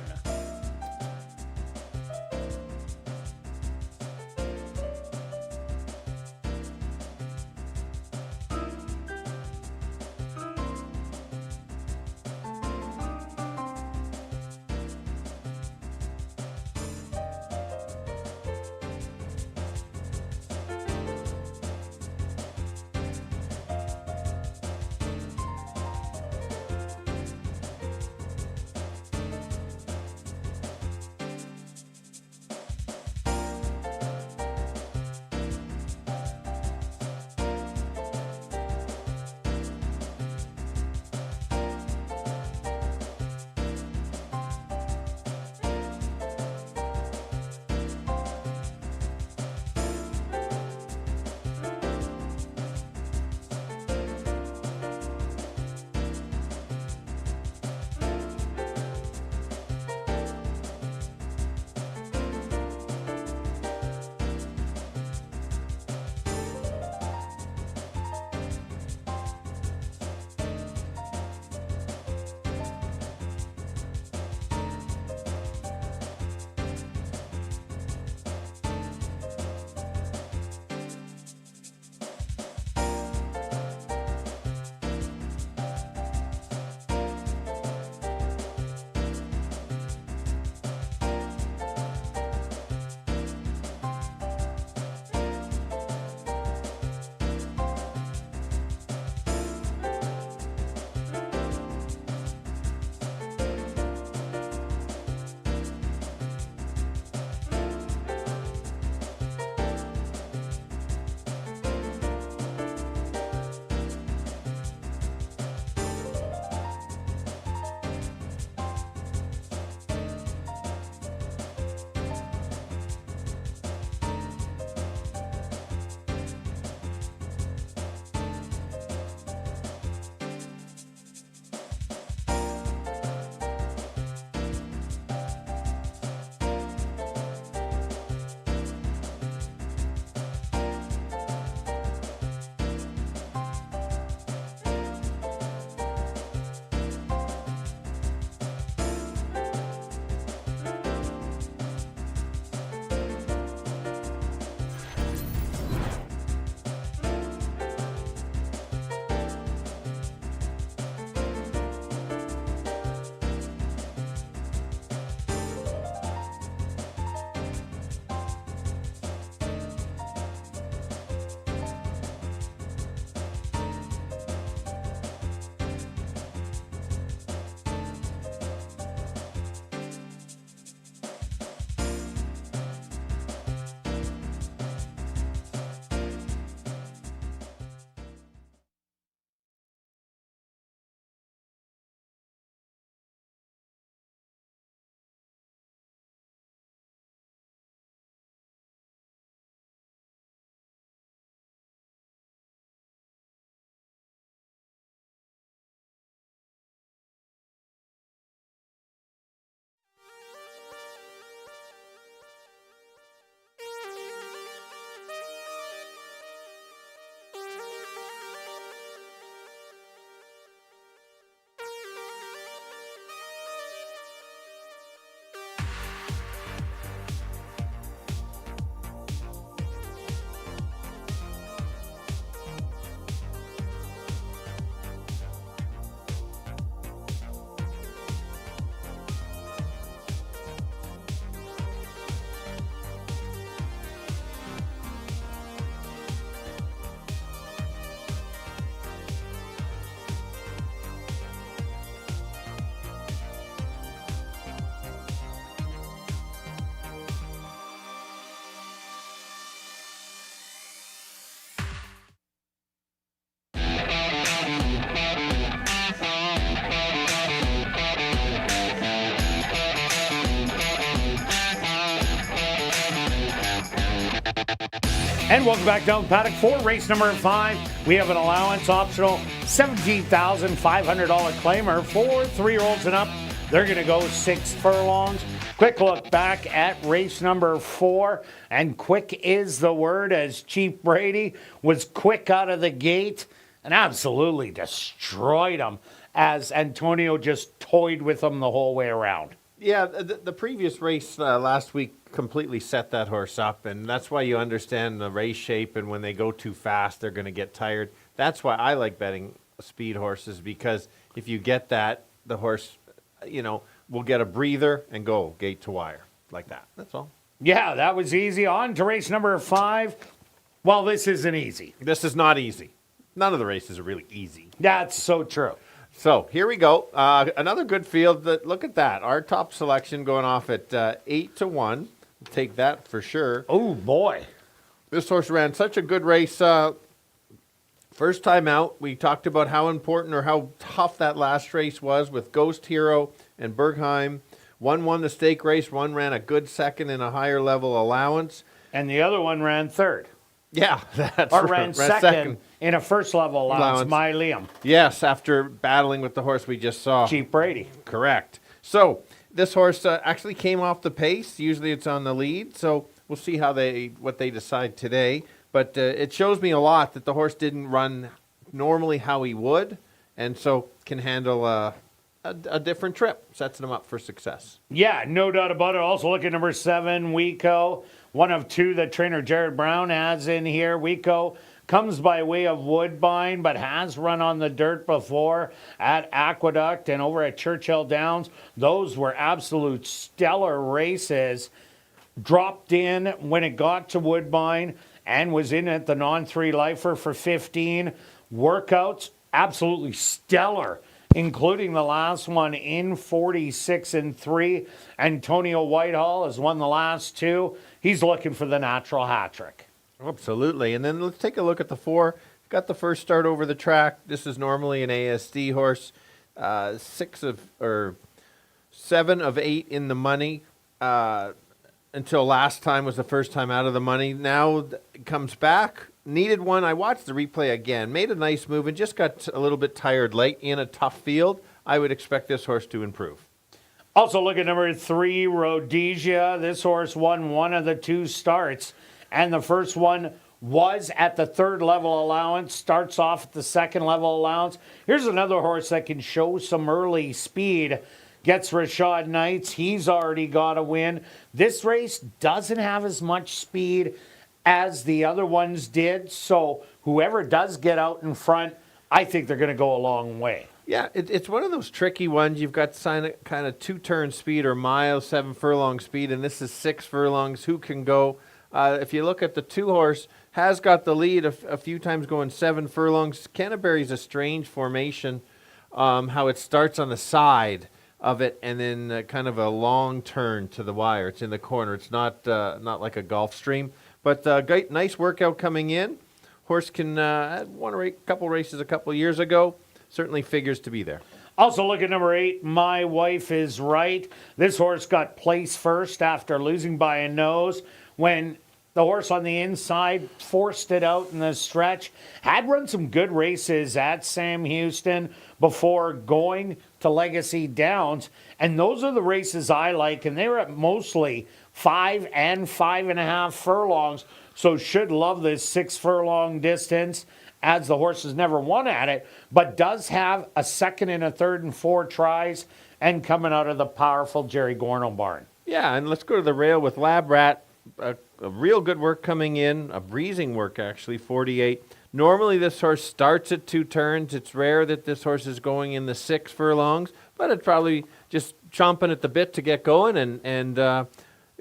And welcome back down paddock for race number 5. We have an allowance optional $17,500 claimer for 3-year-olds and up. They're going to go 6 furlongs. Quick look back at race number 4. And quick is the word, as Chief Brady was quick out of the gate and absolutely destroyed him as Antonio just toyed with him the whole way around. Yeah, the previous race last week completely set that horse up, and that's why you understand the race shape, and when they go too fast, they're going to get tired. That's why I like betting speed horses, because if you get that, the horse, will get a breather and go gate to wire like that. That's all. Yeah, that was easy. On to race number 5. Well, this isn't easy. This is not easy. None of the races are really easy. That's so true. So here we go. Another good field. Look at that. Our top selection going off at 8-1. We'll take that for sure. Oh, boy. This horse ran such a good race. First time out, we talked about how important or how tough that last race was with Ghost Hero and Bergheim. One won the stake race. One ran a good second in a higher level allowance. And the other one ran third. Yeah, that's or ran second in a first level allowance. My Liam. Yes, after battling with the horse we just saw. Chief Brady. Correct. So this horse actually came off the pace. Usually it's on the lead. So we'll see what they decide today. But it shows me a lot that the horse didn't run normally how he would, and so can handle a different trip. Sets him up for success. Yeah, no doubt about it. Also look at number 7, Wico. One of 2 that trainer Jared Brown has in here. Wico comes by way of Woodbine, but has run on the dirt before at Aqueduct and over at Churchill Downs. Those were absolute stellar races. Dropped in when it got to Woodbine and was in at the non-3 lifer for 15. Workouts, absolutely stellar, including the last one in 46-3. Antonio Whitehall has won the last 2. He's looking for the natural hat trick. Absolutely. And then let's take a look at the 4. Got the first start over the track. This is normally an ASD horse. 7 of 8 in the money. Until last time was the first time out of the money. Now it comes back. Needed one. I watched the replay again. Made a nice move and just got a little bit tired late in a tough field. I would expect this horse to improve. Also look at number 3, Rhodesia. This horse won one of the 2 starts, and the first one was at the 3rd level allowance, starts off at the 2nd level allowance. Here's another horse that can show some early speed. Gets Rashad Knights. He's already got a win. This race doesn't have as much speed as the other ones did, so whoever does get out in front, I think they're going to go a long way. Yeah, it's one of those tricky ones. You've got kind of 2-turn speed or mile, 7 furlong speed, and this is 6 furlongs. Who can go? If you look at the 2 horse, has got the lead a few times going 7 furlongs. Canterbury's a strange formation, how it starts on the side of it and then kind of a long turn to the wire. It's in the corner. It's not like a Gulf Stream, but nice workout coming in. Horse can won a couple races a couple years ago. Certainly figures to be there. Also look at number 8, My Wife Is Right. This horse got placed first after losing by a nose when the horse on the inside forced it out in the stretch. Had run some good races at Sam Houston before going to Legacy Downs. And those are the races I like. And they were at mostly 5 and 5.5 furlongs. So should love this 6 furlong distance, as the horse has never won at it, but does have a 2nd and a 3rd and 4 tries, and coming out of the powerful Jerry Gorno barn. Yeah, and let's go to the rail with Lab Rat. A real good work coming in, a breezing work actually, 48. Normally this horse starts at 2 turns. It's rare that this horse is going in the 6 furlongs, but it's probably just chomping at the bit to get going, and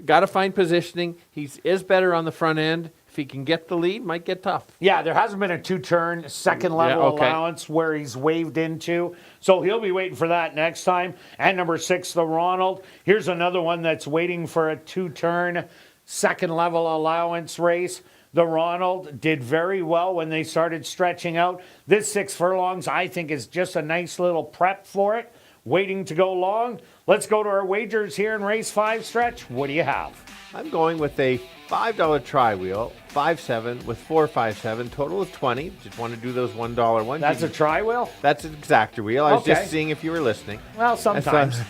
got to find positioning. He is better on the front end. If he can get the lead, might get tough. Yeah, there hasn't been a 2-turn 2nd level allowance where he's waved into. So he'll be waiting for that next time. And number 6, the Ronald. Here's another one that's waiting for a 2-turn 2nd level allowance race. The Ronald did very well when they started stretching out. This 6 furlongs, I think, is just a nice little prep for it. waiting to go long. Let's go to our wagers here in race 5. Stretch, what do you have? I'm going with a $5 tri-wheel, 5-7 with 4-5-7, total of 20. Just want to do those $1 ones. That's a tri-wheel? That's an exactor wheel. I was Okay. just seeing if you were listening. Well, sometimes.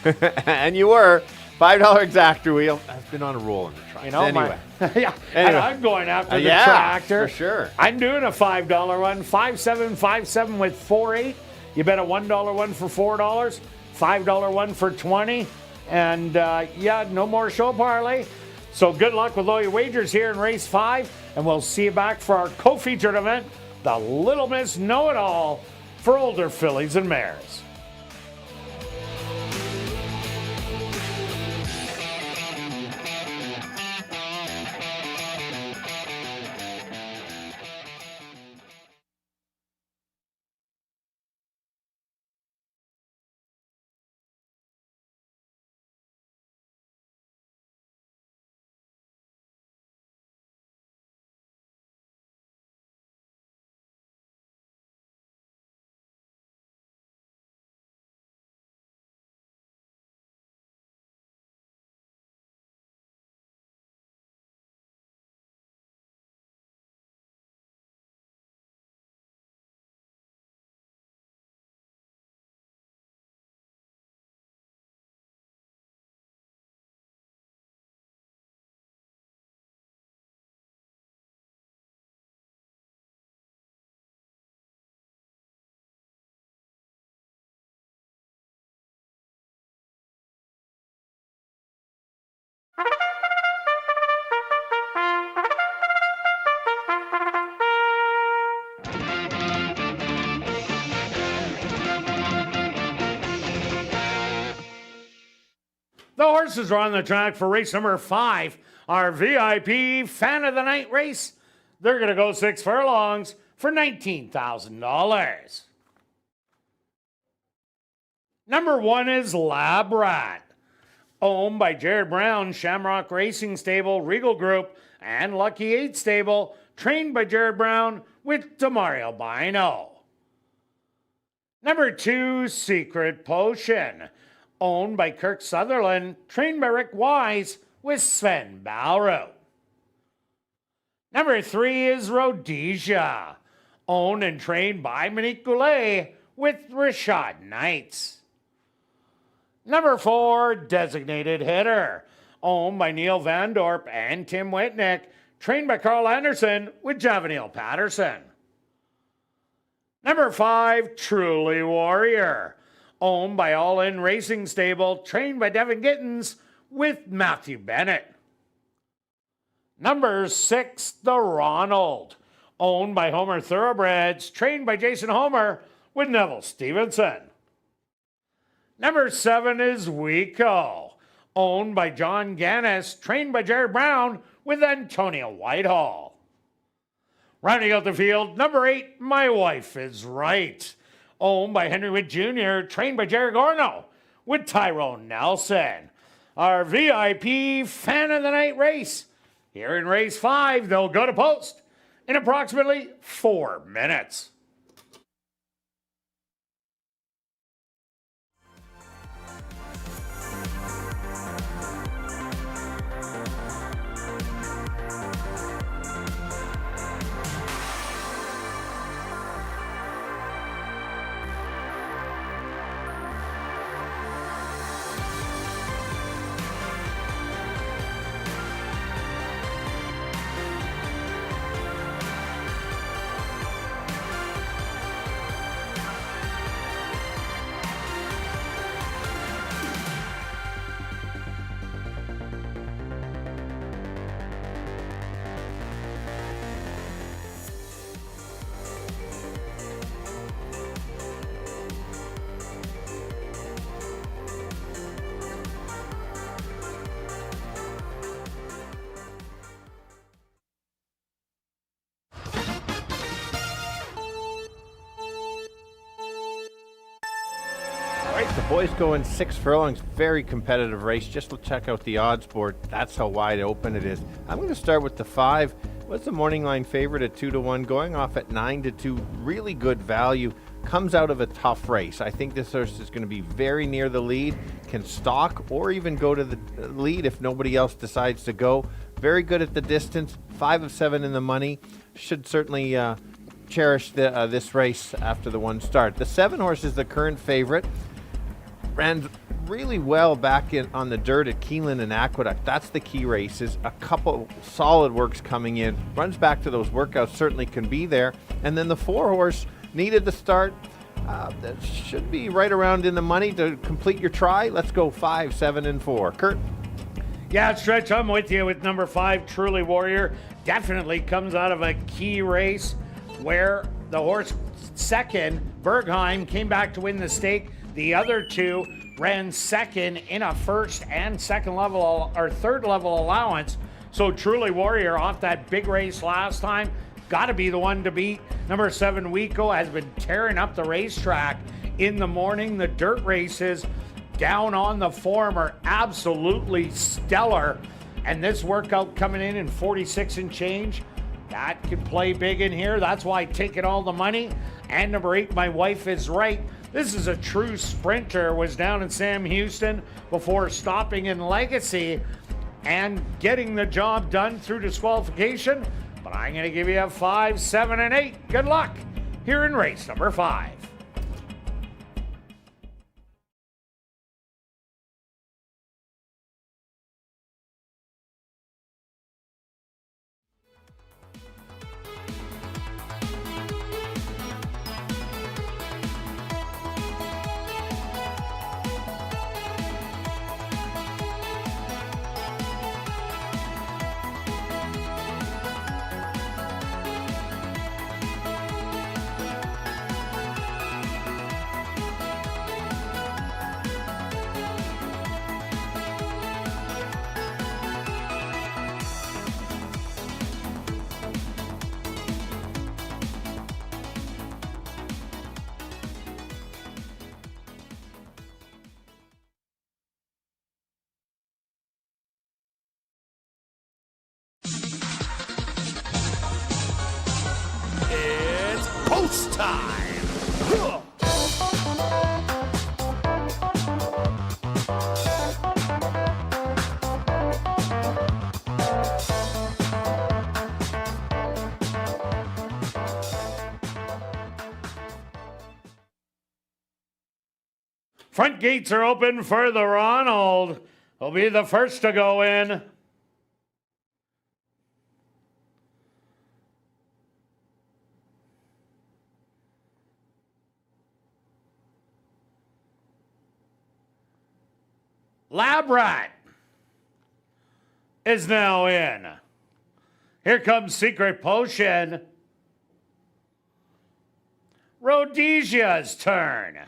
And you were. $5 exactor wheel. I've been on a roll in the tri. You know, anyway. yeah, and Anyway. I'm going after the Yeah, tractor. for sure. I'm doing a $5 one, 5-7, 5-7 with 4-8. You bet a $1 one for $4, $5 one for 20, and no more show parlay. So good luck with all your wagers here in race 5, and we'll see you back for our co-featured event, the Little Miss Know-It-All for older fillies and mares. The horses are on the track for race number 5, our VIP Fan of the Night race. They're going to go 6 furlongs for $19,000. Number 1 is Lab Rat, owned by Jared Brown, Shamrock Racing Stable, Regal Group, and Lucky 8 Stable, trained by Jared Brown with Demario Bino. Number 2, Secret Potion, owned by Kirk Sutherland, trained by Rick Wise with Sven Balro. Number 3 is Rhodesia, owned and trained by Monique Goulet with Rashad Knights. Number 4, Designated Hitter, owned by Neil Van Dorp and Tim Whitnick, trained by Carl Anderson with Javanil Patterson. Number 5, Truly Warrior, owned by All In Racing Stable, trained by Devin Gittins with Matthew Bennett. Number 6, The Ronald, owned by Homer Thoroughbreds, trained by Jason Homer with Neville Stevenson. Number 7 is Wico, owned by John Gannis, trained by Jared Brown with Antonio Whitehall. Rounding out the field, number 8, My Wife is Right, owned by Henry Witt Jr., trained by Jerry Gorno with Tyrone Nelson. Our VIP Fan of the Night race. Here in race 5, they'll go to post in approximately 4 minutes. The boys going 6 furlongs, very competitive race. Just check out the odds board. That's how wide open it is. I'm going to start with the 5. What's the morning line favorite at 2-1, going off at 9-2. Really good value. comes out of a tough race. I think this horse is going to be very near the lead, can stalk or even go to the lead if nobody else decides to go. Very good at the distance, 5 of 7 in the money. Should certainly cherish this race after the one start. The 7 horse is the current favorite. Ran really well back on the dirt at Keeneland and Aqueduct. That's the key races. A couple solid works coming in. Runs back to those workouts, certainly can be there. And then the 4 horse needed the start. That should be right around in the money to complete your try. Let's go 5, 7, and 4. Kirt? Yeah, Stretch, I'm with you with number 5, Truly Warrior. Definitely comes out of a key race where the horse second, Bergheim, came back to win the stake. The other 2 ran second in a first and second level or third level allowance. So Truly Warrior off that big race last time, got to be the one to beat. Number 7, Wico, has been tearing up the racetrack in the morning. The dirt races down on the form are absolutely stellar. And this workout coming in 46 and change, that could play big in here. That's why I take it all the money. And number 8, My Wife Is Right. This is a true sprinter, was down in Sam Houston before stopping in Legacy and getting the job done through disqualification. But I'm going to give you a 5, 7, and 8. Good luck here in race number 5. It's post time. Front gates are open for the Ronald. He'll be the first to go in. Labrat is now in. Here comes Secret Potion. Rhodesia's turn.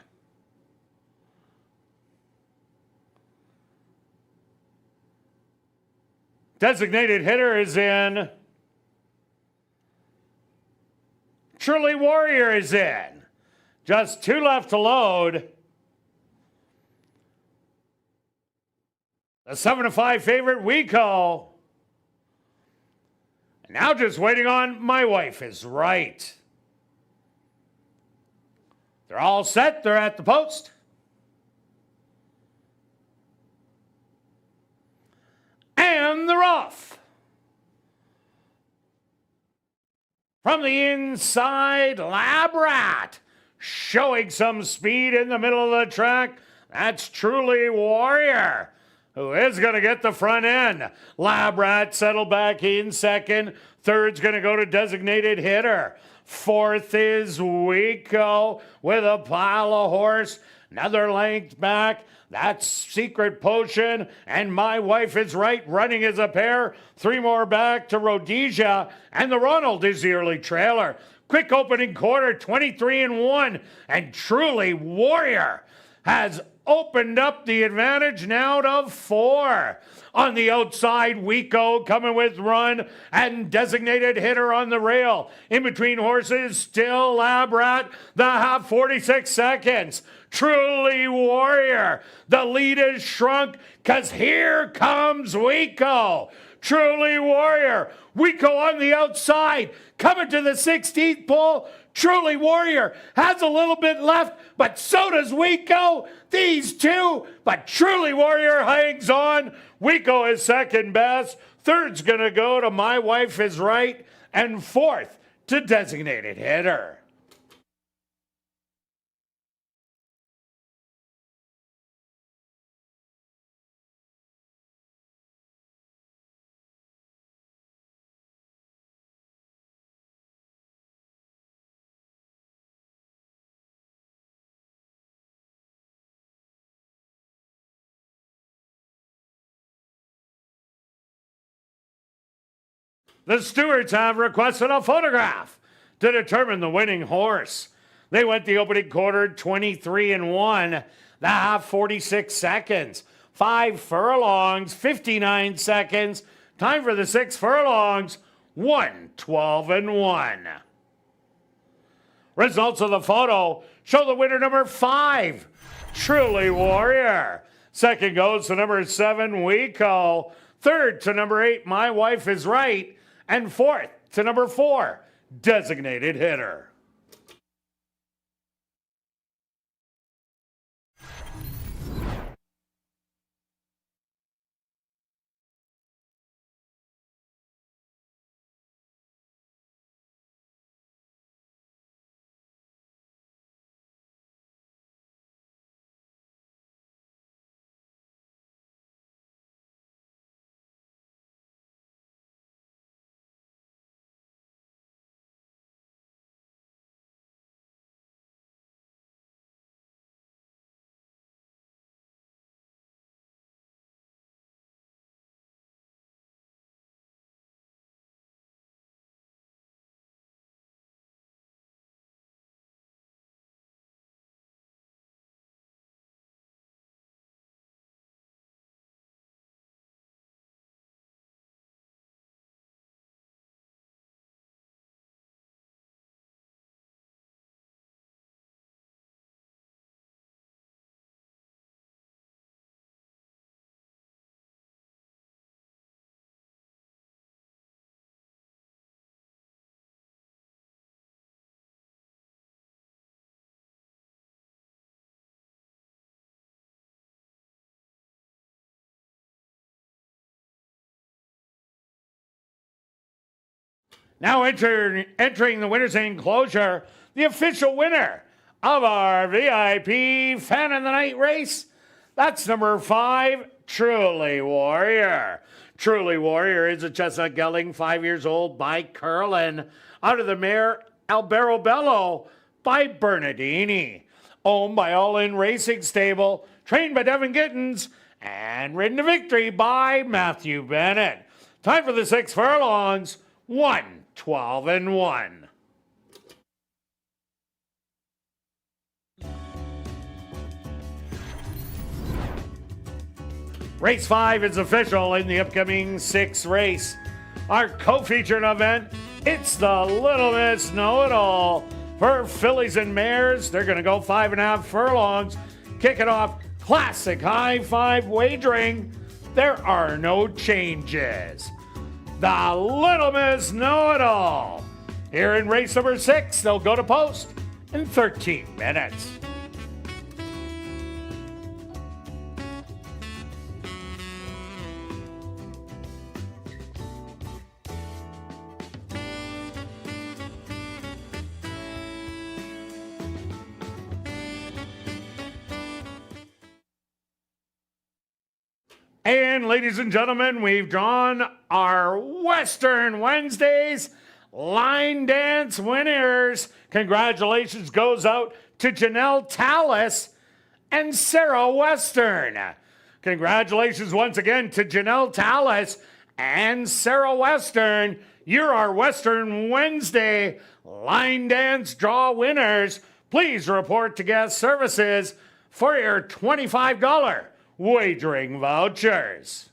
Designated hitter is in. Truly Warrior is in. Just 2 left to load. The 7-5 favorite, Wico. And now just waiting on My Wife Is Right. They're all set. They're at the post. And they're off. From the inside, Labrat showing some speed in the middle of the track. That's Truly Warrior, who is going to get the front end. Labrat settled back in second. Third's going to go to Designated Hitter. Fourth is Wico with a pile of horse. Another length back. That's Secret Potion. And My Wife Is Right running as a pair. 3 more back to Rhodesia. And the Ronald is the early trailer. Quick opening quarter, 23-1. And Truly Warrior has opened up the advantage now to 4. On the outside, Wico coming with run and Designated Hitter on the rail. In between horses, still Labrat, the half 46 seconds. Truly Warrior, the lead is shrunk because here comes Wico. Truly Warrior, Wico on the outside, coming to the 16th pole. Truly Warrior has a little bit left, but so does Wico. These two, but Truly Warrior hangs on. Wico is second best. Third's going to go to My Wife Is Right. And fourth to Designated Hitter. The stewards have requested a photograph to determine the winning horse. They went the opening quarter 23-1, the half 46 seconds, 5 furlongs, 59 seconds. Time for the 6 furlongs, 1:12-1. Results of the photo show the winner number 5, Truly Warrior. Second goes to number 7, Wico. Third to number 8, My Wife Is Right. And fourth to number 4, Designated Hitter. Now entering the winner's enclosure, the official winner of our VIP Fan of the Night race. That's number 5, Truly Warrior. Truly Warrior is a chestnut gelding, 5 years old, by Curlin. Out of the mare Albero Bello by Bernardini. Owned by All In Racing Stable, trained by Devin Gittins, and ridden to victory by Matthew Bennett. Time for the 6 furlongs, 1:12-1. Race 5 is official in the upcoming 6th race. Our co-featured event, it's the Little Miss Know-It-All. For fillies and mares, they're going to go 5.5 furlongs. Kick it off, classic high five wagering. There are no changes. The Little Miss Know-It-All. Here in race number 6, they'll go to post in 13 minutes. And ladies and gentlemen, we've drawn our Western Wednesdays line dance winners. Congratulations goes out to Janelle Tallis and Sarah Western. Congratulations once again to Janelle Tallis and Sarah Western. You're our Western Wednesday line dance draw winners. Please report to guest services for your $25 wagering vouchers.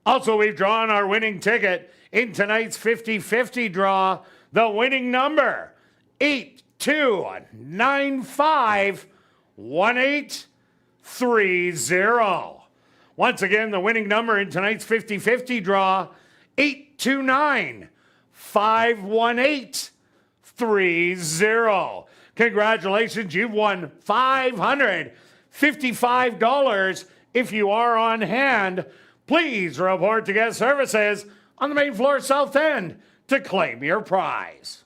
Also, we've drawn our winning ticket in tonight's 50-50 draw. The winning number, 82951830. Once again, the winning number in tonight's 50-50 draw, 829-518-30. Congratulations, you've won $555. If you are on hand, please report to guest services on the main floor south end to claim your prize.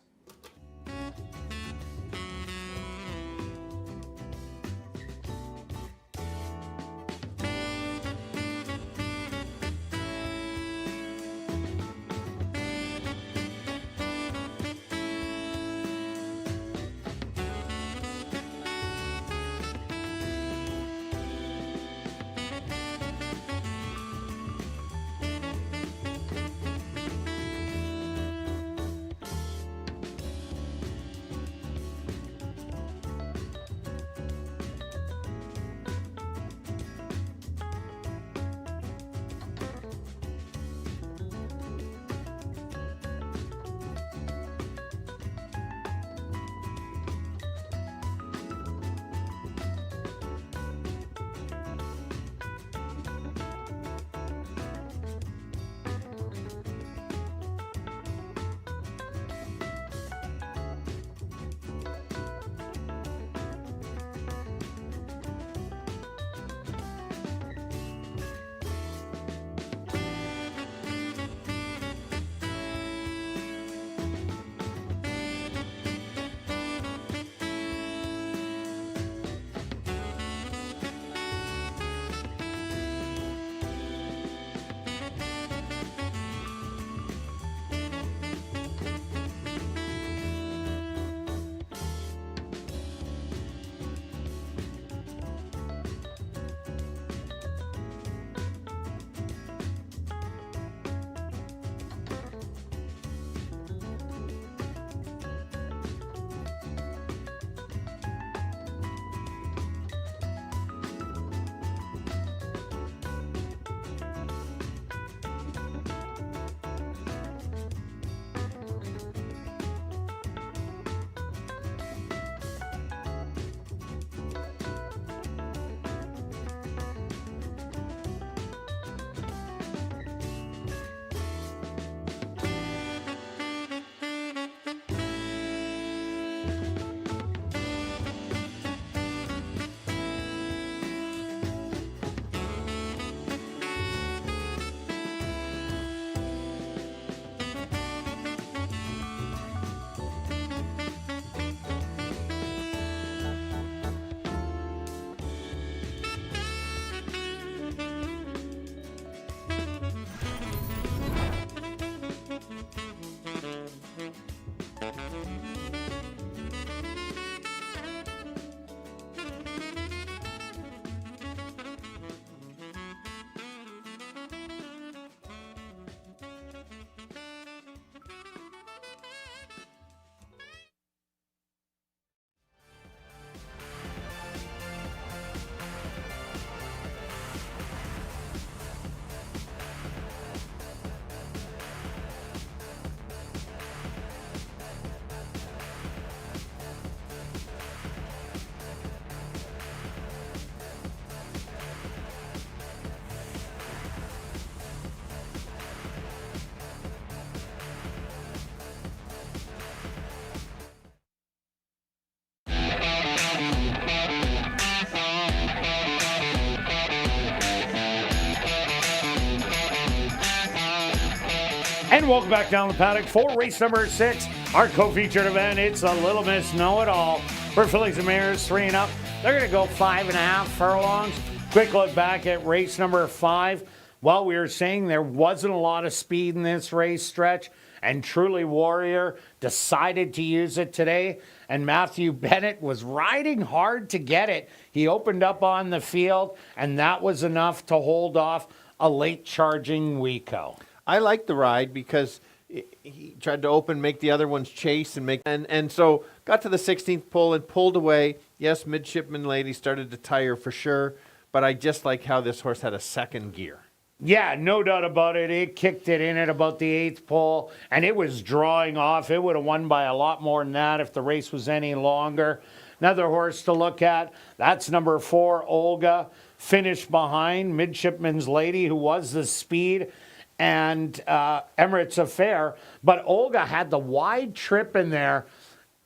And welcome back down the paddock for race number 6, our co-featured event. It's the Little Miss Know-It-All for fillies and mares 3 and up. They're going to go 5.5 furlongs. Quick look back at race number 5. Well, we were saying there wasn't a lot of speed in this race stretch, and Truly Warrior decided to use it today, and Matthew Bennett was riding hard to get it. He opened up on the field, and that was enough to hold off a late charging Wico. I like the ride because he tried to open, make the other ones chase, and so got to the 16th pull and pulled away. Yes, Midshipman Lady started to tire for sure, but I just like how this horse had a second gear. Yeah, no doubt about it. It kicked it in at about the 8th pull, and it was drawing off. It would have won by a lot more than that if the race was any longer. Another horse to look at, that's number 4, Olga. Finished behind Midshipman's Lady, who was the speed. and Emirates Affair. But Olga had the wide trip in there,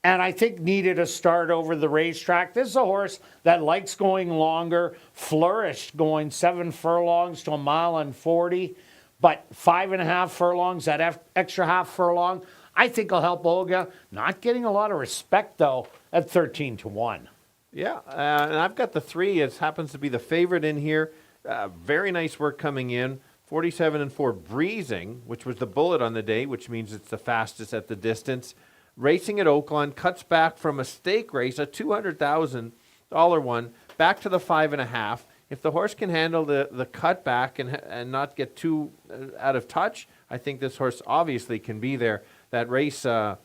and I think needed a start over the racetrack. This is a horse that likes going longer, flourished going 7 furlongs to 1.40 miles, but 5.5 furlongs, that extra half furlong, I think will help Olga. Not getting a lot of respect, though, at 13-1. Yeah, and I've got the 3. It happens to be the favorite in here. Very nice work coming in. 47-4 Breezing, which was the bullet on the day, which means it's the fastest at the distance. Racing at Oakland, cuts back from a stake race, a $200,000 one, back to the 5.5. If the horse can handle the cutback and not get too out of touch, I think this horse obviously can be there. That race, the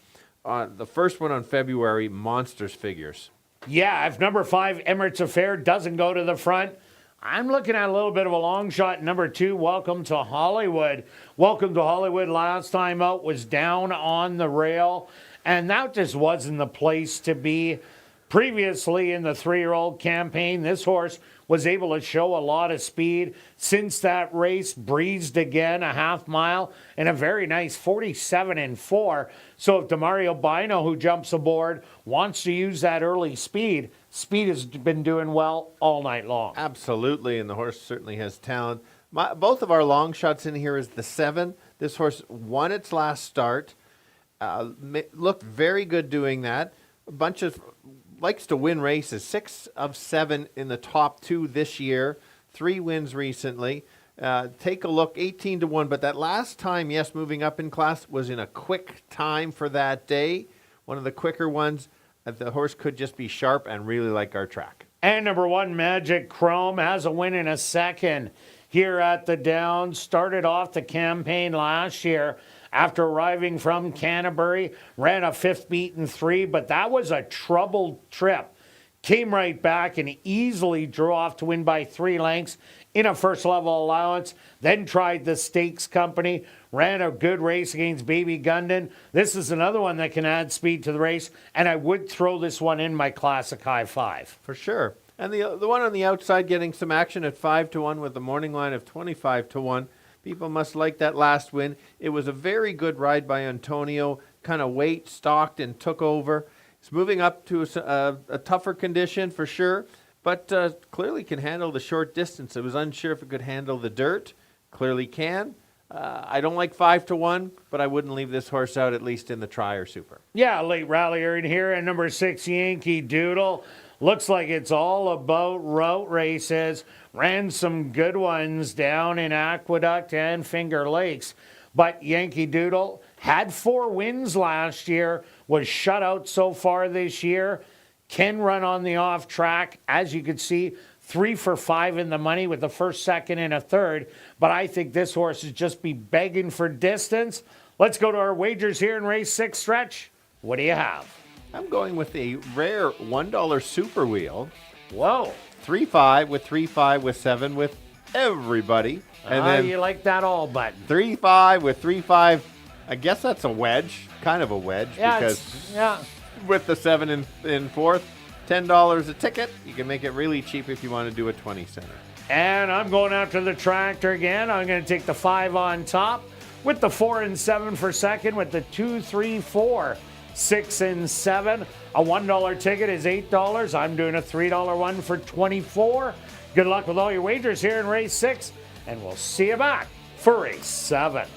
first one on February, monsters figures. Yeah, if number 5, Emirates Affair, doesn't go to the front, I'm looking at a little bit of a long shot. Number 2, Welcome to Hollywood. Welcome to Hollywood last time out was down on the rail, and that just wasn't the place to be. Previously in the 3-year-old campaign, this horse was able to show a lot of speed. Since that race, breezed again a half mile and a very nice 47-4. So if Demario Bino, who jumps aboard, wants to use that early speed, Speed has been doing well all night long. Absolutely, and the horse certainly has talent. Both of our long shots in here is the 7. This horse won its last start. Looked very good doing that. A bunch of likes to win races. 6 of 7 in the top 2 this year. 3 wins recently. Take a look, 18-1. But that last time, yes, moving up in class was in a quick time for that day. One of the quicker ones. The horse could just be sharp and really like our track. And number 1, Magic Chrome, has a win in a second here at the Downs. Started off the campaign last year after arriving from Canterbury. Ran a 5th beaten 3, but that was a troubled trip. Came right back and easily drew off to win by 3 lengths in a first-level allowance. Then tried the Stakes Company. Ran a good race against Baby Gundan. This is another one that can add speed to the race, and I would throw this one in my Classic High 5. For sure. And the one on the outside getting some action at 5-1 with the morning line of 25-1. People must like that last win. It was a very good ride by Antonio. Kind of weight, stalked, and took over. It's moving up to a tougher condition for sure, but clearly can handle the short distance. I was unsure if it could handle the dirt. Clearly can. I don't like 5-1, but I wouldn't leave this horse out, at least in the Tri or Super. Yeah, late rallyer in here. And number 6, Yankee Doodle. Looks like it's all about route races. Ran some good ones down in Aqueduct and Finger Lakes. But Yankee Doodle had 4 wins last year, was shut out so far this year. Can run on the off track, as you can see. 3 for 5 in the money with the first, second, and a third. But I think this horse is just be begging for distance. Let's go to our wagers here in race 6, Stretch. What do you have? I'm going with a rare $1 super wheel. Whoa. 3-5 with 3-5 with 7 with everybody. And then you like that all button. 3-5 with 3-5. I guess that's a wedge. Kind of a wedge. Yeah, because with the 7 in fourth. $10 a ticket. You can make it really cheap if you want to do a 20-center. And I'm going after the tractor again. I'm going to take the 5 on top with the 4 and 7 for second with the 2, 3, 4, 6 and 7. A $1 ticket is $8. I'm doing a $3 one for $24. Good luck with all your wagers here in race 6, and we'll see you back for race 7.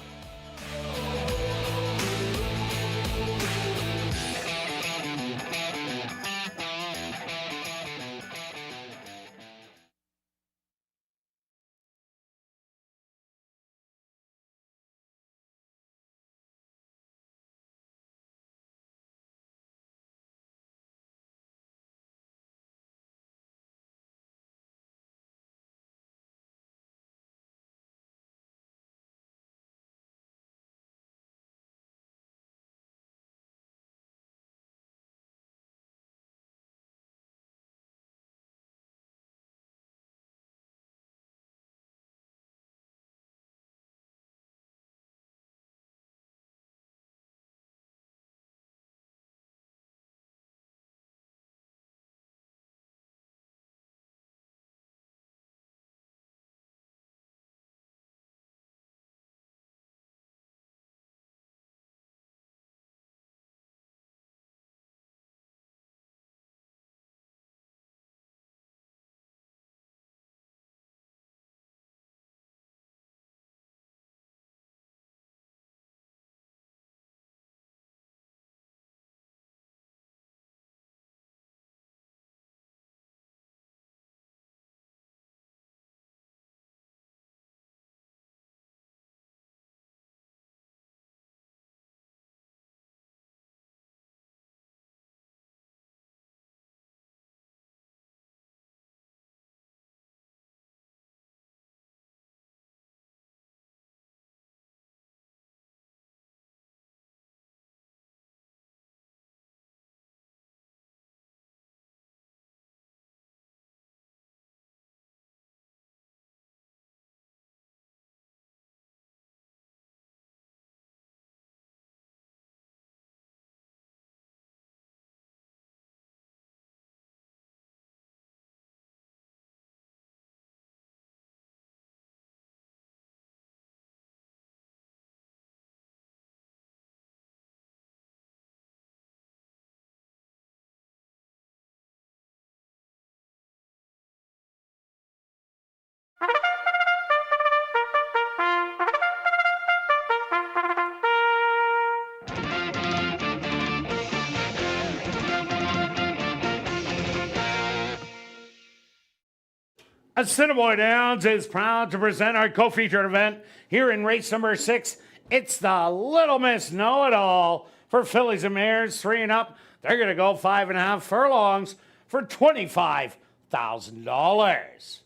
Assiniboia Downs is proud to present our co-featured event here in race number 6. It's the Little Miss Know-It-All for fillies and mares 3 and up. They're going to go 5.5 furlongs for $25,000.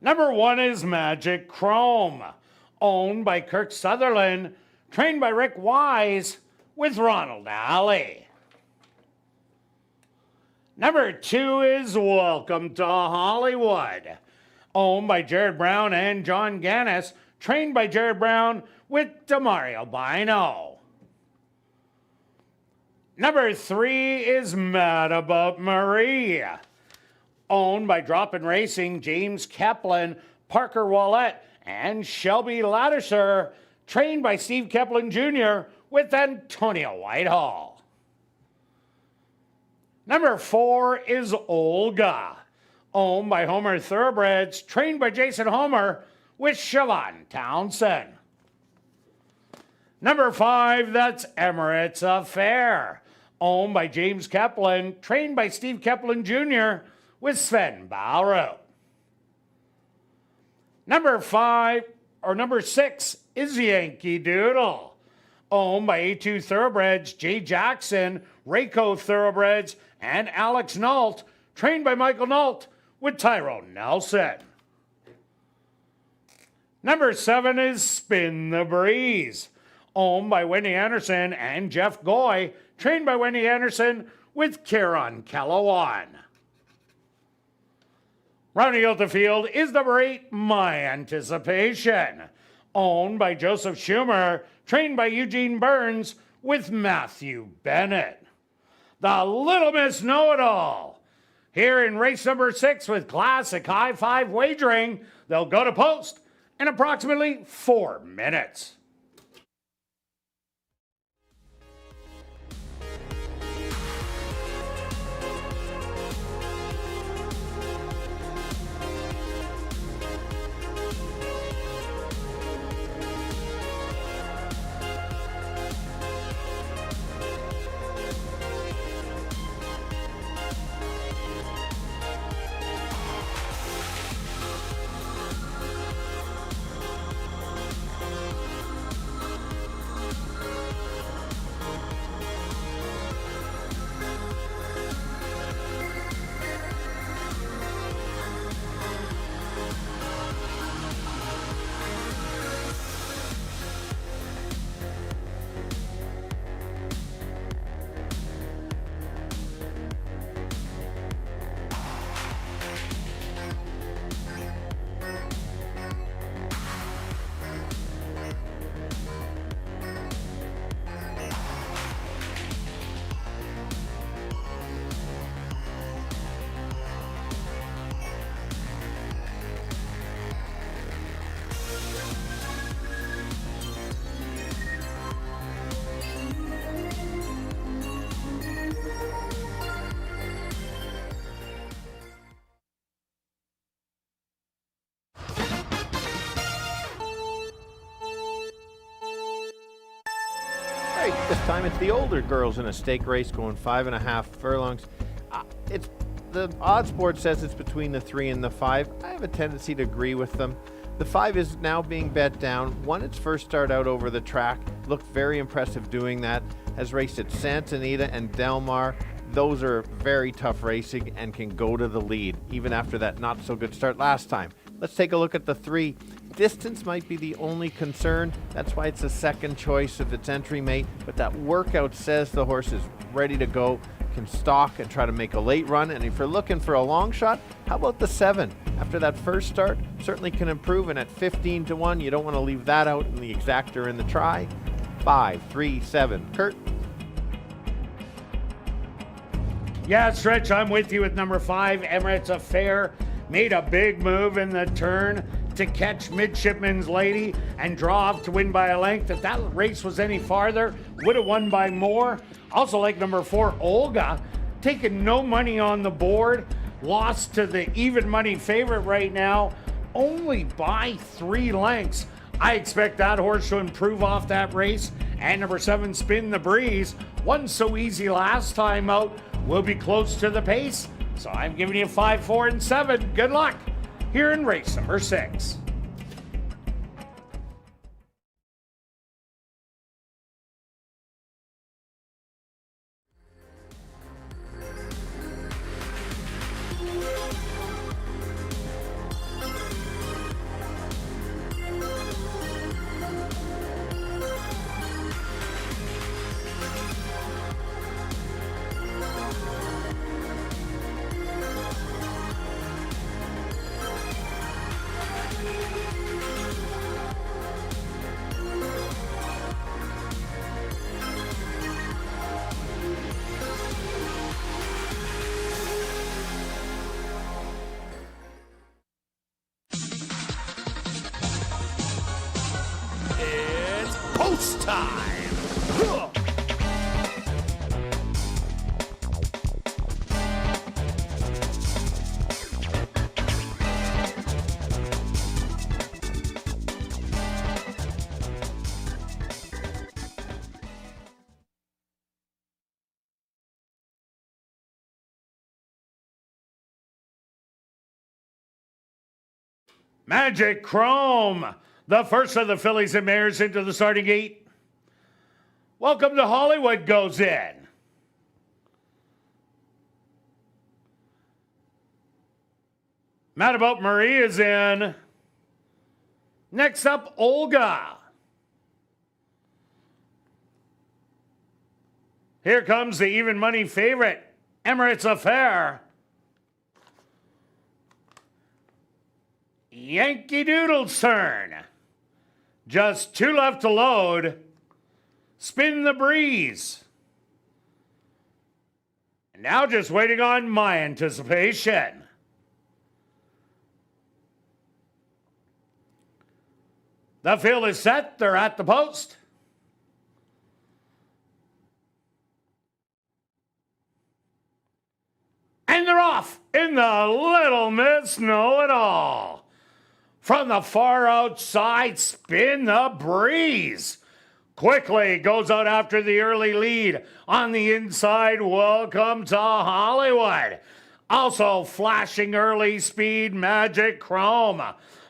Number 1 is Magic Chrome, owned by Kirt Sutherland, trained by Rick Wise with Ronald Alley. Number 2 is Welcome to Hollywood, owned by Jared Brown and John Gannis, trained by Jared Brown with Demario Bino. Number 3 is Mad About Marie, owned by Drop-In Racing, James Kaplan, Parker Wallette, and Shelby Ladisher, trained by Steve Kaplan Jr. with Antonio Whitehall. Number 4 is Olga, owned by Homer Thoroughbreds, trained by Jason Homer with Siobhan Townsend. Number 5, that's Emirates Affair, owned by James Kaplan, trained by Steve Kaplan Jr. with Sven Bauer. Number 6 is Yankee Doodle, owned by A2 Thoroughbreds, Jay Jackson, Rayco Thoroughbreds, and Alex Nault, trained by Michael Nault with Tyrone Nelson. Number 7 is Spin the Breeze, owned by Wendy Anderson and Jeff Goy, trained by Wendy Anderson with Kieran Calawan. Rounding out the field is number 8, My Anticipation, owned by Joseph Schumer, trained by Eugene Burns with Matthew Bennett. The Little Miss Know-It-All, here in race number 6 with classic high five wagering. They'll go to post in approximately 4 minutes. This time it's the older girls in a stake race going 5.5 furlongs. It's the odds board says it's between the 3 and the 5. I have a tendency to agree with them. The 5 is now being bet down. Won its first start out over the track. Looked very impressive doing that. Has raced at Santa Anita and Del Mar. Those are very tough racing and can go to the lead, even after that not so good start last time. Let's take a look at the 3. Distance might be the only concern. That's why it's a second choice of its entry mate. But that workout says the horse is ready to go, can stalk and try to make a late run. And if you're looking for a long shot, how about the 7? After that first start, certainly can improve. And at 15 to 1, you don't want to leave that out in the exactor in the try. 5, 3, 7. Kirt? Yeah, Stretch, I'm with you with number 5, Emirates Affair. Made a big move in the turn to catch Midshipman's Lady and draw off to win by a length. If that race was any farther, would have won by more. Also like number 4, Olga, taking no money on the board. lost to the even money favorite right now, only by 3 lengths. I expect that horse to improve off that race. And number 7, Spin the Breeze, won so easy last time out, will be close to the pace. So I'm giving you 5, 4, and 7. Good luck here in race number 6. It's post time. Magic Chrome, the first of the fillies and mares into the starting gate. Welcome to Hollywood goes in. Mad About Marie is in. Next up, Olga. Here comes the even money favorite, Emirates Affair. Yankee Doodle's turn. Just 2 left to load. Spin the Breeze. And now just waiting on my anticipation. The field is set. They're at the post. And they're off in the Little Miss Know-It-All. From the far outside, Spin the Breeze. Quickly goes out after the early lead. On the inside, Welcome to Hollywood. Also flashing early speed, Magic Chrome.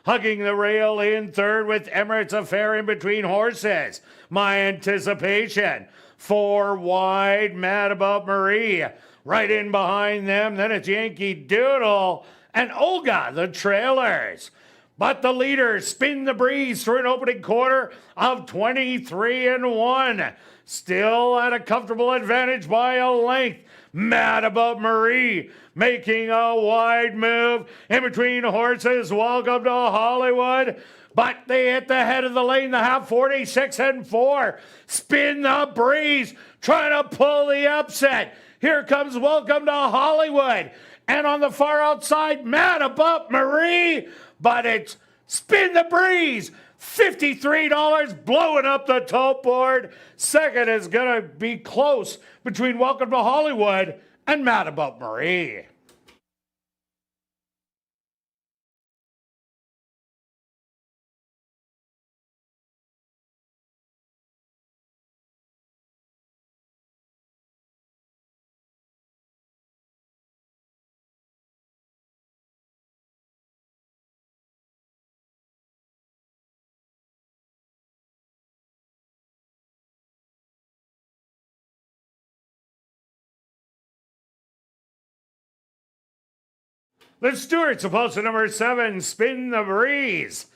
Hugging the rail in third with Emirates Affair in between horses. My anticipation. 4 wide, Mad About Marie. Right in behind them, then it's Yankee Doodle and Olga, the trailers. But the leaders Spin the Breeze through an opening quarter of 23-1. Still at a comfortable advantage by a length. Mad About Marie making a wide move in between horses. Welcome to Hollywood. But they hit the head of the lane, the half 46-4. Spin the Breeze trying to pull the upset. Here comes Welcome to Hollywood. And on the far outside, Mad About Marie. But it's Spin the Breeze. $53 blowing up the top board. Second is going to be close between Welcome to Hollywood and Mad About Marie. The Stewarts opposed to number 7, Spin the Breeze,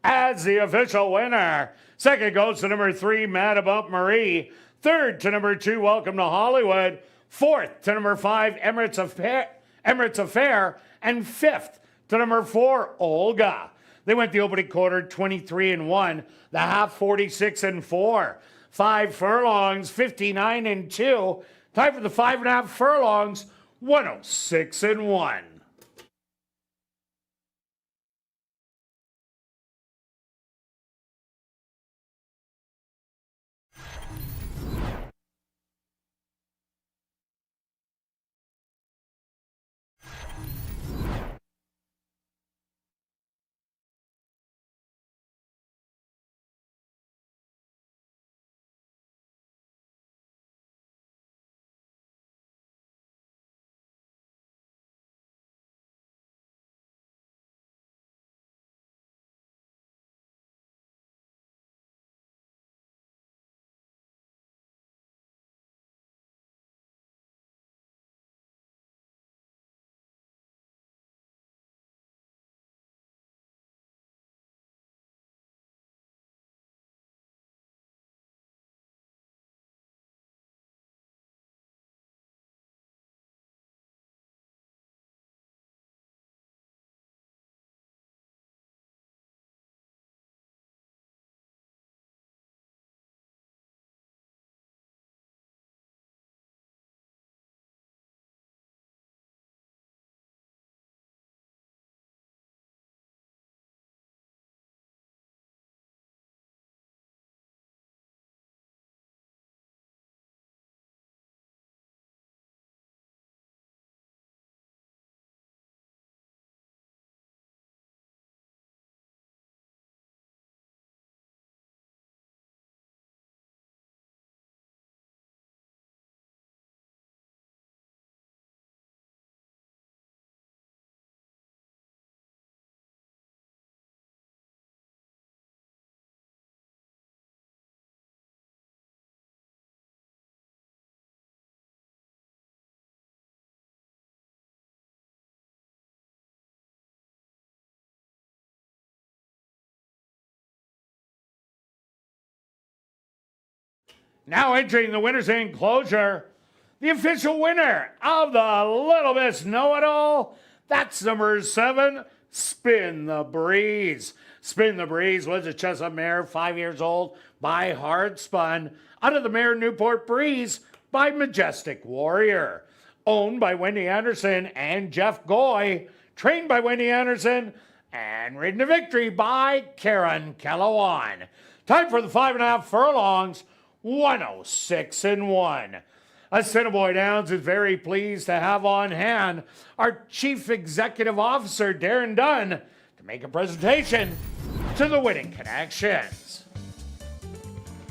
as the official winner. Second goes to number 3, Mad About Marie. Third to number 2, Welcome to Hollywood. Fourth to number 5, Emirates Affair. And fifth to number 4, Olga. They went the opening quarter 23-1, the half 46-4. 5 furlongs, 59-2. Time for the 5.5 furlongs, 106-1. Now entering the winner's enclosure, the official winner of the Little Miss Know-It-All, that's number 7, Spin the Breeze. Spin the Breeze was a Chestnut mare, 5 years old, by Hard Spun, out of the mare Newport Breeze by Majestic Warrior. Owned by Wendy Anderson and Jeff Goy, trained by Wendy Anderson, and ridden to victory by Karen Calawan. Time for the 5.5 furlongs, 106-1. Assiniboia Downs is very pleased to have on hand our Chief Executive Officer, Darren Dunn, to make a presentation to the winning connections.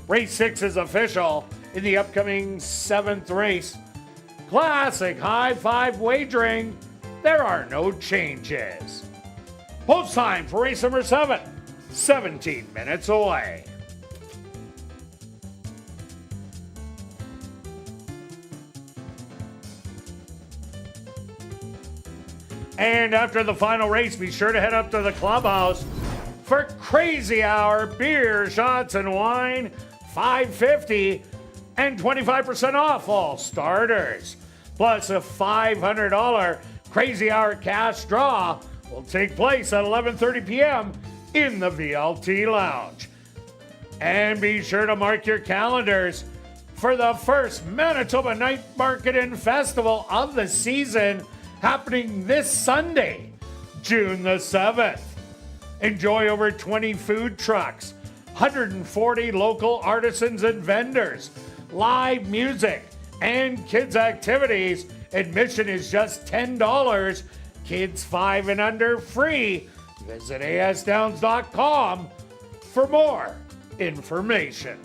Race 6 is official in the upcoming 7th race. Classic high five wagering. There are no changes. Post time for race number 7, 17 minutes away. And after the final race, be sure to head up to the clubhouse for Crazy Hour beer, shots, and wine, $5.50 and 25% off all starters. Plus a $500 Crazy Hour cash draw will take place at 11:30 p.m. in the VLT Lounge. And be sure to mark your calendars for the first Manitoba Night Market and Festival of the season, happening this Sunday, June the 7th. Enjoy over 20 food trucks, 140 local artisans and vendors, live music, and kids' activities. Admission is just $10. Kids 5 and under free. Visit asdowns.com for more information.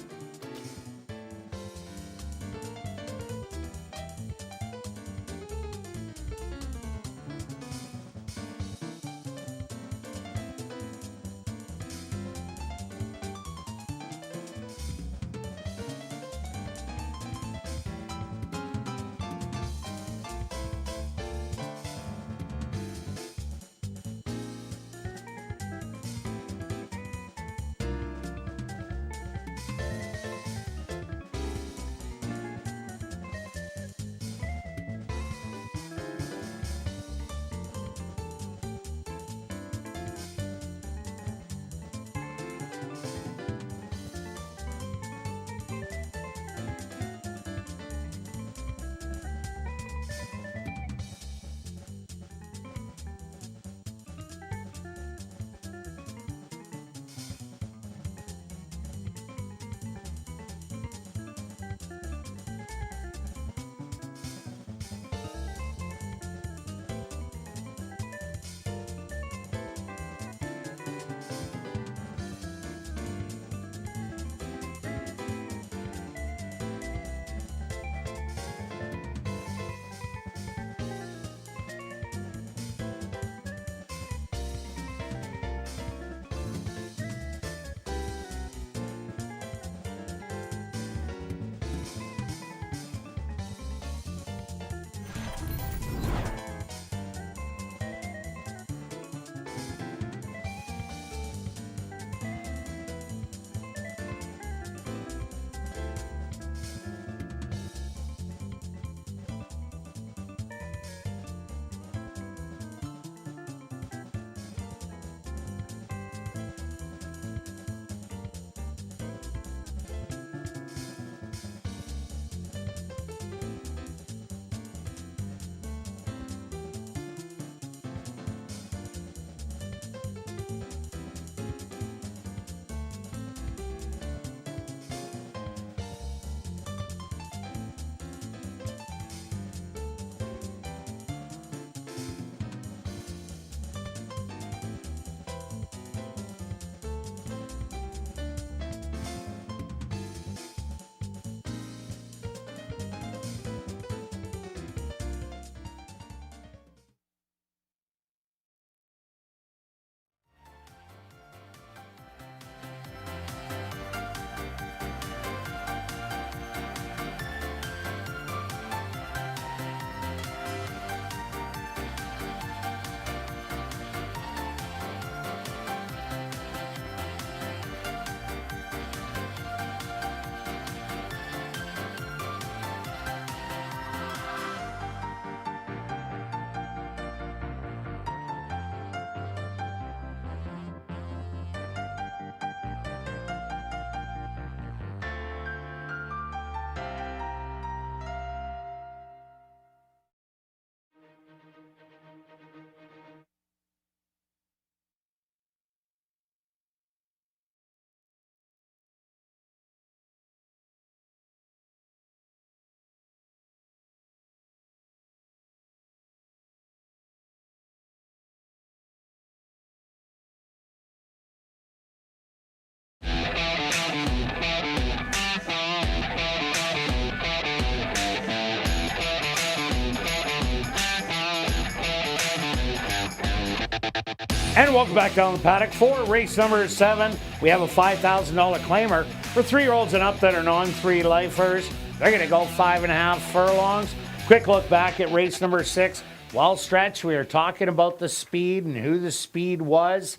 And welcome back down the paddock for race number 7. We have a $5,000 claimer for 3-year-olds and up that are non-3 lifers. They're going to go 5.5 furlongs. Quick look back at race number 6. Well stretch, we are talking about the speed and who the speed was.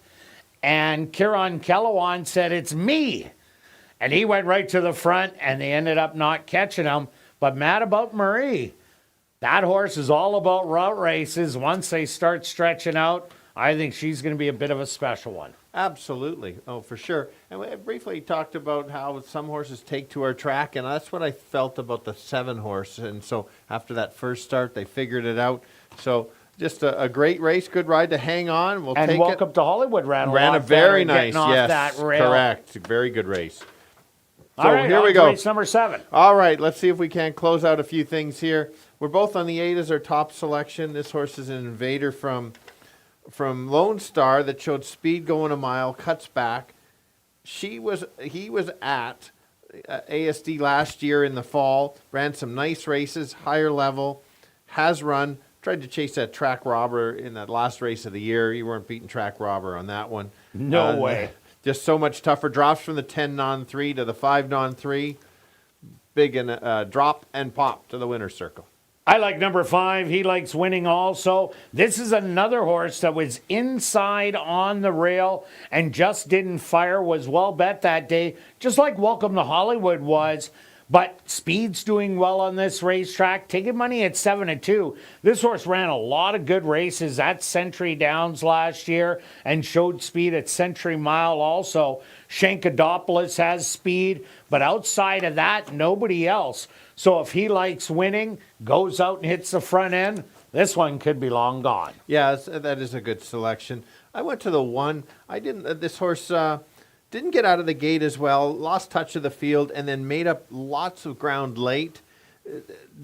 And Kirt Kellowan said, "It's me." And he went right to the front, and they ended up not catching him. But mad about Marie. That horse is all about route races. Once they start stretching out, I think she's going to be a bit of a special one. Absolutely. Oh, for sure. And we briefly talked about how some horses take to our track, and that's what I felt about the 7 horse. And so after that first start, they figured it out. So just a great race, good ride to hang on. We'll and take Welcome it. to Hollywood ran a lot very better nice, getting off yes, that rail. correct. Very good race. So All right, here we on to go. race number 7. All right, let's see if we can close out a few things here. We're both on the 8 as our top selection. This horse is an Invader from Lone Star that showed speed going a mile, cuts back. He was at ASD last year in the fall, ran some nice races, higher level, has run, tried to chase that Track Robber in that last race of the year. You weren't beating Track Robber on that one. No way. Just so much tougher. Drops from the 10 non-3 to the 5 non-3. Big and drop and pop to the winner's circle. I like number 5. He likes winning also. This is another horse that was inside on the rail and just didn't fire, was well bet that day, just like Welcome to Hollywood was. But speed's doing well on this racetrack. Taking money at 7-2. This horse ran a lot of good races at Century Downs last year and showed speed at Century Mile also. Shankadopoulos has speed, but outside of that, nobody else. So if he likes winning, goes out and hits the front end, this one could be long gone. Yeah, that is a good selection. I went to the 1. This horse didn't get out of the gate as well, lost touch of the field, and then made up lots of ground late.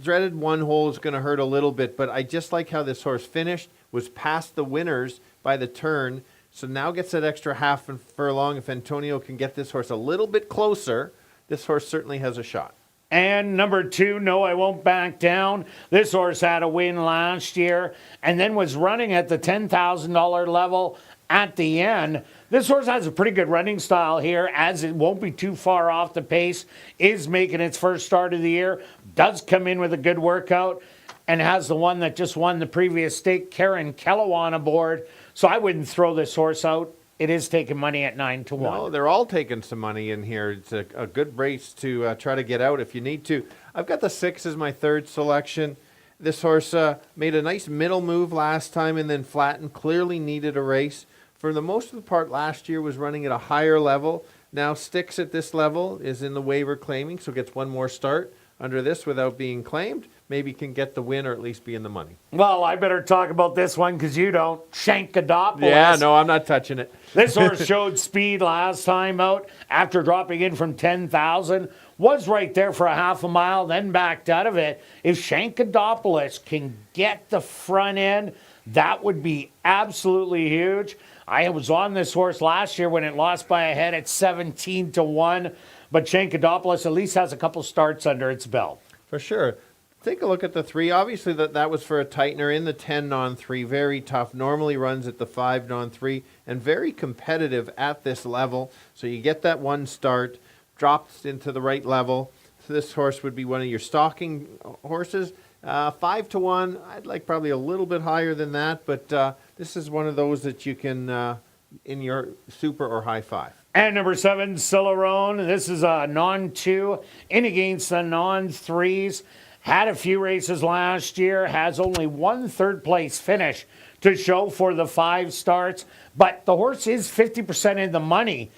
Dreaded 1 hole is going to hurt a little bit, but I just like how this horse finished, was past the winners by the turn, so now gets that extra half furlong. If Antonio can get this horse a little bit closer, this horse certainly has a shot. And number 2, No, I Won't Back Down. This horse had a win last year and then was running at the $10,000 level at the end. This horse has a pretty good running style here, as it won't be too far off the pace, is making its first start of the year, does come in with a good workout, and has the one that just won the previous stake, Kirt Kellowan, aboard. So I wouldn't throw this horse out. It is taking money at 9-1. No, they're all taking some money in here. It's a good race to try to get out if you need to. I've got the 6 as my 3rd selection. This horse made a nice middle move last time and then flattened. Clearly needed a race. For the most of the part last year was running at a higher level. Now sticks at this level, is in the waiver claiming, so gets one more start under this without being claimed. Maybe can get the win or at least be in the money. Well, I better talk about this one because you don't. Shankadopoulos. Yeah, no, I'm not touching it. This horse showed speed last time out after dropping in from 10,000. Was right there for a half a mile, then backed out of it. If Shankadopoulos can get the front end, that would be absolutely huge. I was on this horse last year when it lost by a head at 17-1, but Shankadopoulos at least has a couple starts under its belt. For sure. Take a look at the 3. Obviously, that was for a tightener in the 10 non-3. Very tough. Normally runs at the 5 non-3 and very competitive at this level. So you get that one start, drops into the right level. So this horse would be one of your stalking horses. 5-1. I'd like probably a little bit higher than that, but this is one of those that you can in your super or high 5. And number 7, Cilarone. This is a non-2 in against the non-3s. Had a few races last year. Has only one 3rd place finish to show for the 5 starts. But the horse is 50% in the money.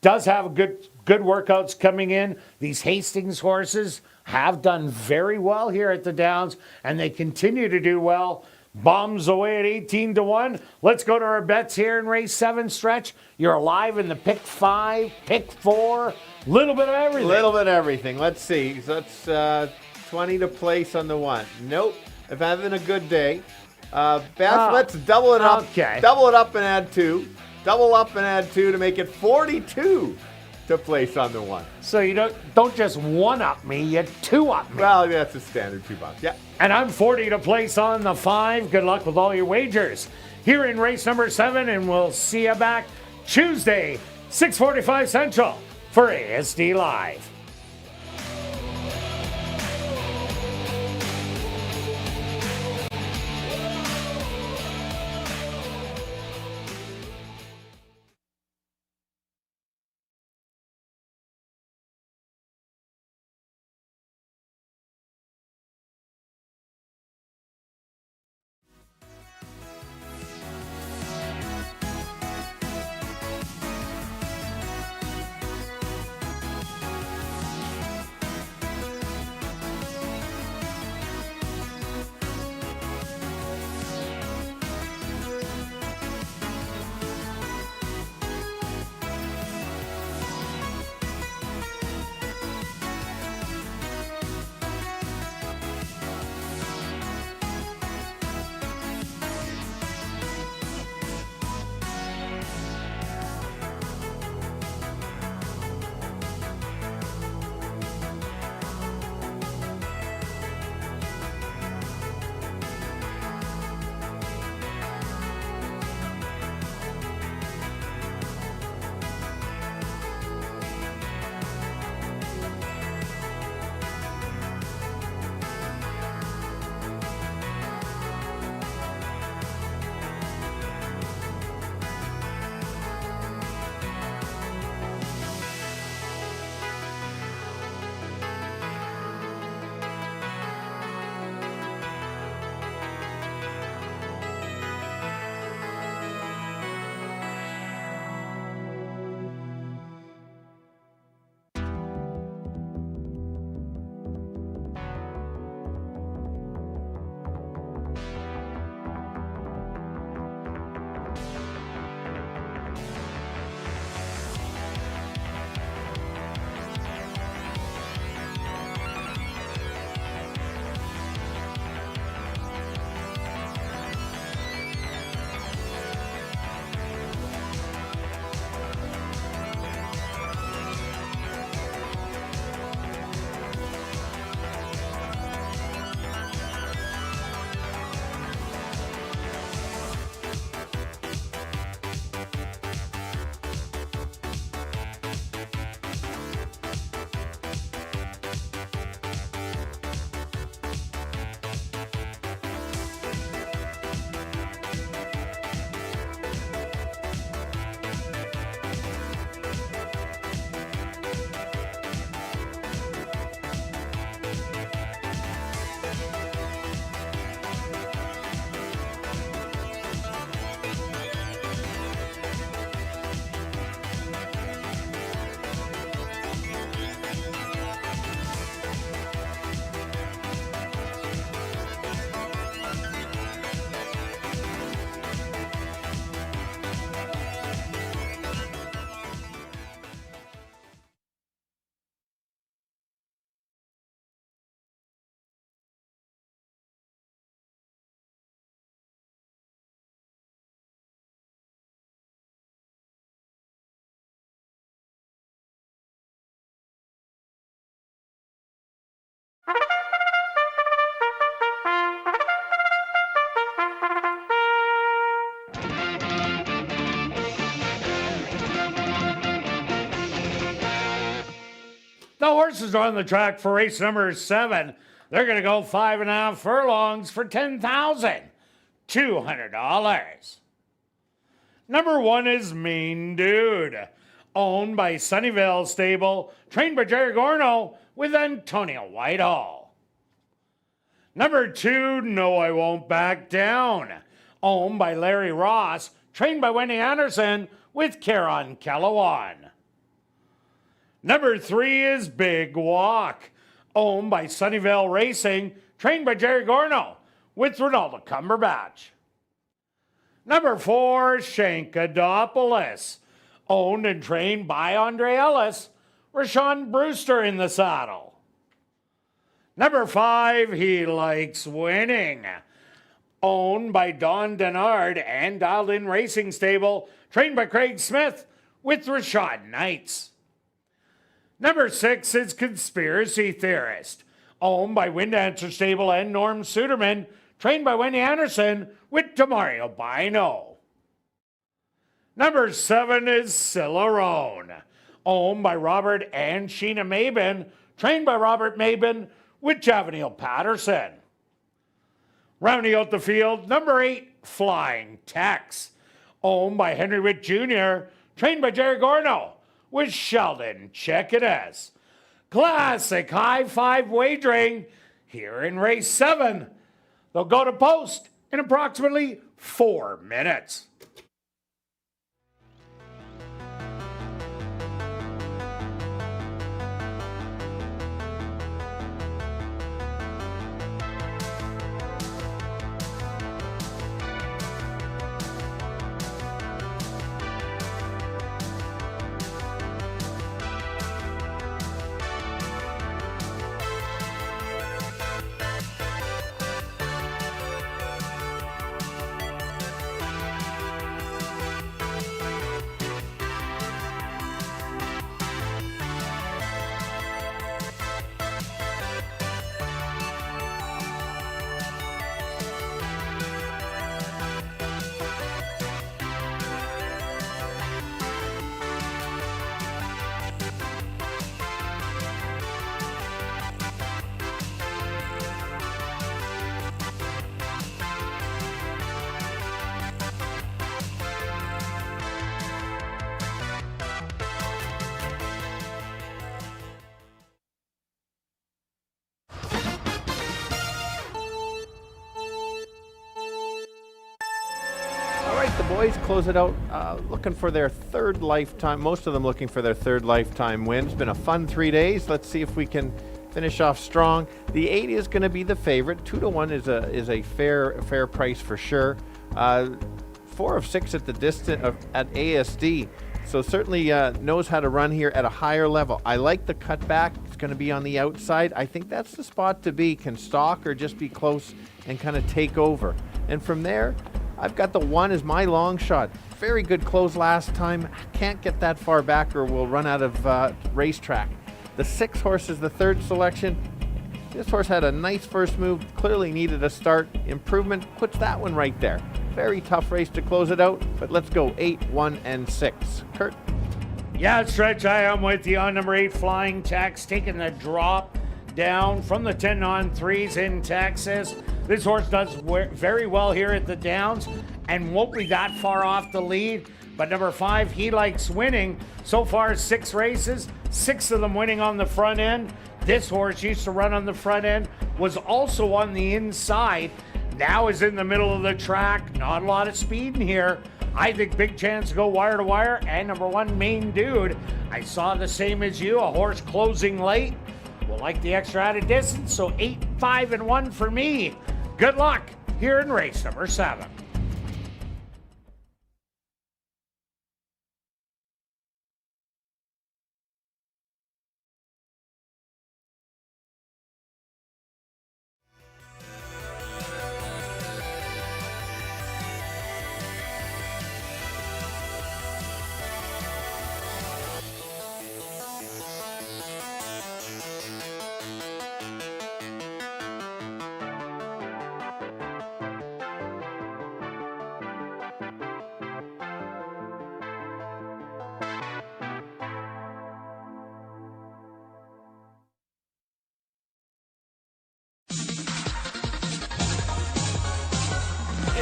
Does have good workouts coming in. These Hastings horses have done very well here at the Downs, and they continue to do well. Bombs away at 18-1. Let's go to our bets here in race 7 stretch. You're alive in the pick 5, pick 4, little bit of everything. Little bit of everything. Let's see. So that's 20 to place on the 1. Nope. If having a good day. Beth, let's double it up. Okay. Double it up and add 2. Double up and add 2 to make it 42 to place on the 1. So you don't just 1-up me, you 2-up me. Well, that's a standard $2. Yeah. And I'm 40 to place on the 5. Good luck with all your wagers. here in race number 7, and we'll see you back Tuesday, 6:45 Central for ASD Live. The horses are on the track for race number 7. They're going to go 5.5 furlongs for $10,200. Number 1 is Mean Dude, owned by Sunnyvale Stable, trained by Jerry Gorno with Antonio Whitehall. Number 2, No I Won't Back Down, owned by Larry Ross, trained by Wendy Anderson with Karen Calawan. Number 3 is Big Walk, owned by Sunnyvale Racing, trained by Jerry Gorno with Ronaldo Cumberbatch. Number 4, Shankadopoulos, owned and trained by Andre Ellis, Rashawn Brewster in the saddle. Number 5, He Likes Winning, owned by Don Denard and Dialed In Racing Stable, trained by Craig Smith with Rashad Knights. Number 6 is Conspiracy Theorist, owned by Wind Dancer Stable and Norm Suderman, trained by Wendy Anderson with Demario Bino. Number 7 is Cilarone, owned by Robert and Sheena Mabin, trained by Robert Mabin with Javaniel Patterson. Rounding out the field, number 8, Flying Tex, owned by Henry Witt Jr., trained by Jerry Gorno with Sheldon Chekades. Classic high five wagering here in race 7. They'll go to post in approximately 4 minutes. All right, the boys close it out looking for their third lifetime, most of them looking for their third lifetime win. It's been a fun 3 days. Let's see if we can finish off strong. The 8 is going to be the favorite. 2-1 is a fair price for sure. 4 of 6 at the distance at ASD. So certainly knows how to run here at a higher level. I like the cutback. It's going to be on the outside. I think that's the spot to be. Can stalk or just be close and kind of take over. And from there, I've got the 1 as my long shot. Very good close last time. Can't get that far back or we'll run out of racetrack. The 6 horse is the third selection. This horse had a nice first move, clearly needed a start. Improvement puts that one right there. Very tough race to close it out, but let's go 8, 1, and 6. Kirt? Yeah, Stretch, I am with you on number 8, Flying Tex, taking the drop down from the 10 on 3s in Texas. This horse does very well here at the Downs and won't be that far off the lead. But number 5, He Likes Winning. So far, 6 races, 6 of them winning on the front end. This horse used to run on the front end, was also on the inside. Now is in the middle of the track. Not a lot of speed in here. I think big chance to go wire to wire. And number 1, Main Dude. I saw the same as you, a horse closing late. Will like the extra added distance, so 8, 5, and 1 for me. Good luck here in race number 7.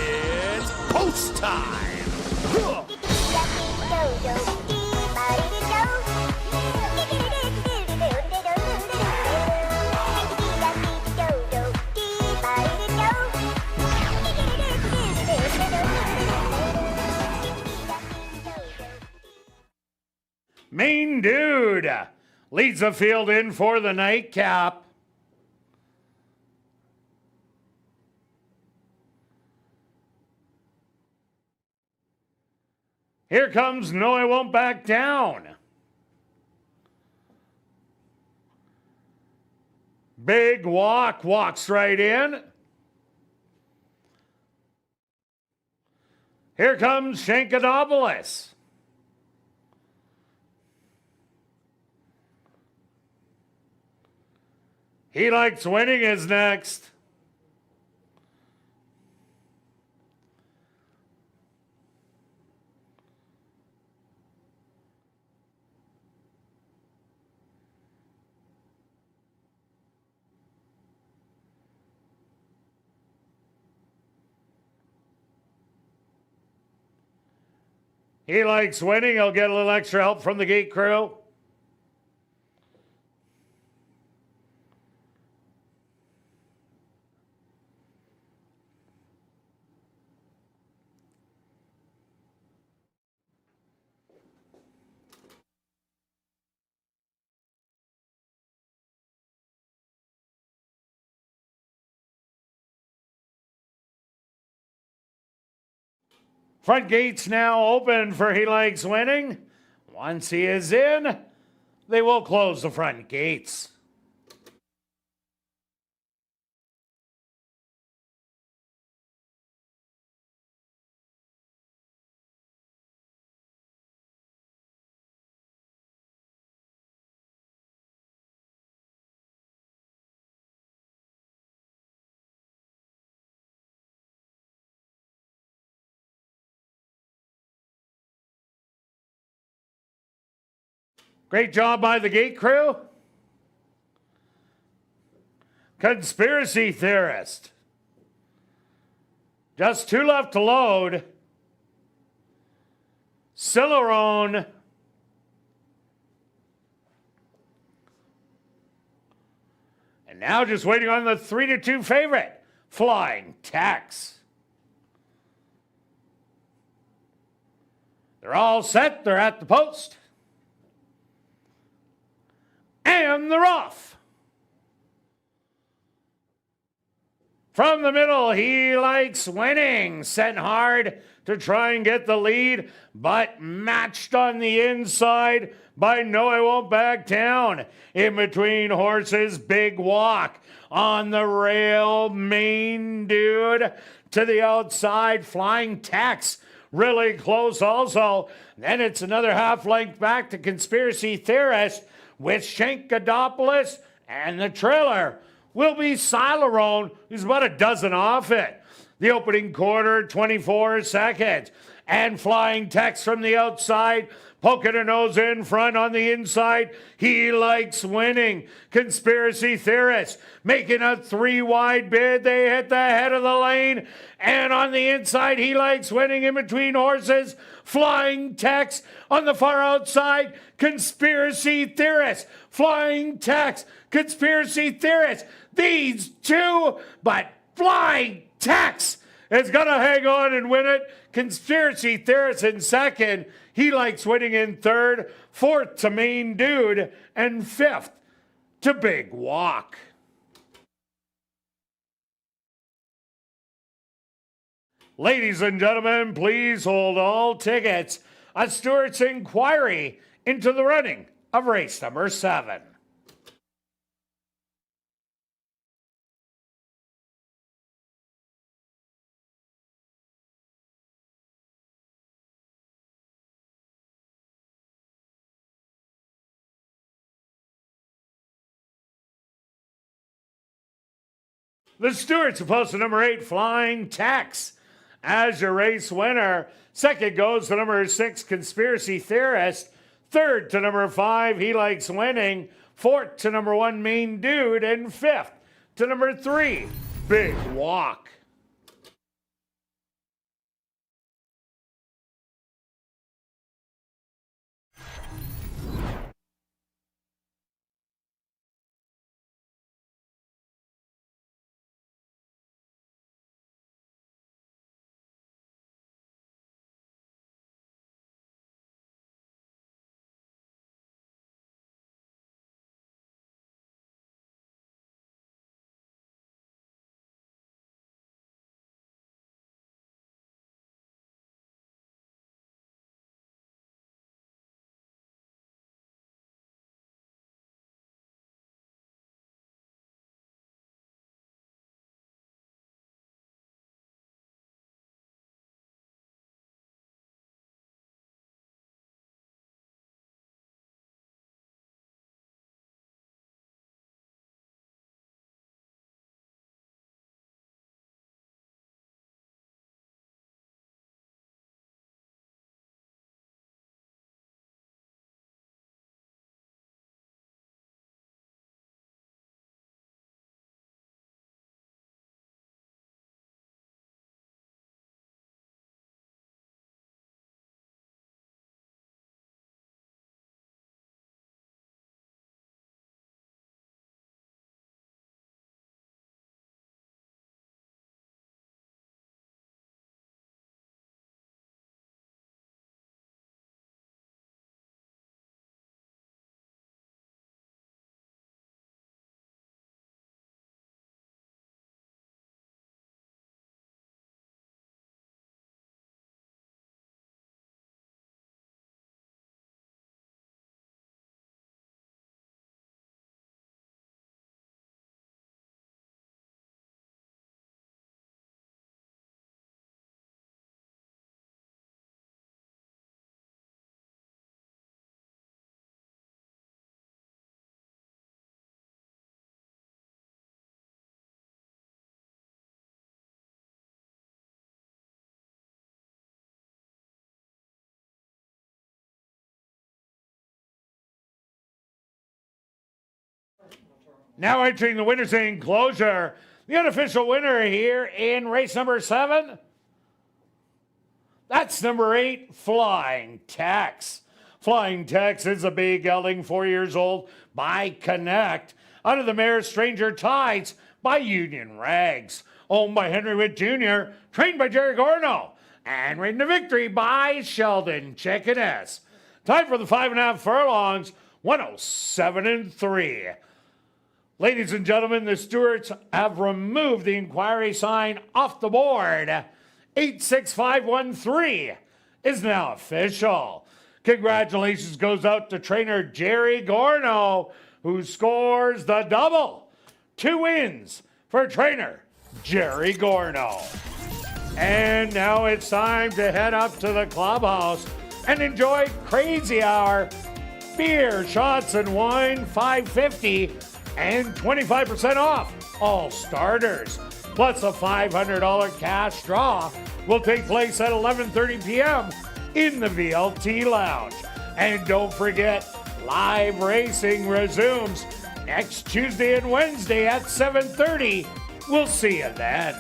It's post time. Main Dude leads the field in for the nightcap. Here comes No, I Won't Back Down. Big Walk walks right in. Here comes Shankadopoulos. He Likes Winning is next. He likes winning. He'll get a little extra help from the gate crew. Front gates now open for He Likes Winning. Once he is in, they will close the front gates. Great job by the gate crew. Conspiracy Theorist. Just 2 left to load. Cilarone. And now just waiting on the 3-2 favorite, Flying Tex. They're all set. They're at the post. And they're off. From the middle, He Likes Winning. Sent hard to try and get the lead, but matched on the inside by No, I Won't Back Down. In between horses, Big Walk. On the rail, Main Dude. To the outside, Flying Tex. Really close also. Then it's another half length back to Conspiracy Theorist, with Shankadopoulos, and the trailer will be Cilarone, who's about a dozen off it. The opening quarter, 24 seconds. And Flying Tex from the outside, poking her nose in front. On the inside, He Likes Winning. Conspiracy Theorist making a 3-wide bid. They hit the head of the lane. And on the inside, He Likes Winning in between horses. Flying Tex on the far outside. Conspiracy Theorist. Flying Tex. Conspiracy Theorist. These two, but Flying Tex is going to hang on and win it. Conspiracy Theorist in second. He Likes Winning in third. Fourth to Main Dude. And fifth to Big Walk. Ladies and gentlemen, please hold all tickets. A Stewart's inquiry into the running of race number 7. The Stewart's opposed to number 8, Flying Tex, as your race winner. Second goes to number 6, Conspiracy Theorist. Third to number 5, He Likes Winning. Fourth to number 1, Main Dude. And fifth to number 3, Big Walk. Now entering the winner's enclosure, the unofficial winner here in race number 7. That's number 8, Flying Tex. Flying Tex is a big gelding, 4 years old, by Connect. Out of the mare Stranger Tides by Union Rags. Owned by Henry Witt Jr., trained by Jerry Gorno. And ridden to victory by Sheldon Chickeness. Time for the 5.5 furlongs, 107-3. Ladies and gentlemen, the stewards have removed the inquiry sign off the board. 86513 is now official. Congratulations goes out to trainer Jerry Gorno, who scores the double. 2 wins for trainer Jerry Gorno. And now it's time to head up to the clubhouse and enjoy Crazy Hour. Beer, shots, and wine, $5.50 and 25% off all starters. Plus a $500 cash draw will take place at 11:30 p.m. in the VLT Lounge. And don't forget, live racing resumes next Tuesday and Wednesday at 7:30. We'll see you then.